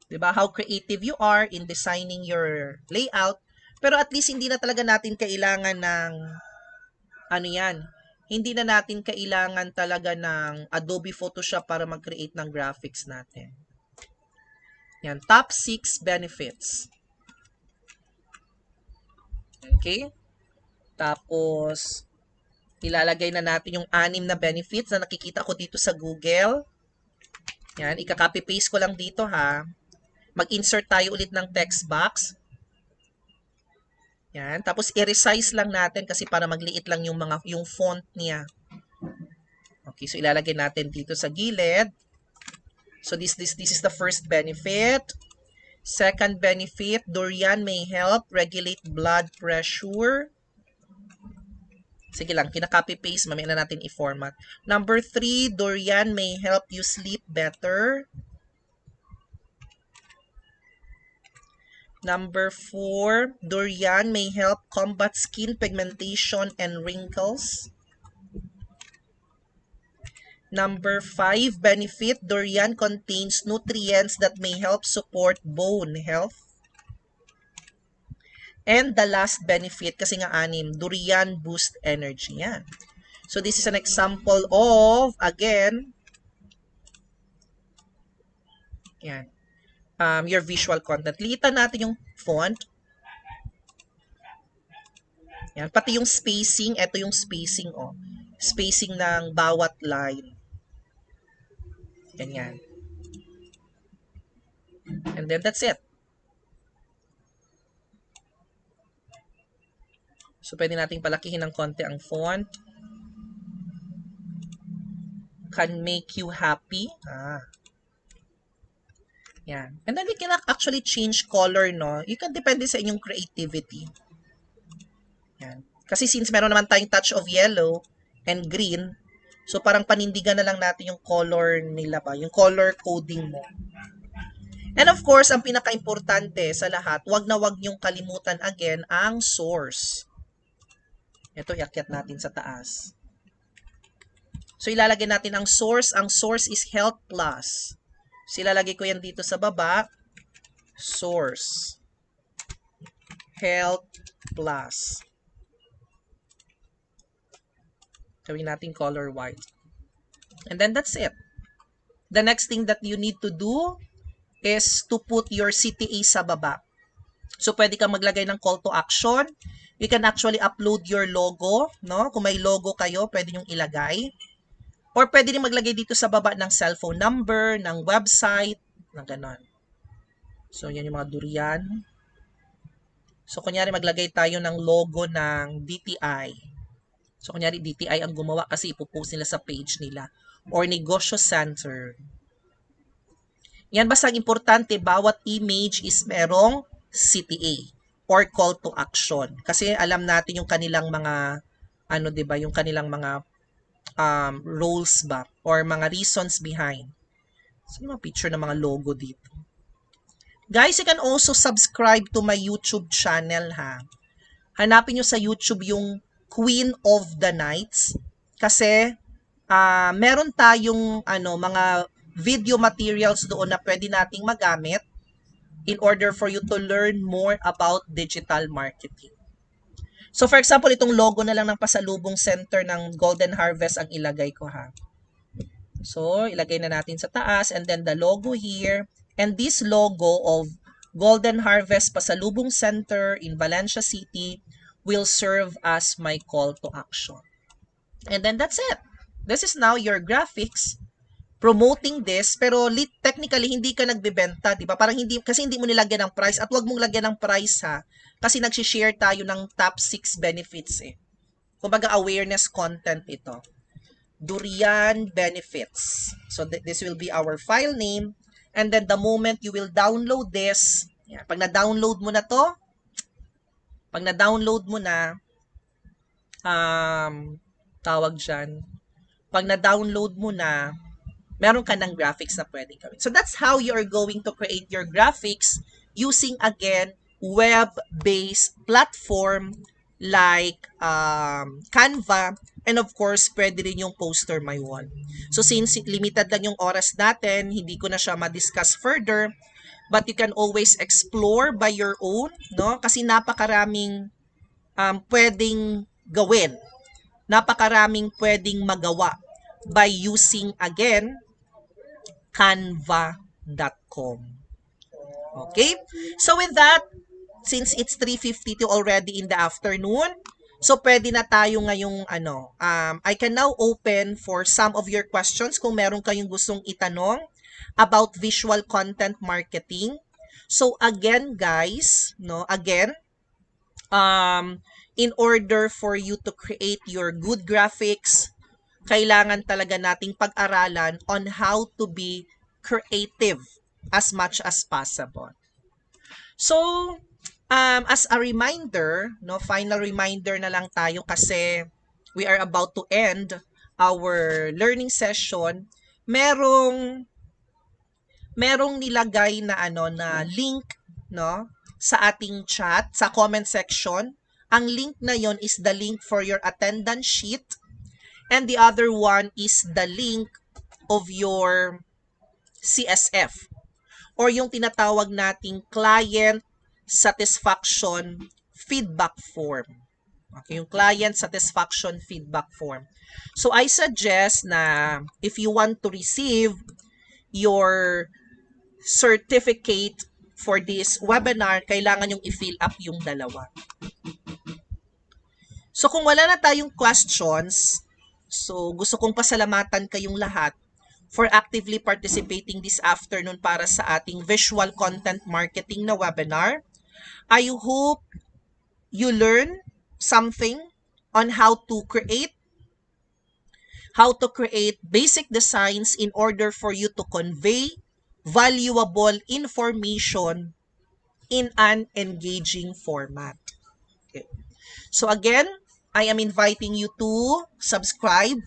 Diba? How creative you are in designing your layout. Pero at least hindi na talaga natin kailangan ng, hindi na natin kailangan talaga ng Adobe Photoshop para mag-create ng graphics natin. Yan, top 6 benefits. Okay? Tapos, ilalagay na natin yung 6 na benefits na nakikita ko dito sa Google. Yan, ika-copy-paste ko lang dito ha. Mag-insert tayo ulit ng text box. Yan, tapos i-resize lang natin kasi para magliit lang yung font niya. Okay, so ilalagay natin dito sa gilid. So this is the first benefit. Second benefit, durian may help regulate blood pressure. Sige lang, kina-copy-paste, mamaya na natin i-format. Number 3, durian may help you sleep better. Number 4, durian may help combat skin pigmentation and wrinkles. Number 5, benefit, durian contains nutrients that may help support bone health. And the last benefit, kasi nga 6, durian boost energy. Yan. So this is an example of, again, yan, your visual content. Liitan natin yung font. Yan. Pati yung spacing, ito yung spacing, oh. Spacing ng bawat line. Ganyan. And then that's it. So, pwede nating palakihin ng konti ang font. Can make you happy. Yan. And then we can actually change color, no? You can depende sa inyong creativity. Yan. Kasi since meron naman tayong touch of yellow and green, so parang panindigan na lang natin yung color nila ba, yung color coding mo. And of course, ang pinaka-importante sa lahat, wag na wag niyong kalimutan again ang source. Ito, iakyat natin sa taas. So, ilalagay natin ang source. Ang source is Health Plus. So, ilalagay ko yan dito sa baba. Source. Health Plus. Gawin natin color white. And then, that's it. The next thing that you need to do is to put your CTA sa baba. So, pwede kang maglagay ng call to action. You can actually upload your logo, no? Kung may logo kayo, pwede nyong ilagay. Or pwede rin maglagay dito sa baba ng cellphone number, ng website, na ganon. So, yan yung mga durian. So, kunyari maglagay tayo ng logo ng DTI. So, kunyari DTI ang gumawa kasi ipopost nila sa page nila. Or Negosyo Center. Yan, basta importante, bawat image is merong CTA. Or call to action. Kasi alam natin yung kanilang mga, ano, diba, yung kanilang mga roles ba? Or mga reasons behind. So, yung mga picture ng mga logo dito. Guys, you can also subscribe to my YouTube channel, ha. Hanapin nyo sa YouTube yung Queen of the Nights. Kasi, meron tayong, mga video materials doon na pwede nating magamit in order for you to learn more about digital marketing. So, for example, itong logo na lang ng pasalubong center ng Golden Harvest ang ilagay ko, ha. So, ilagay na natin sa taas and then the logo here. And this logo of Golden Harvest Pasalubong Center in Valencia City will serve as my call to action. And then that's it. This is now your graphics promoting this, pero technically hindi ka nagbebenta, di ba? Parang hindi, kasi hindi mo nilagyan ng price at wag mong lagyan ng price, ha? Kasi nag-share tayo ng top 6 benefits, eh. Kumbaga awareness content ito. Durian benefits. So this will be our file name, and then the moment you will download this, yan, pag na-download mo na to, tawag dyan, pag na-download mo na, meron ka ng graphics na pwedeng gawin. So that's how you are going to create your graphics using, again, web-based platform like Canva, and of course, pwede rin yung poster my wall. So since limited lang yung oras natin, hindi ko na siya ma-discuss further, but you can always explore by your own, no? Kasi napakaraming pwedeng gawin. Napakaraming pwedeng magawa by using, again, canva.com. Okay? So with that, since it's 3:52 already in the afternoon, so pwede na tayo ngayong I can now open for some of your questions kung meron kayong gustong itanong about visual content marketing. So again, guys, in order for you to create your good graphics, kailangan talaga nating pag-aralan on how to be creative as much as possible. So, as a reminder, final reminder na lang tayo kasi we are about to end our learning session. Merong nilagay na na link, sa ating chat, sa comment section. Ang link na yon is the link for your attendance sheet. And the other one is the link of your CSF or yung tinatawag nating client satisfaction feedback form. Okay, yung client satisfaction feedback form. So I suggest na if you want to receive your certificate for this webinar, kailangan yung i-fill up yung dalawa. So kung wala na tayong questions, so gusto kong pasalamatan kayong lahat for actively participating this afternoon para sa ating visual content marketing na webinar. I hope you learn something on how to create basic designs in order for you to convey valuable information in an engaging format. Okay. So again, I am inviting you to subscribe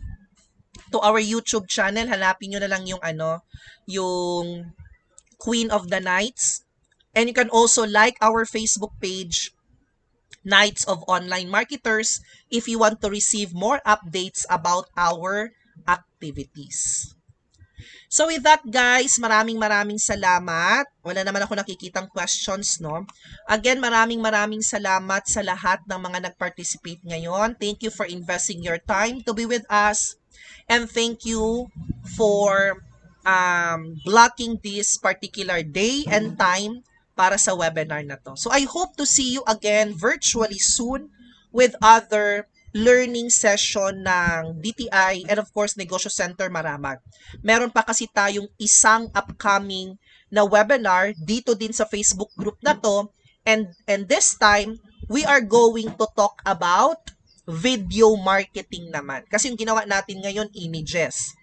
to our YouTube channel. Hanapin nyo na lang yung Queen of the Nights. And you can also like our Facebook page, Nights of Online Marketers, if you want to receive more updates about our activities. So with that guys, maraming salamat. Wala naman ako nakikitang questions, no? Again, maraming salamat sa lahat ng mga nag-participate ngayon. Thank you for investing your time to be with us. And thank you for blocking this particular day and time para sa webinar na to. So I hope to see you again virtually soon with other learning session ng DTI and of course Negosyo Center Maramag. Meron pa kasi tayong isang upcoming na webinar dito din sa Facebook group na to, and this time we are going to talk about video marketing naman. Kasi yung ginawa natin ngayon images.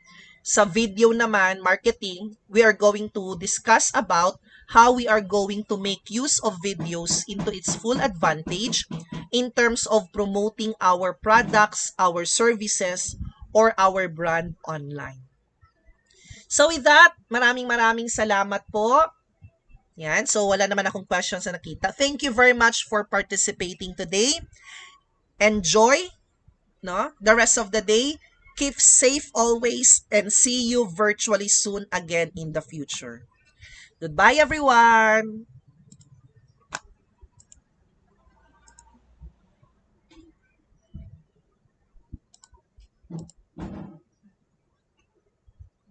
Sa video naman, marketing, we are going to discuss about how we are going to make use of videos into its full advantage in terms of promoting our products, our services, or our brand online. So with that, maraming salamat po. Yan, so wala naman akong questions na nakita. Thank you very much for participating today. Enjoy the rest of the day. Keep safe always and see you virtually soon again in the future. Goodbye, everyone.